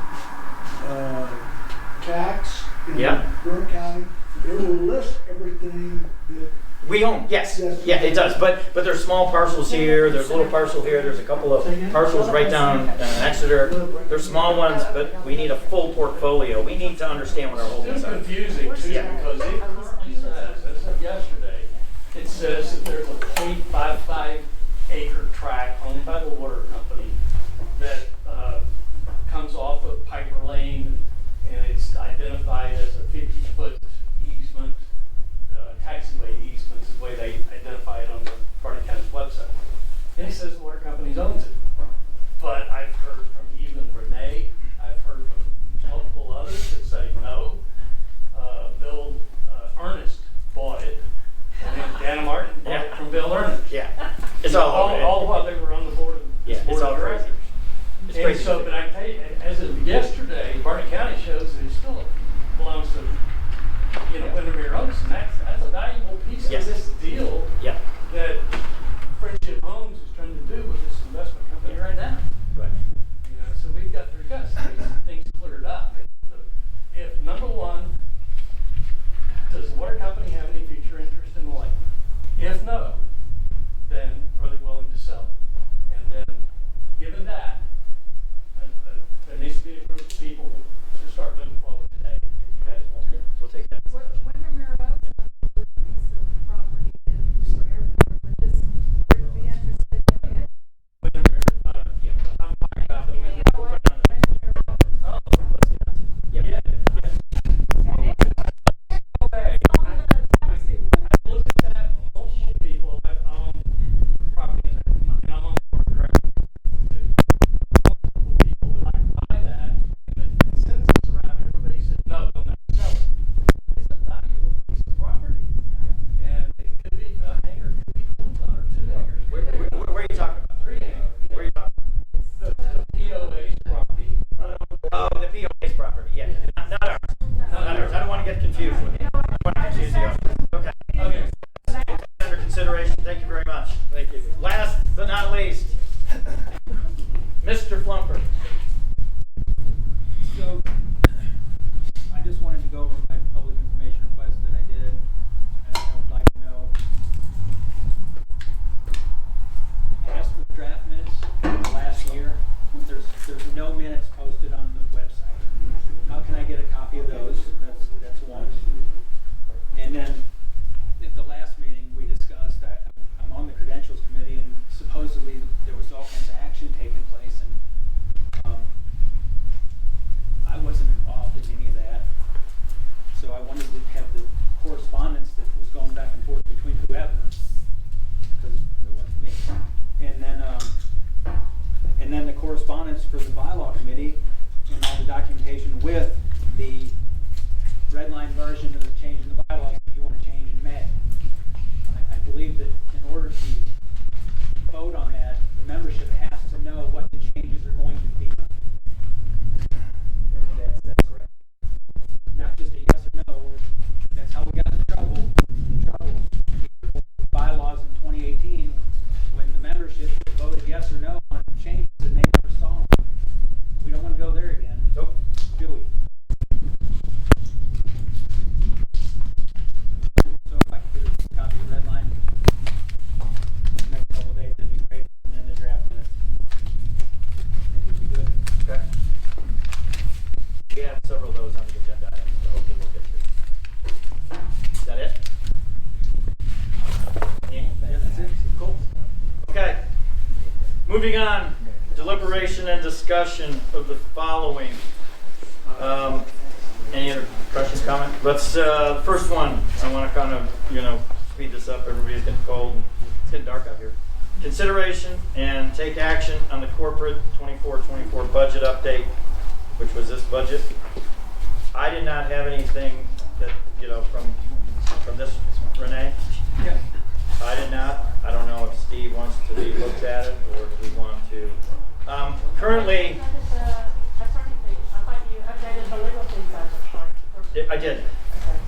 S12: tax in Burke County, it will list everything that
S2: We own, yes. Yeah, it does. But there's small parcels here, there's a little parcel here, there's a couple of parcels right down Exeter. There's small ones, but we need a full portfolio. We need to understand what our holdings
S13: It's
S2: are.
S13: confusing too, because it currently says, as of yesterday, it says that there's a 0.55 acre tract owned by the water company that comes off of Piper Lane, and it's identified as a 50-foot easement, taxiway easement is the way they identify it on the Barney County's website. And it says the water company owns it. But I've heard from even Renee, I've heard from multiple others that say no. Bill Ernest bought it, and then Dana Martin bought it from Bill Ernest.
S2: Yeah. It's all
S13: while they were on the board of
S2: it's all crazy. It's
S13: and
S2: crazy.
S13: so, but I tell you, as of yesterday, Barney County shows that it still belongs to, Windermere Oaks, and that's a valuable piece of this deal that Friendship Homes is trying to do with this investment company right now.
S2: Right.
S13: So we've got some things cleared up. If number one, does the water company have any future interest in the land? If no, then are they willing to sell it? And then, given that, there needs to be a group of people to start moving forward today. If you guys want.
S2: We'll take that.
S1: Windermere Oaks owns a piece of property
S4: minutes for the bylaw committee and all the documentation with the red line version of the change in the bylaws that you want to change in May. I believe that in order to vote on that, the membership has to know what the changes are going to be.
S8: That's correct.
S4: Not just a yes or no. That's how we got in trouble. Bylaws in 2018 when the membership voted yes or no on changes and they never saw them. We don't want to go there again.
S2: Nope.
S4: Do we? So if I could get a copy of the red line next couple of days, that'd be great. And then the draft minutes. I think it'd be good.
S2: Okay. We have several of those on the agenda items, so hopefully we'll get through. Is that it? Yeah, that's it. Cool. Okay. Moving on. Deliberation and discussion of the following. Any other questions, comment? Let's, first one, I want to kind of, speed this up. Everybody's getting cold. It's getting dark out here. Consideration and take action on the corporate 24-24 budget update, which was this budget. I did not have anything that, from this, Renee?
S4: Yeah.
S2: I did not. I don't know if Steve wants to be looked at it or do we want to. Currently, I did.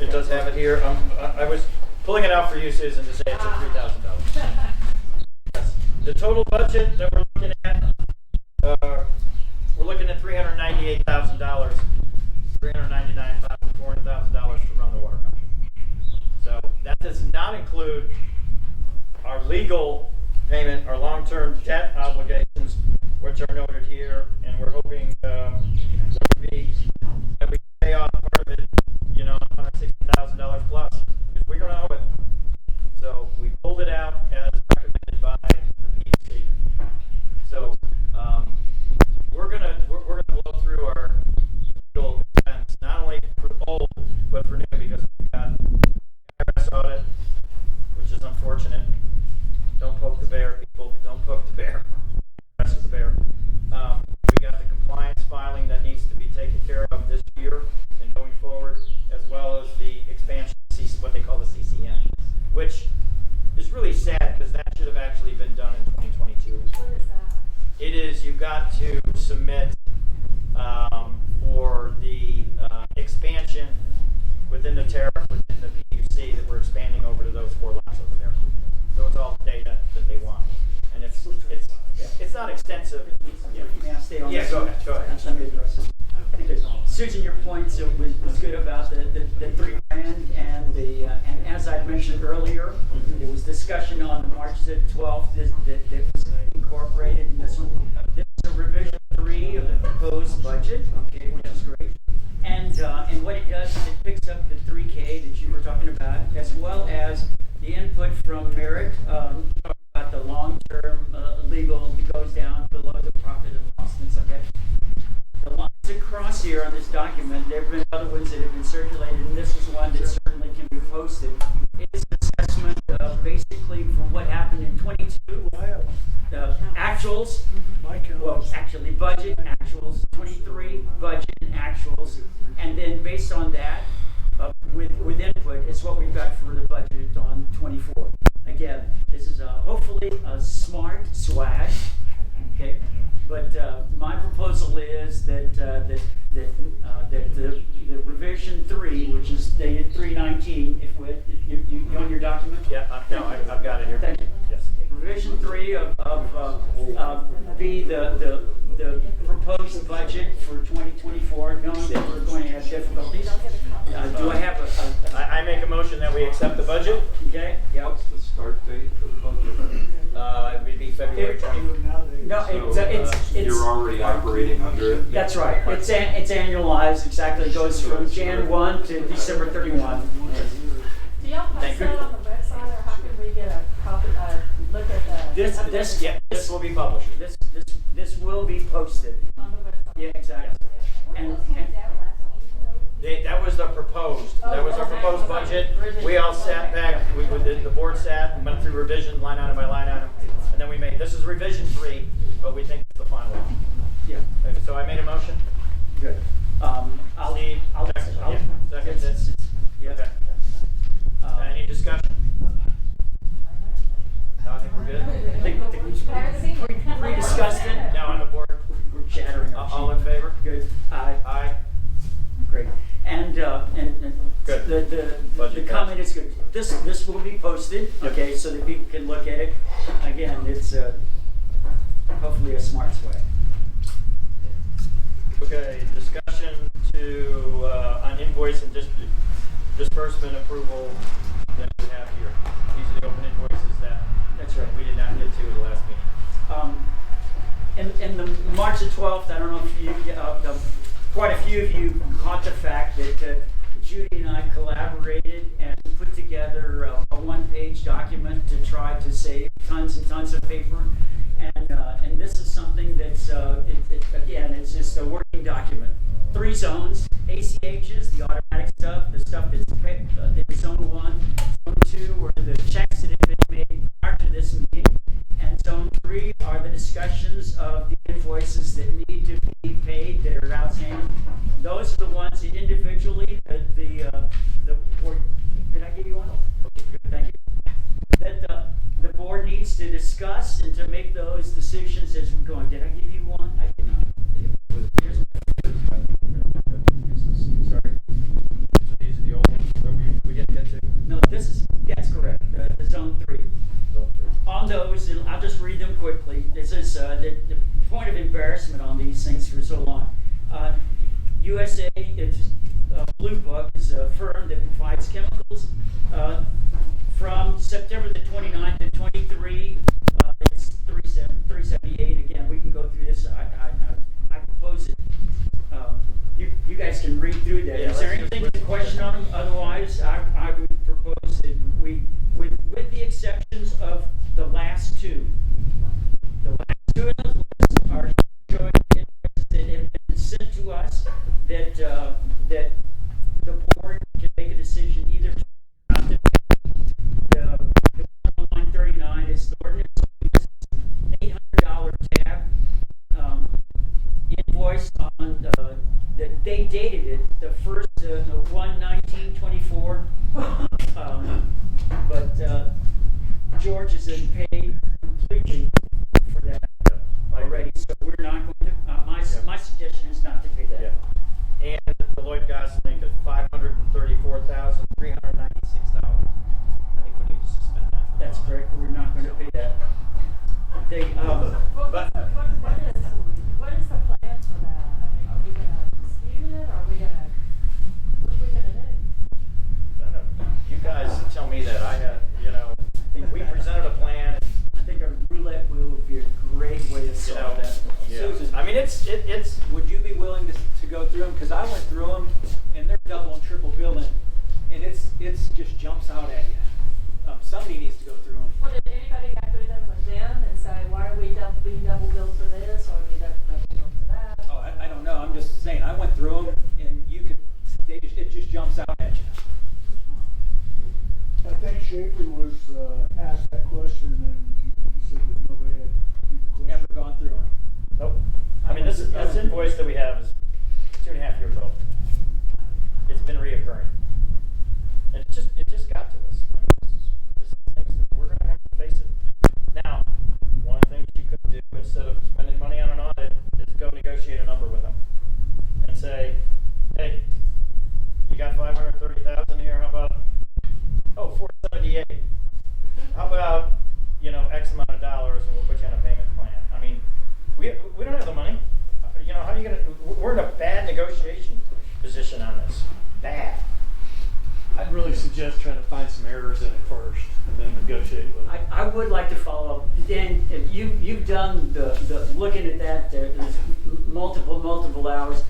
S2: It does have it here. I was pulling it out for you, Susan, to say it's at $3,000. Yes. The total budget that we're looking at, $398,000, $399,000, $400,000 to run the water company. So that does not include our legal payment, our long-term debt obligations, which are noted here, and we're hoping that we pay off part of it, $160,000 plus, because we're going to owe it. So we pulled it out as recommended by the PUC. So we're gonna blow through our legal expense, not only for old but for new, because we've got IRS audit, which is unfortunate. Don't poke the bear, people. Don't poke the bear. IRS is the bear. We got the compliance filing that needs to be taken care of this year and going forward, as well as the expansion, what they call the CCM, which is really sad because that should have actually been done in 2022.
S1: What is that?
S2: It is, you've got to submit for the expansion within the tariff, within the PUC, that we're expanding over to those 4 lots over there. So it's all data that they want. And it's not extensive.
S8: May I stay on
S2: Yeah,
S8: this?
S2: go ahead.
S8: Let me address this. Susan, your points was good about the $3 grand and and as I mentioned earlier, there was discussion on March the 12th that was incorporated in this one. This is a revision 3 of the proposed budget, okay, which is great. And what it does is it picks up the 3K that you were talking about, as well as the input from Merit, about the long-term legal that goes down below the profit and loss, things like that. The lines across here on this document, there have been other ones that have been circulated, and this is one that certainly can be posted. It is an assessment basically from what happened in 22, actuals, well, actually budget, actuals, 23, budget, actuals, and then based on that, with input, it's what we've got for the budget on 24. Again, this is hopefully a smart swag, okay? But my proposal is that the revision 3, which is dated 3/19, if you on your document?
S2: Yeah, no, I've got it here.
S8: Thank you.
S2: Yes.
S8: Revision 3 be the proposed budget for 2024, knowing that we're going to have difficulties. Do I have
S2: I make a motion that we accept the budget.
S8: Okay. Yeah.
S7: What's the start date for the budget?
S2: It would be February 20th.
S8: No,
S7: So,
S8: it's
S7: you're already operating under it?
S8: That's right. It's annualized. Exactly. It goes from Jan 1 to December 31.
S1: Do y'all post
S2: Thank you.
S1: that on the website, or how can we get a copy, look at the?
S2: This will be published.
S8: This will be posted.
S1: On the website?
S8: Yeah, exactly. And
S2: That was the proposed. That was our proposed budget. We all sat back. The board sat and went through revision line item by line item, and then we made this is revision 3, but we think it's the final one.
S8: Yeah,
S2: So I made a motion.
S8: good. I'll
S2: Steve, second. Yeah, second.
S8: it's- yeah.
S2: Okay. Any discussion? No, I think we're good.
S8: I think we pre-discussed it.
S2: Now on the board.
S8: We're chattering.
S2: All in favor?
S8: Good. Aye.
S2: Aye.
S8: Great. And
S2: Good.
S8: the
S2: Budget
S8: comment is good. This will be posted, okay, so that people can look at it. Again, it's hopefully a smart way.
S2: Okay, discussion on invoice and disbursement approval that we have here. These are the open invoices that
S8: That's right.
S2: we did not get to the last meeting.
S8: In the March the 12th, I don't know if you, quite a few of you caught the fact that Judy and I collaborated and put together a one-page document to try to save tons and tons of paper. And this is something that's, again, it's just a working document. 3 zones, ACHs, the automatic stuff, the stuff that's zone 1, zone 2 are the checks that have been made prior to this meeting, and zone 3 are the discussions of the invoices that need to be paid that are outstanding. Those are the ones that individually, the board, did I give you one? Okay, good, thank you. That the board needs to discuss and to make those decisions as we're going. Did I give you one? I did not. Sorry.
S2: So these are the old ones that we didn't get to?
S8: No, that's correct. The zone 3.
S2: Zone 3.
S8: On those, and I'll just read them quickly. This is the point of embarrassment on these things for so long. USA, Blue Book is a firm that provides chemicals. From September the 29th to 23, it's 378. Again, we can go through this. I propose it. You guys can read through that.
S2: Yeah,
S8: Is there anything to question on them? Otherwise, I would propose that we, with the exceptions of the last 2. The last 2 of them are showing that have been sent to us that the board can make a decision either to not to. The one on line 39 is the ordinance $800 tab invoice on that they dated it the first 1/19/24, but George has been paid completely for that already, so we're not going to. My suggestion is not to pay that.
S2: Yeah. And Deloitte Gosling of $534,396. I think we need to suspend that.
S8: That's correct. We're not going to pay that. They,
S1: What is the plan for that? I mean, are we gonna dispute it, or are we gonna, what are we gonna do?
S2: I don't know. You guys tell me that. We presented a plan.
S8: I think a roulette wheel would be a great way to solve that.
S2: Yeah.
S4: Susan.
S2: I mean, it's.
S4: Would you be willing to go through them? Because I went through them, and they're double and triple billing, and it's just jumps out at you. Somebody needs to go through them.
S1: Well, did anybody go through them with them and say, why are we being double billed for this, or are we double billed for that?
S4: Oh, I don't know. I'm just saying. I went through them, and it just jumps out at you.
S12: I think Schaefer was asked that question, and he said that nobody had the question.
S4: Ever gone through them?
S2: Nope. I mean, this invoice that we have is 2.5 years old. It's been reoccurring, and it just got to us. I mean, this is things that we're going to have to face it. Now, one of the things you could do instead of spending money on an audit is go negotiate a number with them and say, hey, you got $530,000 here. How about $478? How about X amount of dollars, and we'll put you on a payment plan. I mean, we don't have the money. How are you gonna? We're in a bad negotiation position on this. Bad.
S13: I'd really suggest trying to find some errors in it first and then negotiate with them.
S8: I would like to follow up. Dan, if you've done the looking at that, there's multiple hours.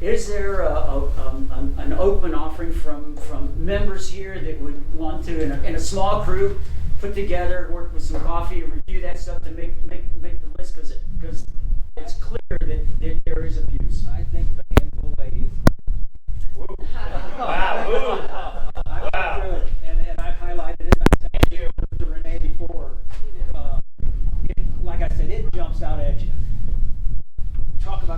S8: Is there an open offering from members here that would want to, in a small group, put together, work with some coffee, review that stuff to make the list? Because it's clear that there is abuse.
S4: I think of a handful of ladies.
S2: Woo. Wow. Woo.
S4: I went through it, and I've highlighted it. I sent it to Renee before. Like I said, it jumps out at you. Talk about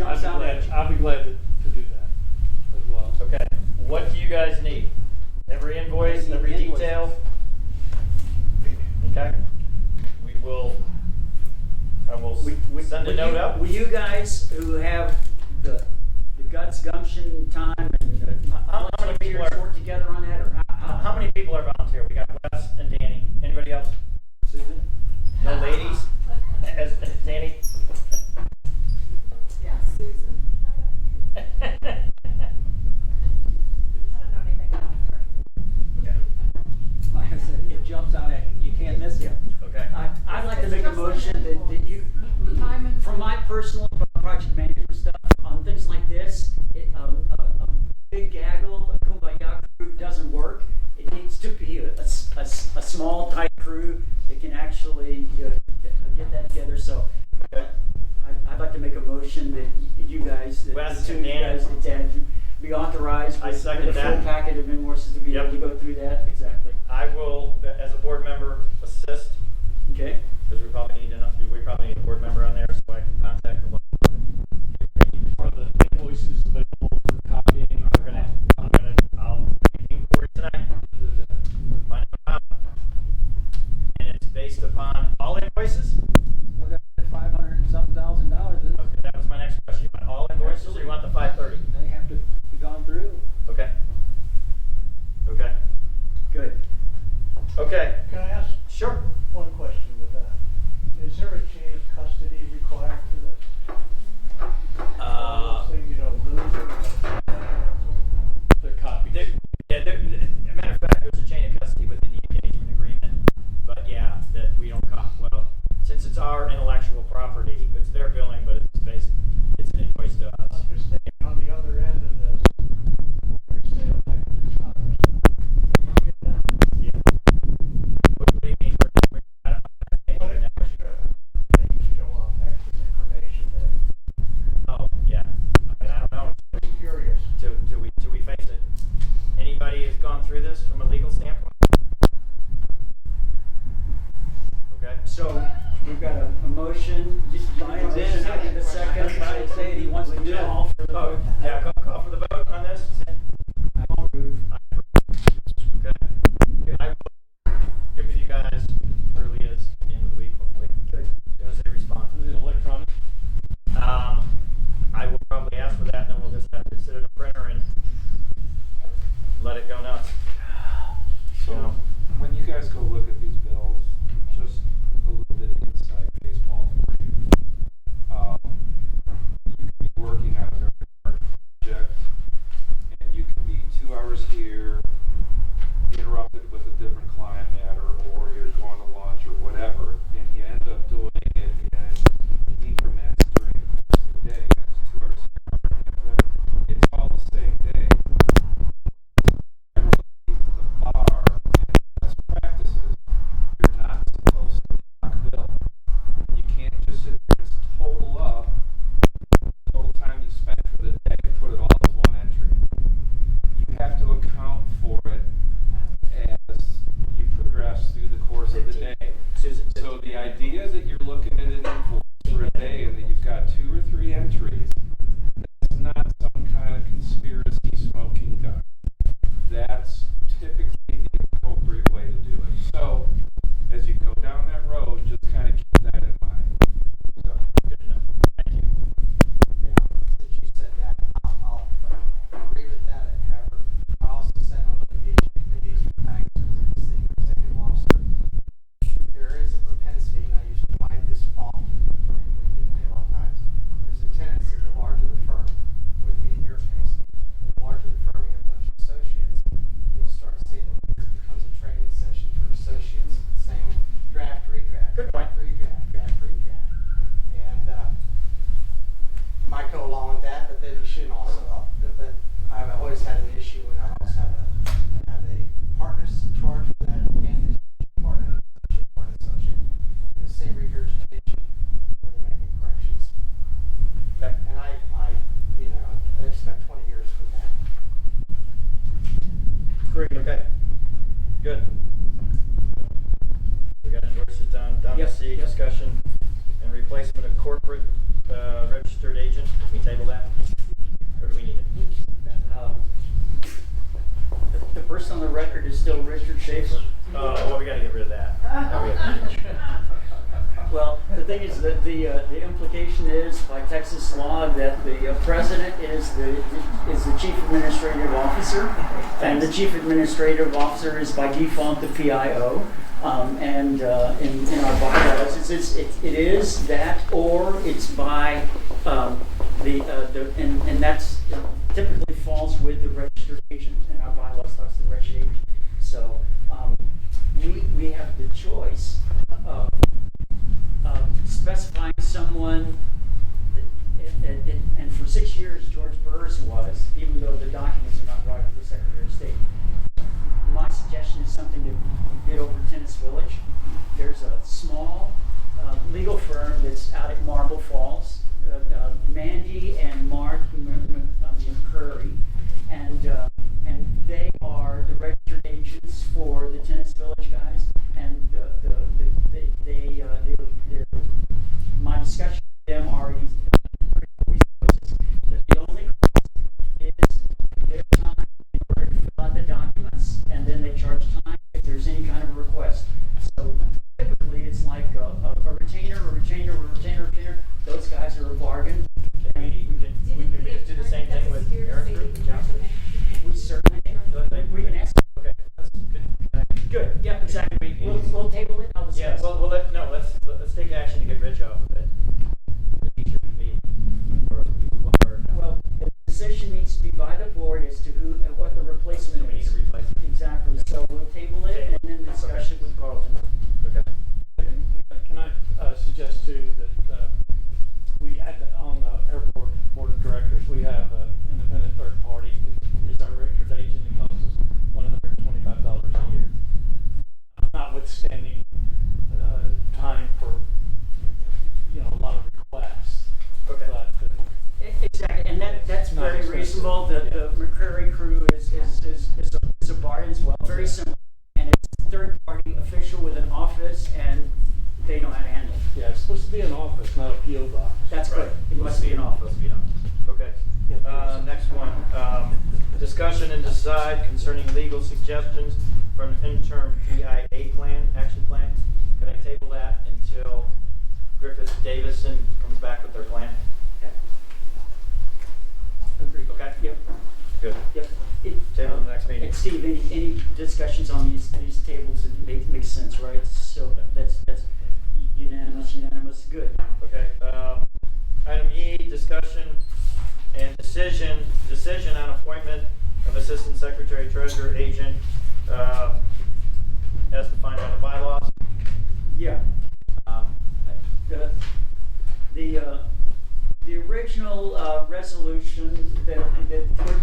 S8: jumps out at you.
S13: I'll be glad to do that as well.
S2: Okay, what do you guys need? Every invoice,
S4: Need
S2: every
S4: invoices.
S2: detail? Okay, I will send a note out.
S8: Will you guys who have the guts, gumption, time, and
S2: How many people are-
S8: work together on that, or
S2: How many people are volunteer? We got Wes and Danny. Anybody else?
S8: Susan?
S2: No ladies? As Danny?
S5: Yeah, Susan.
S1: I don't know anything about it.
S4: Like I said, it jumps out at you. You can't miss it.
S2: Okay.
S8: I'd like to make a motion that you,
S1: Time and-
S8: from my personal project management stuff, on things like this, a big gaggle, a kumbaya crew doesn't work. It needs to be a small, tight crew that can actually get that together. So
S2: Okay.
S8: I'd like to make a motion that you guys, that
S2: Wes
S8: the two of
S2: and
S8: you
S2: Dan.
S8: guys, that be authorized
S2: I
S8: with
S2: second
S8: a full
S2: that.
S8: packet of invoices to be able to go through that. Exactly.
S2: I will, as a board member, assist,
S8: Okay.
S2: because we probably need a board member on there so I can contact the.
S13: Are the invoices available for copying?
S2: I'll make inquiry tonight. Find out. And it's based upon all invoices?
S4: We're gonna get $500,000.
S2: Okay, that was my next question. You want all invoices or you want the 530?
S4: They have to be gone through.
S2: Okay. Okay.
S8: Good.
S2: Okay.
S12: Can I ask
S2: Sure.
S12: one question with that? Is there a chain of custody required for this? All those things you don't lose it.
S13: The copy.
S2: As a matter of fact, there's a chain of custody within the engagement agreement, but yeah, that we don't well, since it's our intellectual property, it's their billing, but it's an invoice to us.
S12: I'm just thinking on the other end of this, where you say, okay, you get that?
S2: Yeah. What do you mean? I don't understand
S12: What
S2: you now.
S12: extra things show up, extra information that,
S2: Oh, yeah. I mean, I don't know.
S12: I'm curious.
S2: Do we face it? Anybody who's gone through this from a legal standpoint? Okay.
S8: So we've got a motion. Brian's in. I need a second.
S4: Brian said he wants to do it.
S8: Call for the vote.
S2: Yeah, call for the vote on this.
S8: I approve.
S2: Okay. I will give it to you guys early as the end of the week, hopefully.
S8: Good.
S2: As soon as they respond.
S13: Is it electronic?
S2: I will probably ask for that, and then we'll just have to sit at a printer and let it go nuts.
S7: So, when you guys go look at these bills, just a little bit of inside baseball for you. You could be working on a very large project, and you could be 2 hours here, interrupted with a different client matter, or you're going to lunch or whatever, and you end up doing it in increments during the course of the day. That's 2 hours here, 1 hour there. It's all the same day. Generally, the bar and best practices, you're not supposed to block bill. You can't just sit there and total up total time you spent for the day and put it all as one entry. You have to account for it as you progress through the course of the day.
S2: Susan.
S7: So the idea that you're looking at an invoice for a day and that you've got 2 or 3 entries, that's not some kind of conspiracy smoking gun. That's typically the appropriate way to do it. So as you go down that road, just kind of keep that in mind. So.
S2: Good enough. Thank you.
S14: Yeah, since you said that, I'll agree with that. However, I also said on litigation committees with banks as a senior executive officer, there is a propensity, and I used to find this often, and we didn't pay a lot of times. There's a tendency, the larger the firm, would be in your case, the larger the firm, you have a bunch of associates, you'll start seeing it becomes a training session for associates. Same draft, redraft,
S2: Good point.
S14: draft, redraft, draft, redraft. And might go along with that, but then you shouldn't also, but I've always had an issue when I also have a partner's charge for that, and partner associate, and the same regurgitation when they're making corrections.
S2: Okay.
S14: And I spent 20 years with that.
S2: Great. Okay. Good. We got invoices done. Down to
S8: Yep,
S2: C,
S8: yep.
S2: discussion and replacement of corporate registered agent. We table
S8: on the record is still Richard Schaefer.
S2: Well, we gotta get rid of that.
S8: Well, the thing is that the implication is by Texas law that the president is the chief administrative officer, and the chief administrative officer is by default the PIO. And in our bylaws, it is that, or it's by and that's typically falls with the registered agent, and our bylaws talks to the registered agent. So we have the choice of specifying someone, and for 6 years George Burris was, even though the documents are not right for the Secretary of State. My suggestion is something that we did over Tennis Village. There's a small legal firm that's out at Marble Falls, Mandy and Mark McCurry, and they are the registered agents for the Tennis Village guys, and my discussion with them already that the only cost is their time in order to fill out the documents, and then they charge time if there's any kind of request. So typically it's like a retainer. Those guys are a bargain. And
S2: we just do the same thing with Aaron's group and Johnson?
S8: we certainly can. We can ask.
S2: Okay, that's good.
S8: Good. Yeah, exactly. We'll table it. I'll discuss.
S2: Yeah, well, let's take action to get Rich off of it.
S8: Well, the decision needs to be by the board as to what the replacement
S2: So we need
S8: is.
S2: to replace it.
S8: Exactly. So we'll table it and then discuss it with Carlton.
S2: Okay.
S13: Can I suggest too that we on the airport board of directors, we have an independent third party who is our registered agent and costs us $125 a year, notwithstanding time for a lot of requests.
S2: Okay.
S13: But,
S8: Exactly, and that's
S13: not
S8: very
S13: expensive.
S8: reasonable. The McCurry crew is a bargain as well. Very simple, and it's a third party official with an office, and they know how to handle it.
S13: yeah, it's supposed to be an office, not a PO box.
S8: That's
S2: Right.
S8: good. It must be an office.
S2: Okay. Next one. Discussion and decide concerning legal suggestions from an interim PIA plan, action plan. Can I table that until Griffith Davison comes back with their plan?
S8: Agreed.
S2: Okay.
S8: Yep.
S2: Good.
S8: Yep.
S2: Table the next meeting.
S8: And Steve, any discussions on these tables that make sense, right? So that's unanimous. Good.
S2: Okay. Item E, discussion and decision on appointment of Assistant Secretary, Treasurer, Agent, as defined by the bylaws.
S8: Yeah. The original resolution that put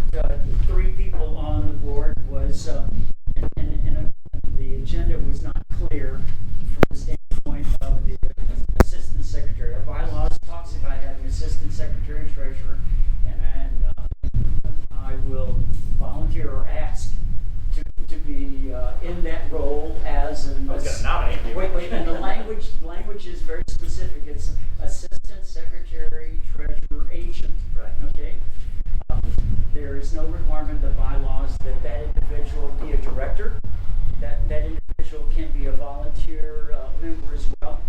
S8: 3 people on the board was, and the agenda was not clear from the standpoint of the assistant secretary. Our bylaws talks about having assistant secretary, treasurer, and I will volunteer or ask to be in that role as an.
S2: I was going to nominate you.
S8: Wait, and the language is very specific. It's assistant secretary, treasurer, agent.
S2: Right.
S8: Okay. There is no requirement in the bylaws that individual be a director. That individual can be a volunteer member as well,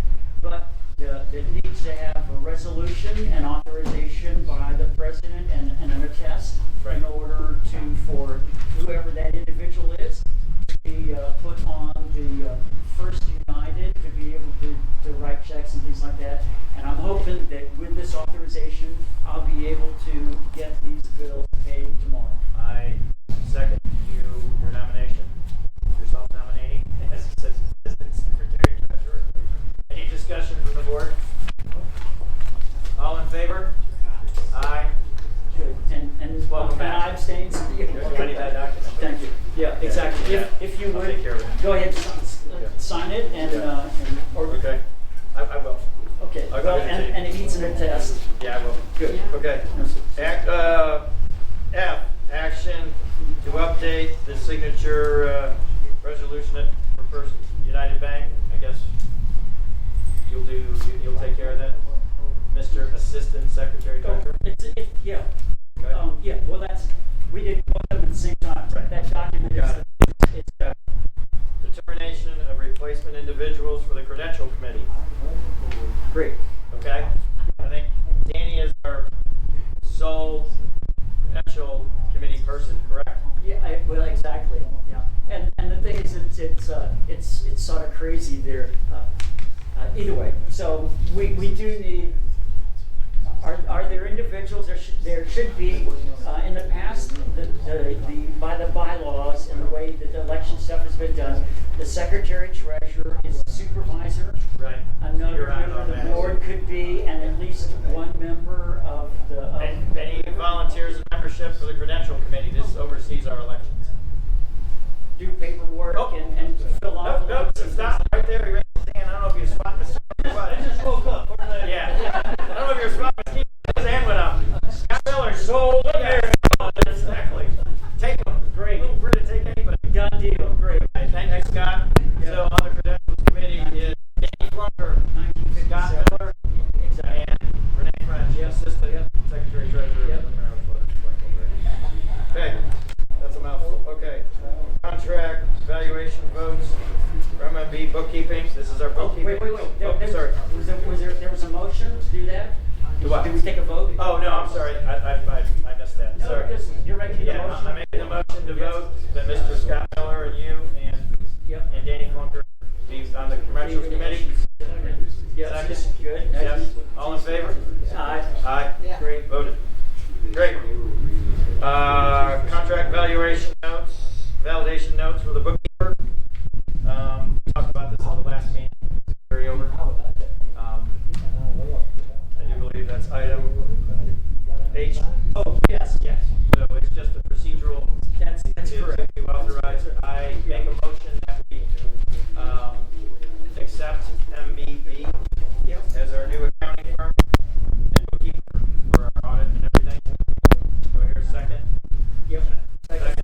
S8: but it needs to have a resolution and authorization by the president and an attest in order for whoever that individual is to be put on the First United to be able to write checks and things like that. And I'm hoping that with this authorization, I'll be able to get these bills paid tomorrow.
S2: I second your nomination, your self-nominating as Assistant Secretary Treasurer. Any discussion from the board? All in favor? Aye.
S8: Good. And
S2: Welcome back.
S8: I abstain. So you
S2: I need that document.
S8: Thank you. Yeah, exactly.
S2: Yeah.
S8: If you
S2: I'll
S8: would,
S2: take care of it.
S8: go ahead and sign it or
S2: Okay. I will.
S8: Okay.
S2: I'll
S8: Well,
S2: give it to you.
S8: and it needs an attest.
S2: Yeah, I will.
S8: Good.
S2: Okay. F, action to update the signature resolution for First United Bank. I guess you'll take care of that, Mr. Assistant Secretary Treasurer.
S8: Yeah.
S2: Okay.
S8: Yeah. Well, we did both of them at the same time.
S2: Right.
S8: That document is
S2: Got it. individuals for the credential committee.
S8: Great.
S2: Okay? I think Danny is our sole credential committee person, correct?
S8: Yeah, well, exactly. Yeah, and the thing is, it's sort of crazy there. Either way, so we do need. Are there individuals? There should be. In the past, by the bylaws and the way that the election stuff has been done, the secretary treasurer is the supervisor.
S2: Right.
S8: Another member of the board could be, and at least one member of the.
S2: Any volunteers and membership for the credential committee? This oversees our elections.
S8: Do paperwork and fill out.
S2: Nope, stop right there. He raised his hand. I don't know if you spot Mr.
S13: I just woke up.
S2: Yeah. I don't know if you're spotting his hand went up. Scott Miller, so there. Exactly. Take him.
S8: Great.
S2: We're going to take anybody.
S8: Done deal. Great.
S2: Thank you, Scott. So on the credentials committee is Danny Flunker, Scott Miller, and Renee French, assistant secretary treasurer of the Maryland Legislature. Okay, that's a mouthful. Okay, contract evaluation votes. RMB bookkeeping. This is our bookkeeping.
S8: Wait.
S2: Sorry.
S8: There was a motion to do that?
S2: Do what?
S8: Did we take a vote?
S2: Oh no, I'm sorry. I missed that.
S8: No,
S2: Sorry.
S8: you're making the motion.
S2: I'm making the motion to vote that Mr. Scott Miller and you and Danny Flunker be on the commercials committee.
S8: Yes,
S2: Second.
S8: good.
S2: Yes. All in favor?
S8: Aye.
S2: Aye.
S5: Yeah.
S2: Great. Voted. Great. Contract valuation notes, validation notes for the bookkeeper. We talked about this at the last meeting. Carry over. I do believe that's item H.
S8: Oh, yes.
S2: Yes. So it's just a procedural.
S8: That's correct.
S2: To authorize. I make a motion that we accept MBB as our new accounting firm and bookkeeper for our audit and everything. Do I hear a second?
S8: Yep.
S2: Second.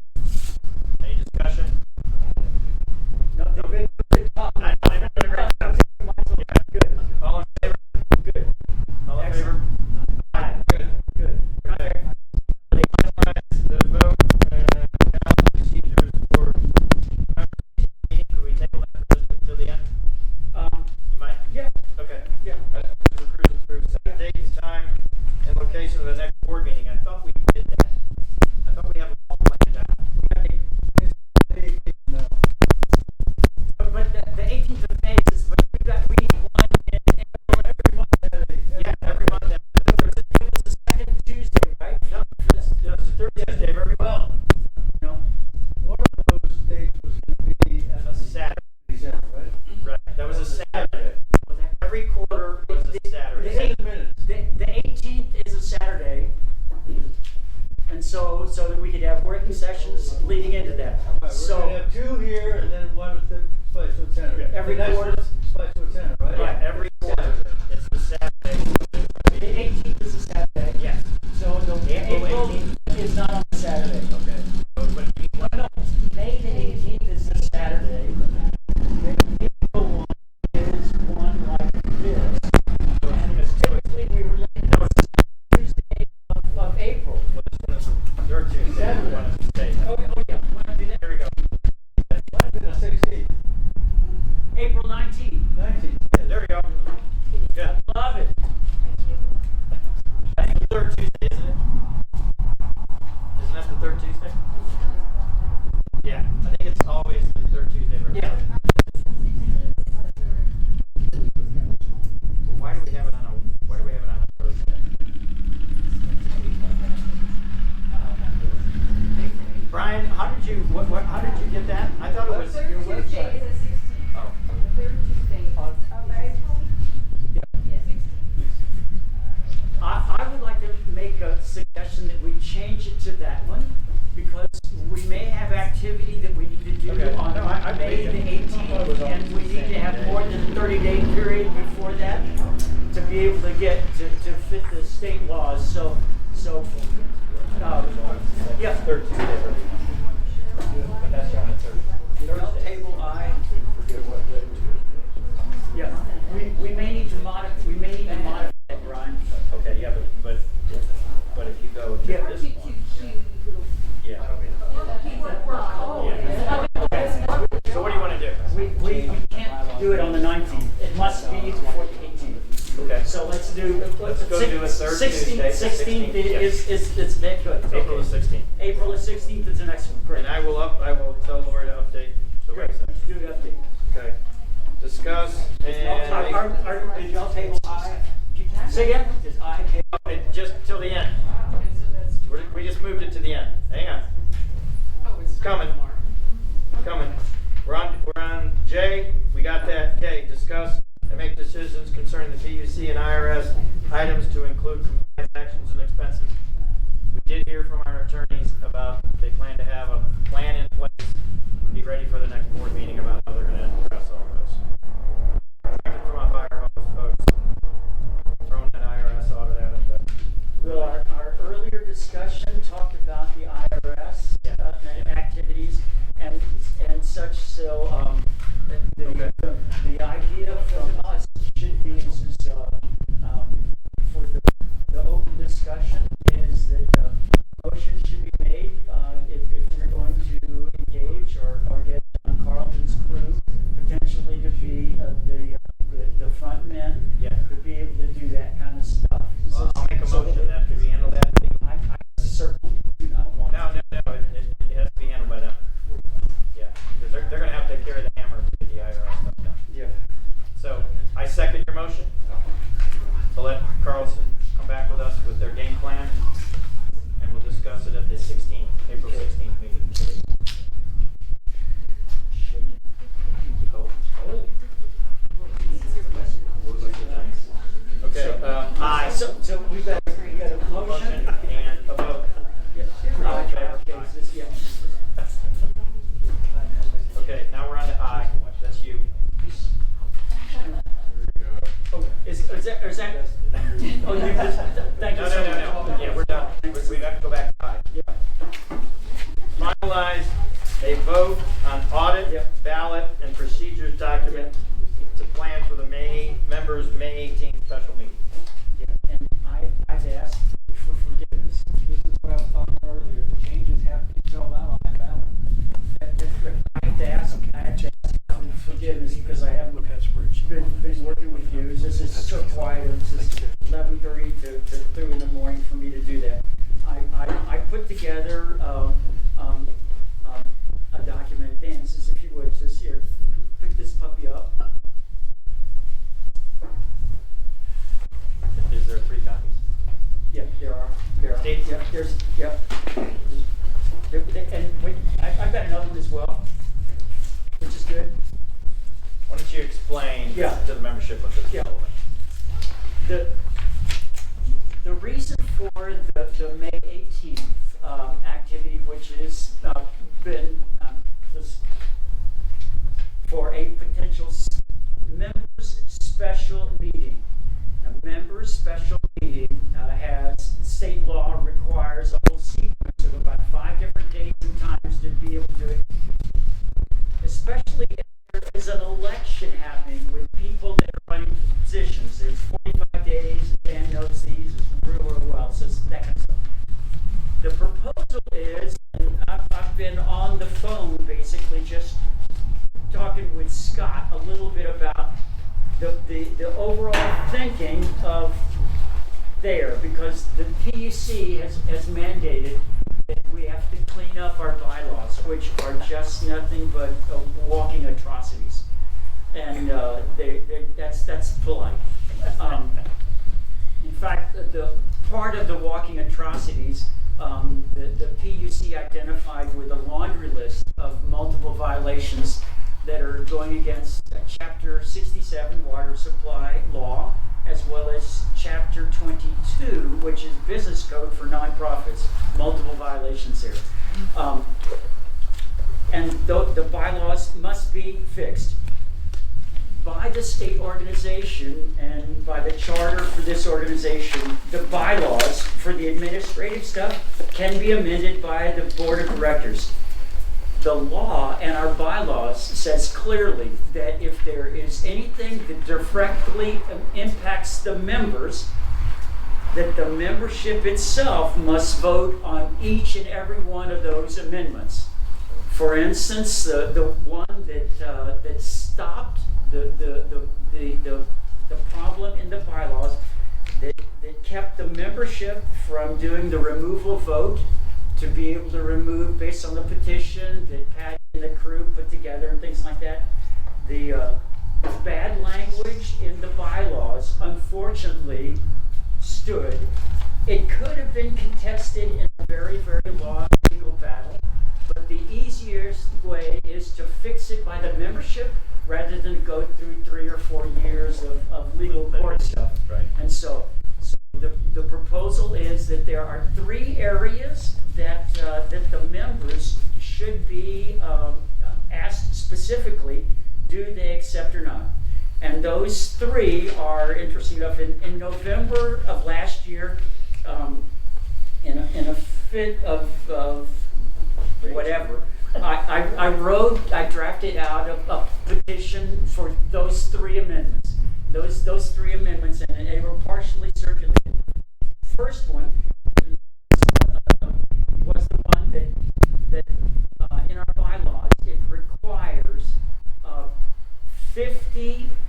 S2: Any discussion?
S8: No, they've been good.
S2: They've been doing a great job.
S8: Good.
S2: All in favor?
S8: Good.
S2: All in favor?
S8: Aye.
S2: Good.
S8: Good.
S2: Okay. The vote procedures for meeting. Could we table that till the end? You might?
S8: Yeah.
S2: Okay.
S8: Yeah.
S2: We're cruising through. Set date and time and location of the next board meeting. I thought we did that. I thought we have it all planned out.
S8: But the 18th of May is, but we need one in every month.
S2: Yeah, every month.
S8: It was the second Tuesday, right?
S2: No, it's the third Tuesday of every month.
S8: No.
S12: One of those dates was gonna be at
S2: A Saturday.
S12: December, right?
S2: Right. That was a Saturday. Every quarter was a Saturday.
S8: The 18th is a Saturday, and so that we could have working sessions leading into that.
S12: We're
S8: So
S12: gonna have two here and then one at the Spicewood Center.
S8: Every
S12: The next
S8: quarter?
S12: one's Spicewood Center, right?
S2: Yeah, every quarter. It's the Saturday.
S8: the 18th is a Saturday.
S2: Yes.
S8: So the April
S2: 18th.
S8: is not on a Saturday.
S2: Okay.
S8: No, May the 18th is a Saturday. The April one is one like this. And typically we were looking at the Tuesday of April.
S2: Well, this one is the third Tuesday. We want to stay.
S8: Oh yeah, wanna do that?
S2: Here we go.
S12: Might have been the 16th,
S8: April 19th.
S12: 19th.
S2: There we go. Good.
S8: Love it.
S2: I think the third Tuesday, isn't it? Isn't that the third Tuesday? Yeah, I think it's always the third Tuesday of every
S8: Yeah.
S2: month. Well, why do we have it on a Thursday? Brian, how did you get that? I thought it was your website.
S9: Tuesday is the 16th.
S2: Oh.
S9: The third Tuesday of April. Yeah, 16th.
S8: I would like to make a suggestion that we change it to that one, because we may have activity that we need to do
S2: Okay.
S8: on
S2: No, I
S8: May
S2: believe
S8: the
S2: it.
S8: 18th, and we need to have more than a 30-day period before that to be able to get to fit the state laws. So yeah.
S2: Third Tuesday of every month. But that's on a Thursday.
S8: Table I. Yeah, we may need to modify. It, Brian.
S2: Okay, yeah, but if you go to
S8: Yeah.
S2: this one, yeah.
S9: People work.
S2: Yeah. Okay. So what do you want to do?
S8: We can't do it on
S2: Tuesday,
S8: 16th
S2: yes.
S8: is that good?
S2: April the 16th.
S8: April the 16th is the next one, great.
S2: And I will tell Lori to update the
S8: Great,
S2: website.
S8: do the update.
S2: Okay. Discuss and.
S4: Did y'all table I?
S8: Say again?
S4: Is I table?
S2: Just till the end. We just moved it to the end. Hang on.
S9: Oh, it's
S2: Coming. Coming. We're on J. We got that. K. Discuss and make decisions concerning the PUC and IRS items to include compliance actions and expenses. We did hear from our attorneys about they plan to have a plan in place, be ready for the next board meeting about how they're going to address all those. From our fire hose folks, throwing that IRS audit at them.
S8: Well, our earlier discussion talked about the IRS and activities and such. So the idea from us should be for the open discussion is that motion should be made if we're going to engage or get on Carlton's crew potentially to be the front men to be able to do that kind of stuff.
S2: I'll make a motion that could be handled that.
S8: I certainly do not want
S2: No, it has to be handled by them. Yeah, because they're going to have to carry the hammer to get the IRS stuff done.
S8: Yeah.
S2: So I second your motion to let Carlson come back with us with their game plan, and we'll discuss it at the April 16th meeting. Okay.
S8: Aye. So we got a motion
S2: and a vote. Okay, now we're on to I. That's you.
S8: Oh, is that? Oh, you just, thank you so much.
S2: No. Yeah, we're done. We have to go back to I.
S8: Yeah.
S2: Finalize a vote on audit, ballot, and procedures document to plan for the members' May 18th special meeting.
S8: Yeah, and I've asked for forgiveness.
S14: This is what I was talking about earlier, the changes have to be filled out on that ballot.
S8: I have to ask for forgiveness because I haven't been working with you. This is so quiet. It's just 11:30 to 2 in the morning for me to do that. I put together a document. Dan says, if you would, says here, pick this puppy up.
S2: Is there 3 copies?
S8: Yeah, there are.
S2: States?
S8: Yeah, there's. And wait, I've got another one as well, which is good.
S2: Why don't you explain to the membership what this is all about?
S8: The reason for the May 18th activity, which has been for a potential members special meeting. A members special meeting has state law requires a whole sequence of about 5 different days and times to be able to do it, especially if there is an election happening with people that are running positions. There's 45 days, Dan knows these real well, so it's that kind of stuff. The proposal is, and I've been on the phone basically just talking with Scott a little bit about the overall thinking of there, because the PUC has mandated that we have to clean up our bylaws, which are just nothing but walking atrocities, and that's polite. In fact, the part of the walking atrocities, the PUC identified with a laundry list of multiple violations that are going against Chapter 67 Water Supply Law, as well as Chapter 22, which is Business Code for Nonprofits. Multiple violations there. And the bylaws must be fixed by the state organization and by the charter for this organization. The bylaws for the administrative stuff can be amended by the board of directors. The law and our bylaws says clearly that if there is anything that directly impacts the members, that the membership itself must vote on each and every one of those amendments. For instance, the one that stopped the problem in the bylaws that that kept the membership from doing the removal vote to be able to remove based on the petition that Patty and the crew put together and things like that. The bad language in the bylaws unfortunately stood. It could have been contested in a very, very long legal battle, but the easiest way is to fix it by the membership rather than go through 3 or 4 years of legal court stuff.
S2: Right.
S8: And so the proposal is that there are 3 areas that the members should be asked specifically, do they accept or not? And those 3 are, interesting enough, in November of last year, in a fit of whatever, I drafted out a petition for those 3 amendments. Those 3 amendments, and they were partially circulated. The first one was the one that in our bylaws it requires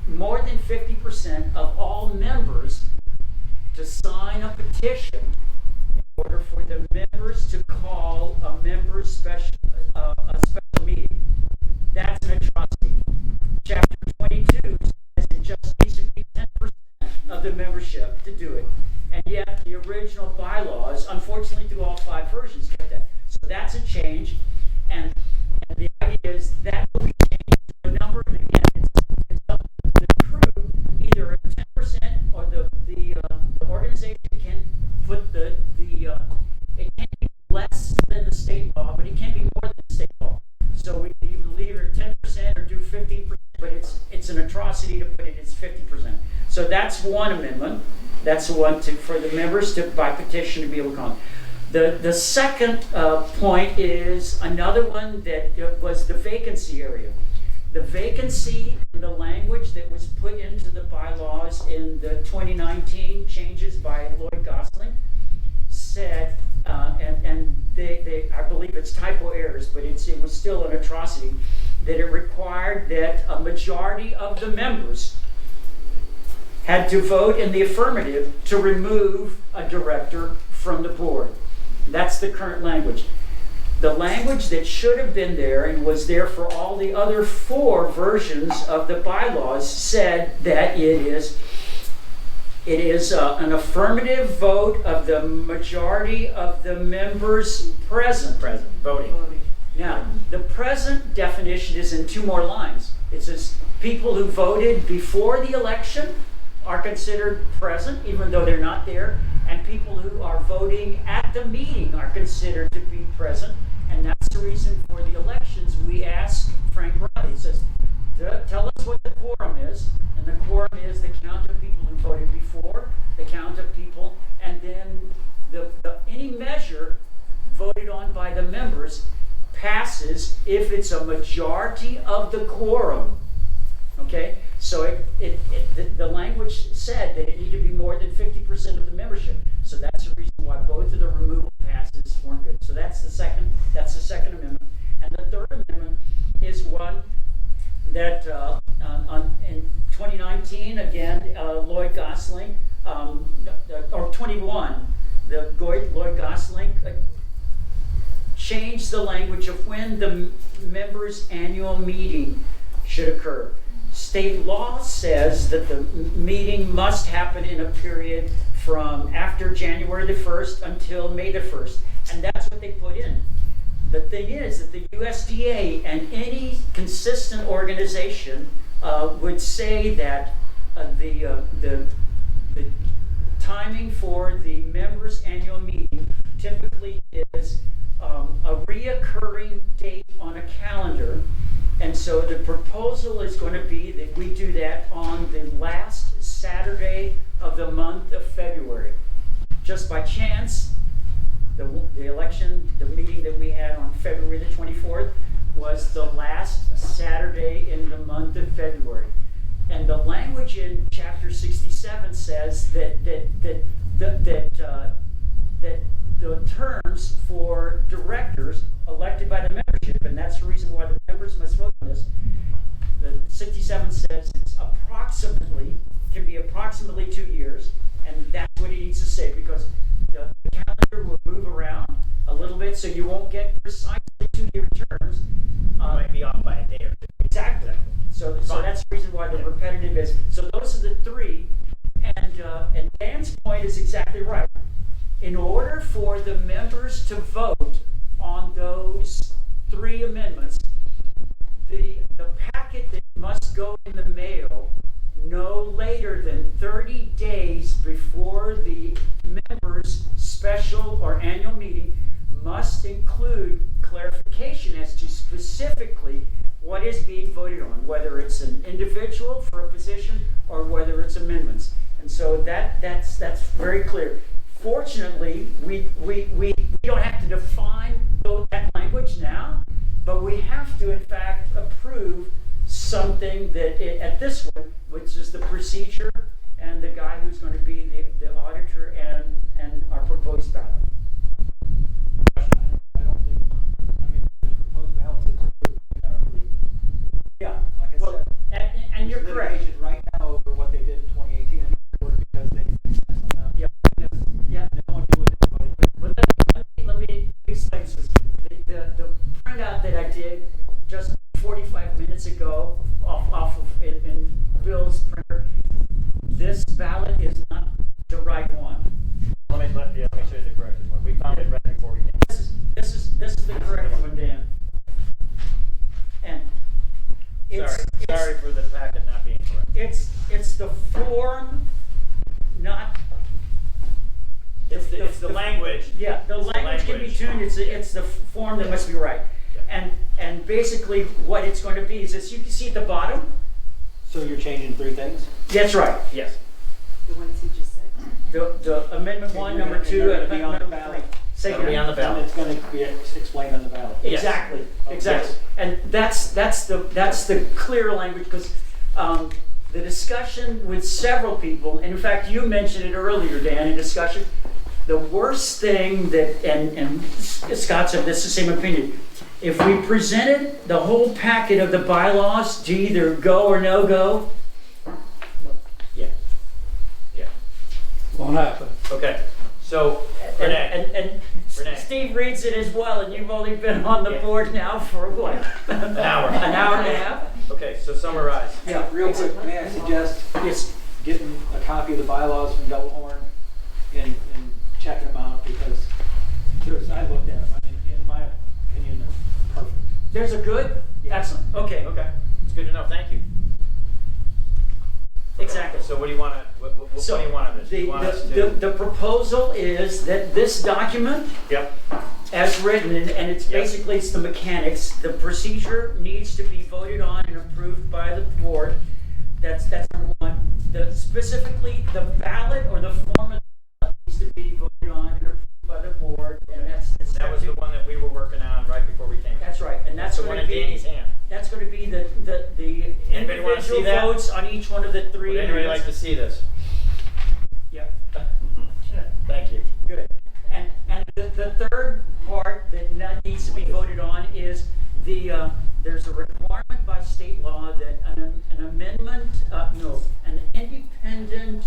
S8: more than 50% of all members to sign a petition in order for the members to call a special meeting. That's an atrocity. Chapter 22 says it just needs to be 10% of the membership to do it. And yet the original bylaws, unfortunately through all 5 versions, kept that. So that's a change. And the idea is that will be changed to a number, and again, it's up to the crew, either 10% or the organization can put it can't be less than the state law, but it can't be more than the state law. So we can either leave it at 10% or do 15%, but it's an atrocity to put it as 50%. So that's one amendment. That's the one for the members to, by petition, to be able to call. The second point is another one that was the vacancy area. The vacancy in the language that was put into the bylaws in the 2019 changes by Lloyd Gosling said, and they I believe it's typo errors, but it was still an atrocity, that it required that a majority of the members had to vote in the affirmative to remove a director from the board. That's the current language. The language that should have been there and was there for all the other 4 versions of the bylaws said that it is an affirmative vote of the majority of the members present.
S2: Voting.
S8: Now, the present definition is in 2 more lines. It says people who voted before the election are considered present, even though they're not there, and people who are voting at the meeting are considered to be present. And that's the reason for the elections we ask Frank Riley. He says, tell us what the quorum is, and the quorum is the count of people who voted before, the count of people, and then any measure voted on by the members passes if it's a majority of the quorum. Okay? So the language said that it needed to be more than 50% of the membership. So that's the reason why both of the removal passes weren't good. So that's the second amendment. And the third amendment is one that in 2019, again, Lloyd Gosling, or 21, Lloyd Gosling changed the language of when the members' annual meeting should occur. State law says that the meeting must happen in a period from after January the 1st until May the 1st. And that's what they put in. The thing is that the USDA and any consistent organization would say that the timing for the members' annual meeting typically is a reoccurring date on a calendar. And so the proposal is going to be that we do that on the last Saturday of the month of February. Just by chance, the election, the meeting that we had on February the 24th was the last Saturday in the month of February. And the language in Chapter 67 says that the terms for directors elected by the membership, and that's the reason why the members must vote on this. The 67 says it's can be approximately 2 years, and that's what it needs precisely 2-year terms.
S2: Might be off by a day or two.
S8: Exactly. So
S2: Fine.
S8: that's the reason why the repetitive is. So those are the three, and Dan's point is exactly right. In order for the members to vote on those 3 amendments, the packet that must go in the mail no later than 30 days before the members' special or annual meeting must include clarification as to specifically what is being voted on, whether it's an individual for a position or whether it's amendments. And so that's very clear. Fortunately, we don't have to define that language now, but we have to in fact approve something that at this one, which is the procedure and the guy who's going to be the auditor and our proposed ballot.
S14: I don't think, I mean, the proposed ballot is approved, we gotta approve it.
S8: Yeah,
S14: Like I
S8: well,
S14: said.
S8: and you're
S14: there's
S8: correct.
S14: litigation right now over what they did in 2018 and because they sent them out.
S8: Yeah. Yeah.
S14: They don't do what everybody did.
S8: But let me explain this. The printout that I did just 45 minutes ago off of in Bill's printer, this ballot is not the right one.
S2: Let me show you the corrected one. We found it right before we came.
S8: This is the correct one, Dan. And
S2: Sorry for the packet not being correct.
S8: it's the form, not.
S2: It's the language.
S8: Yeah, the language can be tuned. It's the form that must be right.
S2: Yeah.
S8: And basically what it's going to be is this. You can see at the bottom.
S14: So you're changing 3 things?
S8: That's right.
S2: Yes.
S9: The ones he just said.
S8: The amendment 1,
S14: And
S8: number 2,
S14: they're gonna
S8: and
S14: be on the
S8: number
S14: ballot.
S8: 3. Say
S2: It'll be
S8: again.
S2: on the ballot.
S14: And it's gonna be explained on the ballot.
S2: Yes.
S8: Exactly.
S14: Okay.
S8: Exactly. And that's the clear language, because the discussion with several people, and in fact you mentioned it earlier, Dan, in discussion. The worst thing that, and Scott said this is the same opinion, if we presented the whole packet of the bylaws to either go or no go, yeah.
S12: Won't happen.
S2: Okay. So Renee.
S8: And
S2: Renee.
S8: Steve reads it as well, and you've only been on the
S2: Yeah.
S8: board now for what?
S2: An hour.
S8: An hour and a half?
S2: Okay. So summarize.
S8: Yeah.
S14: Real quick, may I suggest
S8: Yes.
S14: getting a copy of the bylaws from Double Horn and checking them out, because I looked at them, I mean, in my opinion, they're perfect.
S8: There's a good?
S14: Yeah.
S8: Excellent. Okay.
S2: Okay. It's good to know. Thank you.
S8: Exactly.
S2: So what do you want to? What do you want on this? You want us to?
S8: The proposal is that this document,
S2: Yep.
S8: as written, and it's
S2: Yep.
S8: basically it's the mechanics. The procedure needs to be voted on and approved by the board. That's number 1. Specifically, the ballot or the form of the ballot needs to be voted on and approved by the board, and
S2: That was the one that we were working on right before we came.
S8: That's right, and that's
S2: the
S8: going
S2: one
S8: to
S2: in
S8: be
S2: Danny's hand.
S8: That's going to be the
S2: Anybody wanna see
S8: individual
S2: that?
S8: votes on each one of the 3.
S2: Would anybody like to see this?
S8: Yeah.
S2: Thank you.
S8: Good. And the third part that needs to be voted on is there's a requirement by state law that an amendment, an independent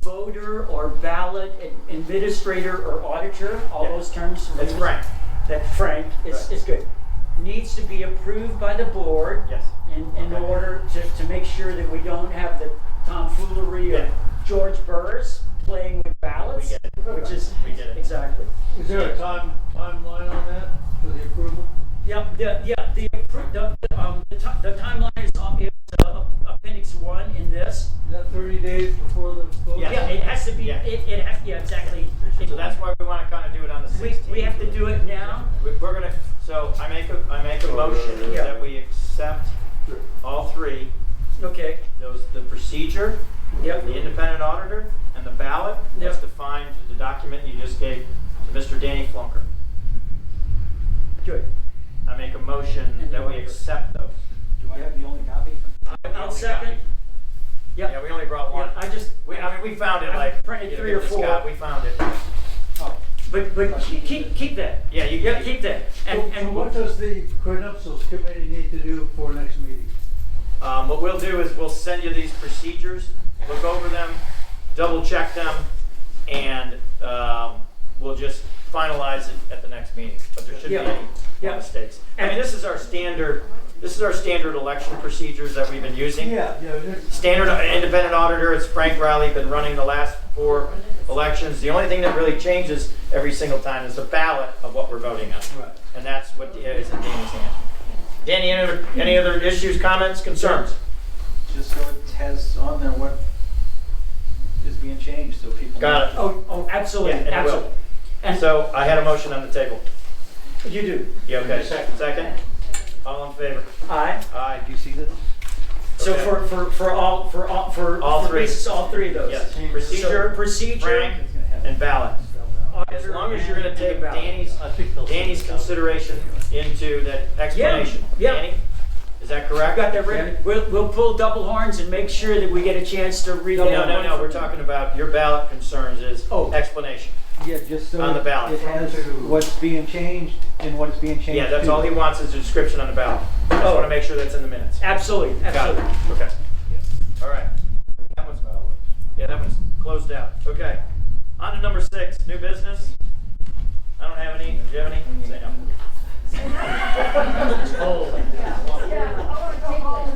S8: voter or ballot administrator or auditor, all
S2: Yeah.
S8: those terms.
S2: That's Frank.
S8: That Frank is good. Needs to be approved by the board.
S2: Yes.
S8: In order to make sure that we don't have the tomfoolery of
S2: Yeah.
S8: George Burris playing with ballots,
S2: We get it.
S8: which is
S2: We get it.
S8: exactly.
S12: Is there a timeline on that for the approval?
S8: The timeline is appendix 1 in this.
S12: Is that 30 days before the vote?
S2: Yeah.
S8: Yeah, it has to be.
S2: Yeah.
S8: It has. Yeah, exactly.
S2: So that's why we want to kind of do it on the 16th.
S8: We have to do it now.
S2: We're gonna. So I make a motion
S8: Yeah.
S2: that we accept all 3.
S8: Okay.
S2: The procedure,
S8: Yep.
S2: the independent auditor, and the ballot.
S8: Yep.
S2: That's defined in the document you just gave to Mr. Danny Flunker.
S8: Good.
S2: I make a motion that we accept those.
S14: Do I have the only copy?
S8: I'll second. Yep.
S2: Yeah, we only brought 1.
S8: Yeah,
S2: we found it
S8: I
S2: like
S8: printed 3 or 4.
S2: Scott, we found it.
S14: Oh.
S8: But keep that.
S2: Yeah, you
S8: Yeah,
S2: can
S8: keep that.
S12: So what does the credentials committee need to do for next meeting?
S2: What we'll do is we'll send you these procedures, look over them, double check them, and we'll just finalize it at the next meeting. But there shouldn't be any
S8: Yeah.
S2: mistakes. I mean, this is our standard election procedures that we've been using.
S8: Yeah.
S2: Standard independent auditor, it's Frank Riley, been running the last 4 elections. The only thing that really changes every single time is the ballot of what we're voting on.
S8: Right.
S2: And that's what is in Danny's hand. Danny, any other issues, comments, concerns?
S4: Just so it has on there what is being changed, so people.
S2: Got it.
S8: Oh, absolutely,
S2: Yeah, and it will.
S8: absolutely. And
S2: So I had a motion on the table.
S8: you do.
S2: You okay? Second? All in favor?
S8: Aye.
S2: Aye.
S4: Do you see this?
S8: So
S2: Okay.
S8: for all
S2: three.
S8: basis, all 3 of those.
S2: Yes.
S8: So
S2: Procedure,
S8: procedure,
S2: Frank, and ballot. As long as you're gonna take Danny's consideration into that explanation.
S8: Yeah.
S2: Danny, is that correct?
S8: I've got that ready. We'll pull double horns and make sure that we get a chance to read it.
S2: No, we're talking about your ballot concerns is explanation.
S4: Yeah, just so
S2: On the ballot.
S4: it has what's being changed and what it's being changed
S2: Yeah, that's
S4: to.
S2: all he wants is a description on the ballot. I just wanna make sure that's in the minutes.
S8: Absolutely,
S2: Got it.
S8: absolutely.
S2: Okay. All right. That one's valid. Yeah, that one's closed out. Okay. On to number 6, new business. I don't have any. Do you have any? Say no.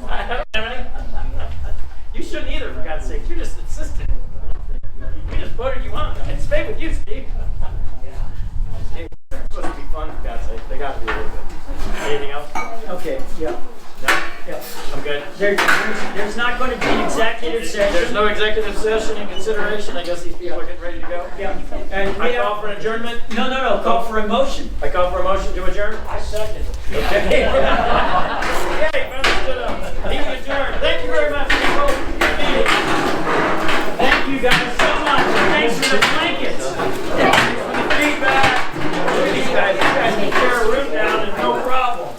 S2: I don't have any. You shouldn't either, for God's sake. You're just insistent. We just voted you on. And stay with you, Steve. It's supposed to be fun, for God's sake. They got to be a little bit. Anything else?
S8: Okay, yeah.
S2: No?
S8: Yeah.
S2: I'm good.
S8: There's not going to be an executive session.
S2: There's no executive session in consideration. I guess these people are getting ready to go.
S8: Yeah. And
S2: I call for an adjournment.
S8: No. Call for a motion.
S2: I call for a motion to adjourn.
S10: I second it.
S2: Okay. Okay, members stood up. Meeting adjourned. Thank you very much, people. Good meeting.
S8: Thank you guys so much. Thanks for the blankets.
S2: Thanks for the feedback. Look at these guys. These guys can tear a room down and no problem.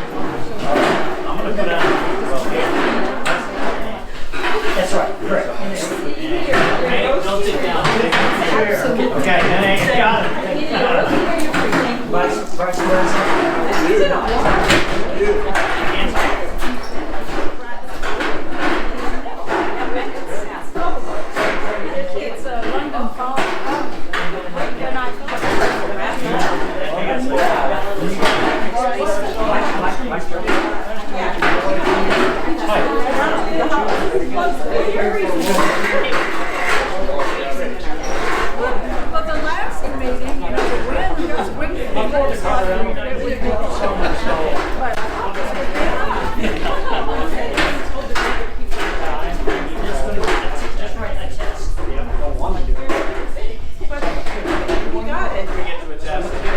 S2: I'm gonna put on.
S8: That's right. Correct.
S2: Don't sit down. Okay, and I got it.
S8: Vice President.
S1: It's a London phone. They're not. Well, the last meeting, you know, the wind was wicked.
S2: We get to a test.